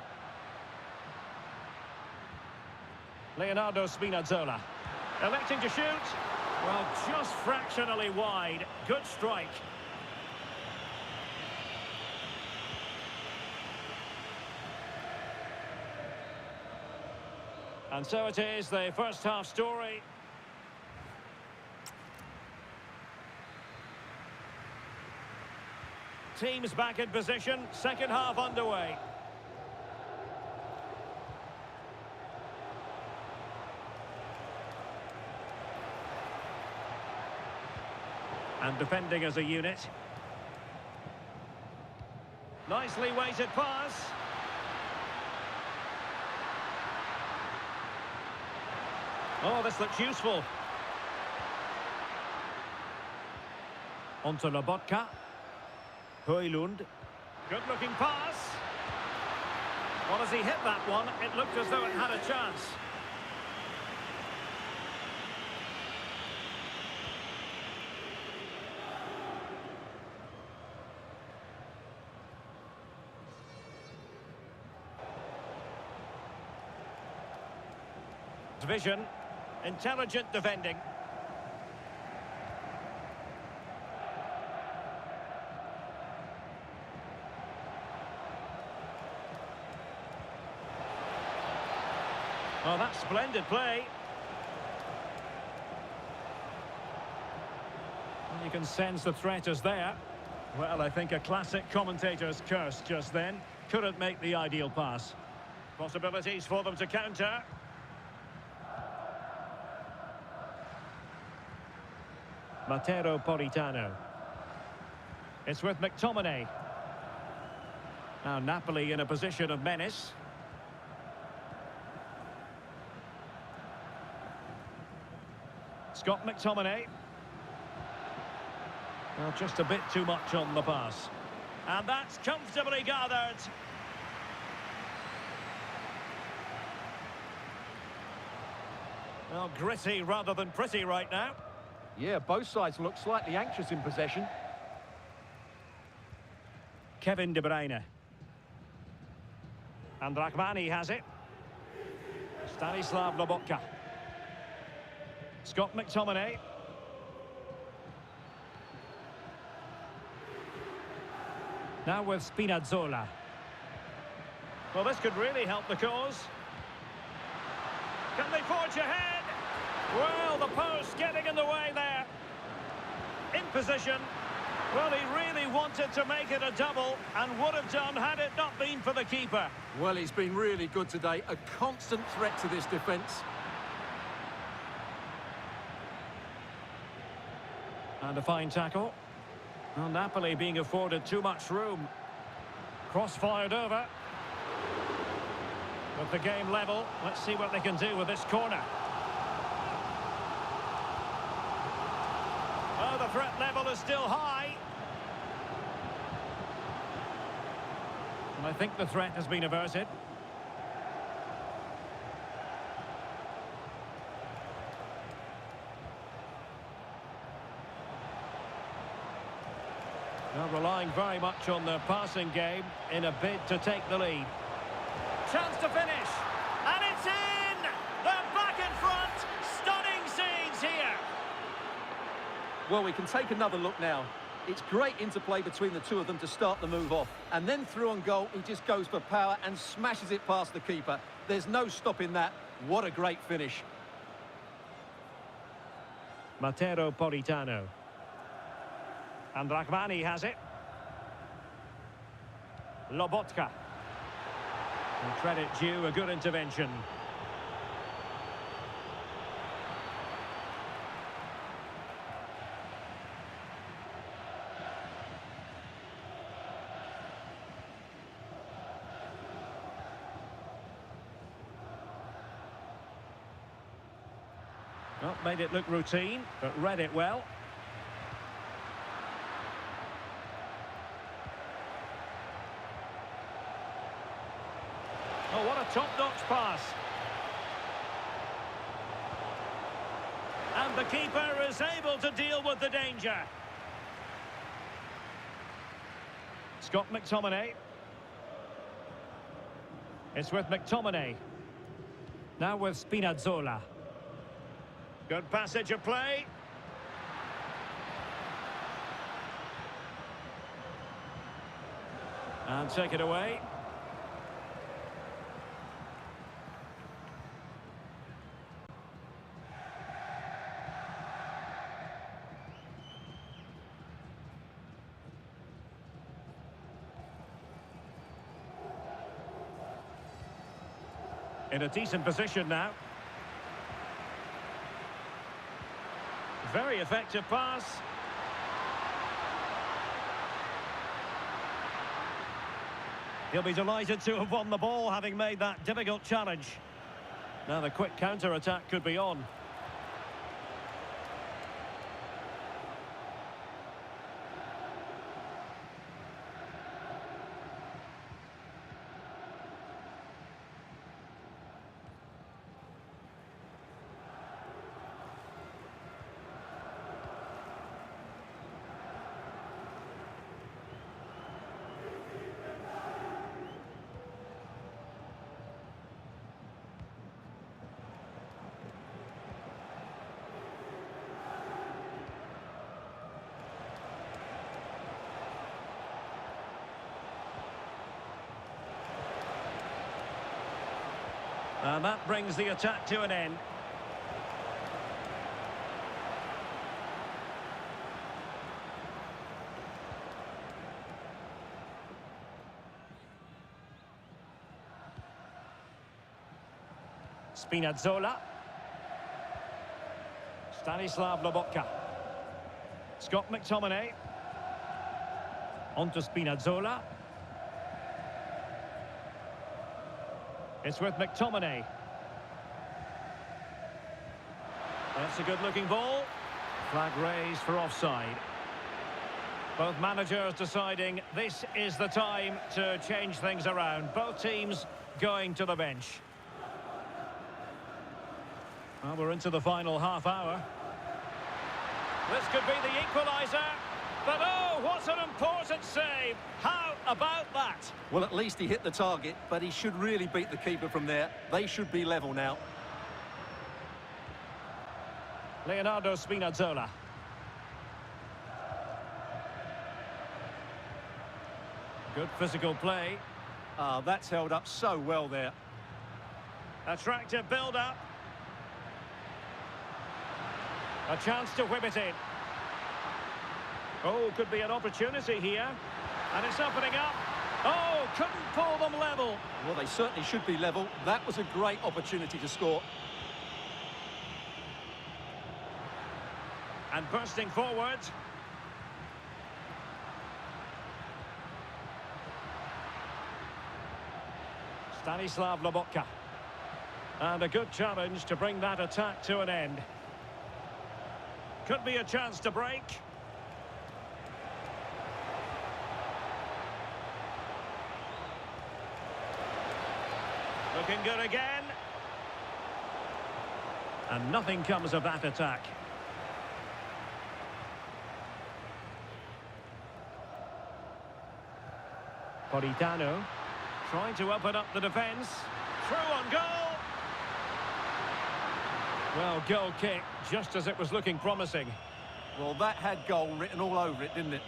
Leonardo Spinazzola. Electing to shoot. Well, just fractionally wide. Good strike. And so it is, the first half story. Teams back in position, second half underway. And defending as a unit. Nicely weighted pass. Oh, this looks useful. Onto Lobotka. Højlund. Good-looking pass. Well, as he hit that one, it looked as though it had a chance. Vision. Intelligent defending. Well, that's splendid play. And you can sense the threat is there. Well, I think a classic commentator's curse just then. Couldn't make the ideal pass. Possibilities for them to counter. Matteo Politano. It's with McTominay. Now Napoli in a position of menace. Scott McTominay. Well, just a bit too much on the pass. And that's comfortably gathered. Well, gritty rather than pretty right now. Yeah, both sides look slightly anxious in possession. Kevin De Bruyne. And Rahmani has it. Stanislav Lobotka. Scott McTominay. Now with Spinazzola. Well, this could really help the cause. Can they forge ahead? Well, the post getting in the way there. position. Well, he really wanted to make it a double and would have done had it not been for the keeper. Well, he's been really good today. A constant threat to this defence. And a fine tackle. Well, Napoli being afforded too much room. Cross fired over. With the game level, let's see what they can do with this corner. Oh, the threat level is still high. And I think the threat has been averted. Well, relying very much on the passing game in a bid to take the lead. Chance to finish. And it's in! They're back in front. Stunning scenes here. Well, we can take another look now. It's great interplay between the two of them to start the move off. And then through on goal, he just goes for power and smashes it past the keeper. There's no stopping that. What a great finish. Matteo Politano. And Rachmani has it. Lobotka. And credit due, a good intervention. Well, made it look routine, but read it well. Oh, what a top-notch pass. And the keeper is able to deal with the danger. Scott McTominay. It's with McTominay. Now with Spinazzola. Good passage of play. And take it away. In a decent position now. Very effective pass. He'll be delighted to have won the ball, having made that difficult challenge. Now the quick counter-attack could be on. And that brings the attack to an end. Spinazzola. Stanislav Lobotka. Scott McTominay. On to Spinazzola. It's with McTominay. That's a good-looking ball. Flag raised for offside. Both managers deciding this is the time to change things around. Both teams going to the bench. Well, we're into the final half hour. This could be the equaliser. But oh, what an important save. How about that? Well, at least he hit the target, but he should really beat the keeper from there. They should be level now. Leonardo Spinazzola. Good physical play. Ah, that's held up so well there. Attractive build-up. A chance to whip it in. Oh, could be an opportunity here. And it's opening up. Oh, couldn't pull them level. Well, they certainly should be level. That was a great opportunity to score. And bursting forward. Stanislav Lobotka. And a good challenge to bring that attack to an end. Could be a chance to break. Looking good again. And nothing comes of that attack. Politano trying to open up the defence. Through on goal. Well, goal kick, just as it was looking promising. Well, that had goal written all over it, didn't it?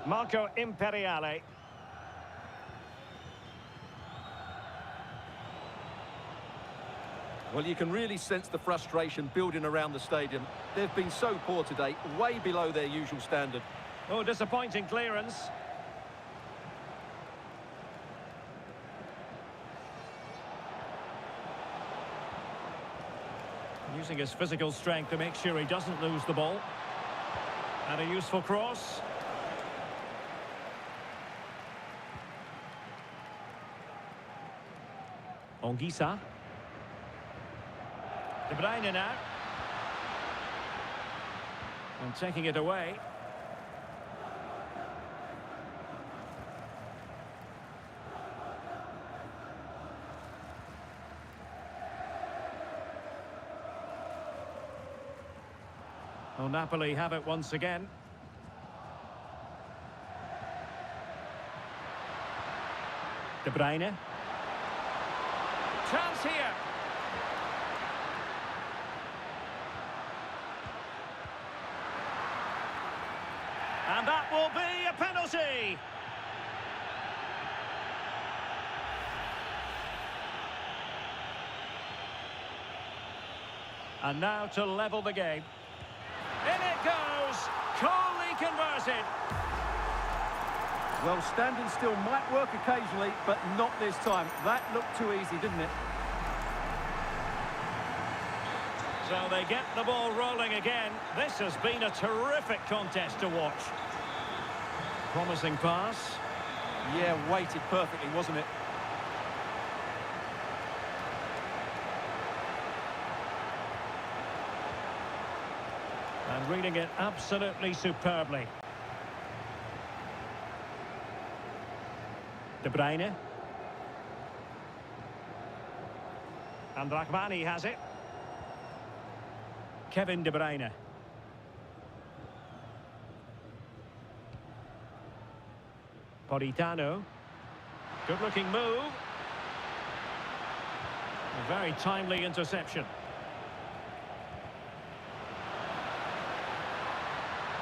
Marco Imperiale. Well, you can really sense the frustration building around the stadium. They've been so poor today, way below their usual standard. Oh, disappointing clearance. Using his physical strength to make sure he doesn't lose the ball. And a useful cross. Onguisa. De Bruyne now. And taking it away. Well, Napoli have it once again. De Bruyne. Chance here. And that will be a penalty. And now to level the game. In it goes. Coolly converted. Well, standing still might work occasionally, but not this time. That looked too easy, didn't it? So they get the ball rolling again. This has been a terrific contest to watch. Promising pass. Yeah, weighted perfectly, wasn't it? And reading it absolutely superbly. De Bruyne. And Rahmani has it. Kevin De Bruyne. Politano. Good-looking move. A very timely interception.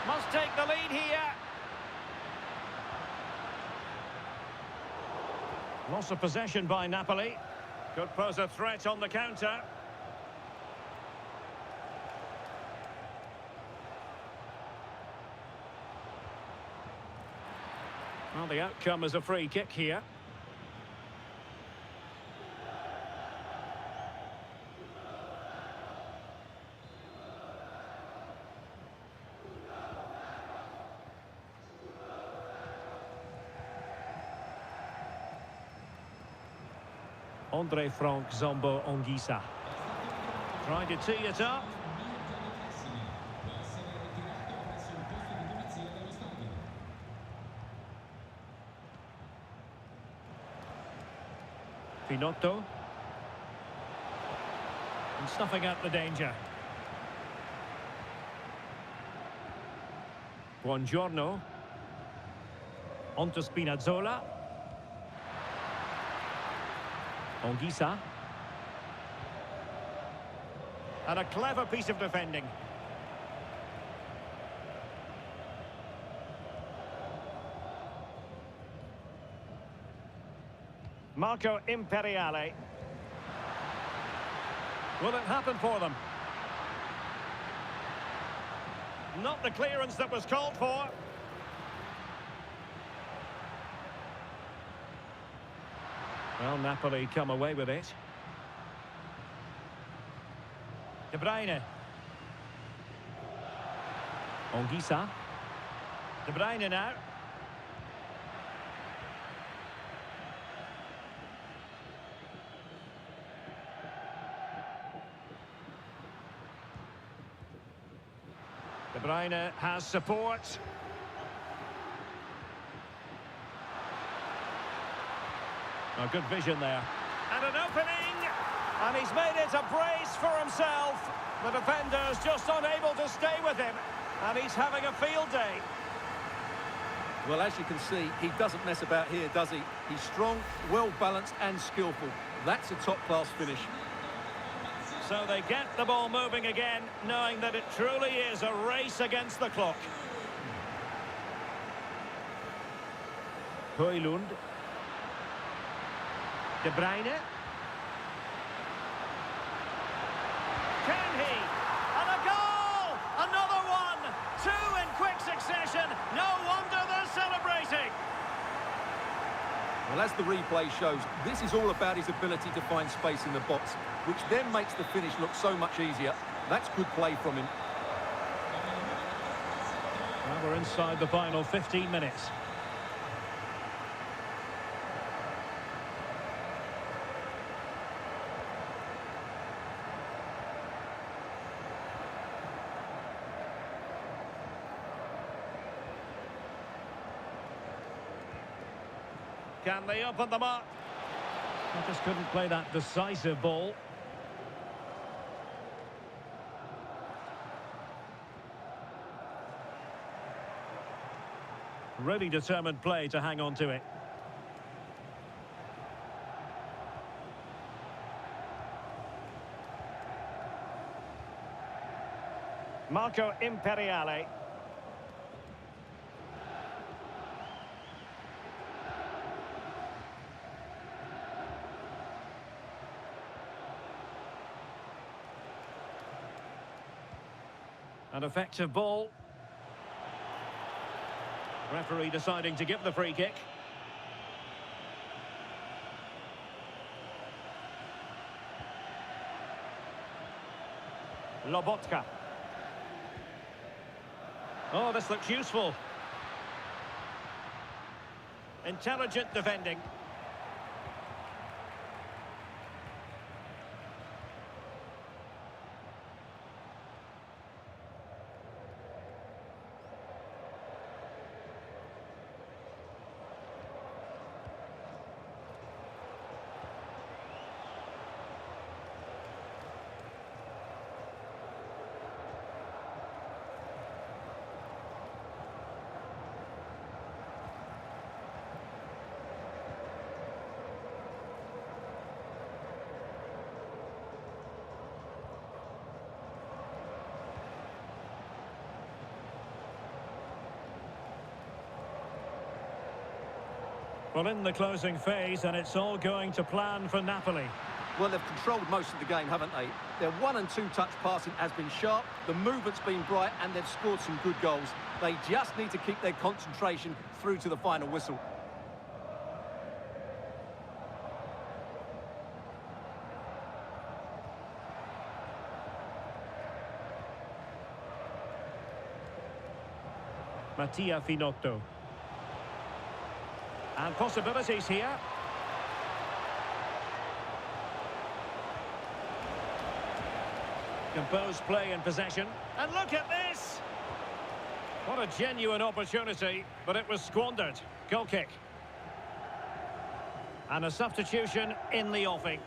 Must take the lead here. Loss of possession by Napoli. Could pose a threat on the counter. Well, the outcome is a free kick here. Andre Frank Zombo Onguisa. Trying to tee it up. Pinotto. And snuffing out the danger. Buongiorno. On to Spinazzola. Onguisa. And a clever piece of defending. Marco Imperiale. Will it happen for them? Not the clearance that was called for. Well, Napoli come away with it. De Bruyne. Onguisa. De Bruyne now. De Bruyne has support. Oh, good vision there. And an opening! And he's made it a brace for himself. The defender's just unable to stay with him. And he's having a field day. Well, as you can see, he doesn't mess about here, does he? He's strong, well-balanced and skillful. That's a top-class finish. So they get the ball moving again, knowing that it truly is a race against the clock. Højlund. De Bruyne. Can he? And a goal! Another one! Two in quick succession. No wonder they're celebrating. Well, as the replay shows, this is all about his ability to find space in the box, which then makes the finish look so much easier. That's good play from him. Well, we're inside the final 15 minutes. Can they open them up? I just couldn't play that decisive ball. Really determined play to hang on to it. Marco Imperiale. An effective ball. Referee deciding to give the free kick. Lobotka. Oh, this looks useful. Intelligent defending. Well, in the closing phase, and it's all going to plan for Napoli. Well, they've controlled most of the game, haven't they? Their 1- and 2-touch passing has been sharp, the movement's been bright, and they've scored some good goals. They just need to keep their concentration through to the final whistle. Mattia Finotto. And possibilities here. Composed play in possession. And look at this! What a genuine opportunity, but it was squandered. Goal kick. And a substitution in the offing.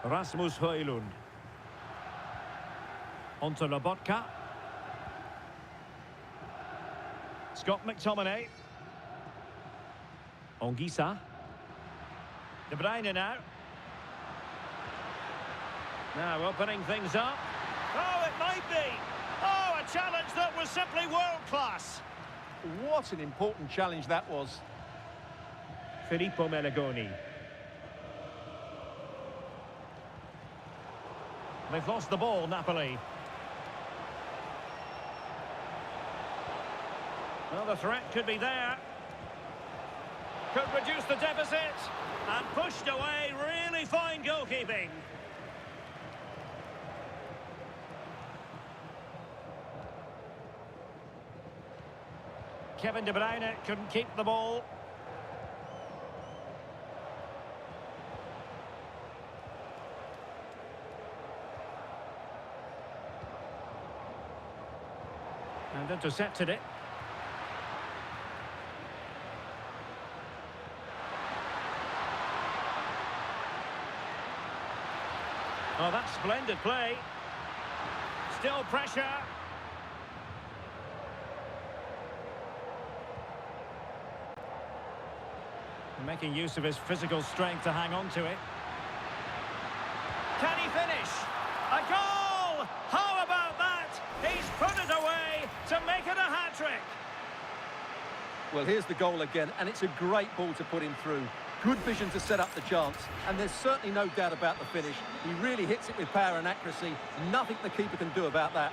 Rasmus Højlund. Onto Lobotka. Scott McTominay. Onguisa. De Bruyne now. Now opening things up. Oh, it might be. Oh, a challenge that was simply world-class. What an important challenge that was. Filippo Melagoni. They've lost the ball, Napoli. Well, the threat could be there. Could reduce the deficit. And pushed away, really fine goalkeeping. Kevin De Bruyne couldn't keep the ball. And intercepted it. Oh, that's splendid play. Still pressure. Making use of his physical strength to hang on to it. Can he finish? A goal! How about that? He's put it away to make it a hat-trick. Well, here's the goal again, and it's a great ball to put him through. Good vision to set up the chance, and there's certainly no doubt about the finish. He really hits it with power and accuracy. Nothing the keeper can do about that.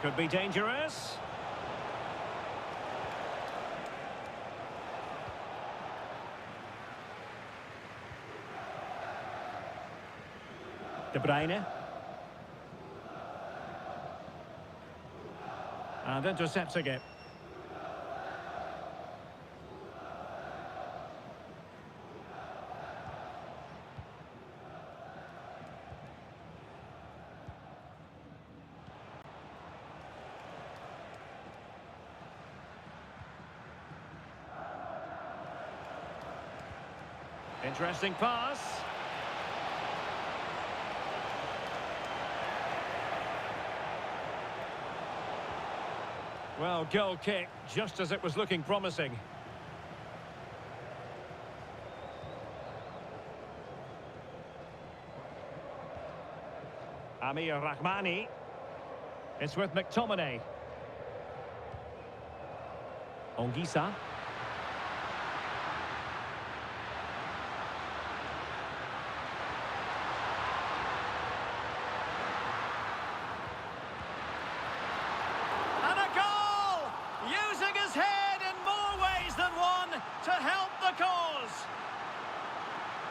Could be dangerous. De Bruyne. And intercepting it. Interesting pass. Well, goal kick, just as it was looking promising. Amir Rahmani. It's with McTominay. Ongisa.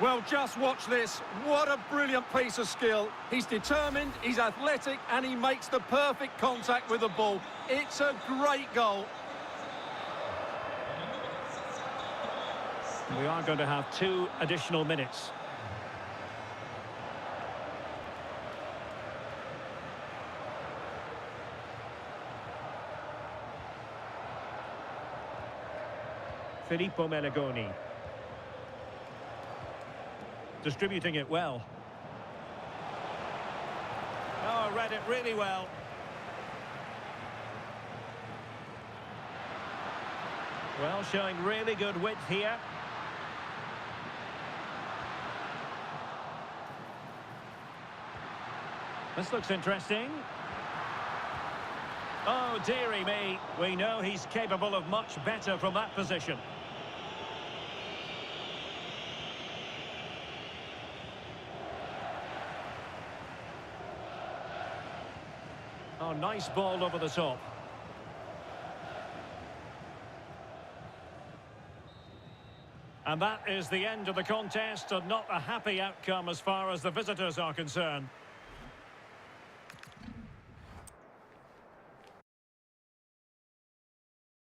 Well, just watch this. What a brilliant piece of skill. He's determined, he's athletic, and he makes the perfect contact with the ball. It's a great goal. We are going to have 2 additional minutes. Filippo Melagoni. Distributing it well. Oh, read it really well. Well, showing really good width here. This looks interesting. Oh, dearie me. We know he's capable of much better from that position. Oh, nice ball over the top. And that is the end of the contest, and not a happy outcome as far as the visitors are concerned.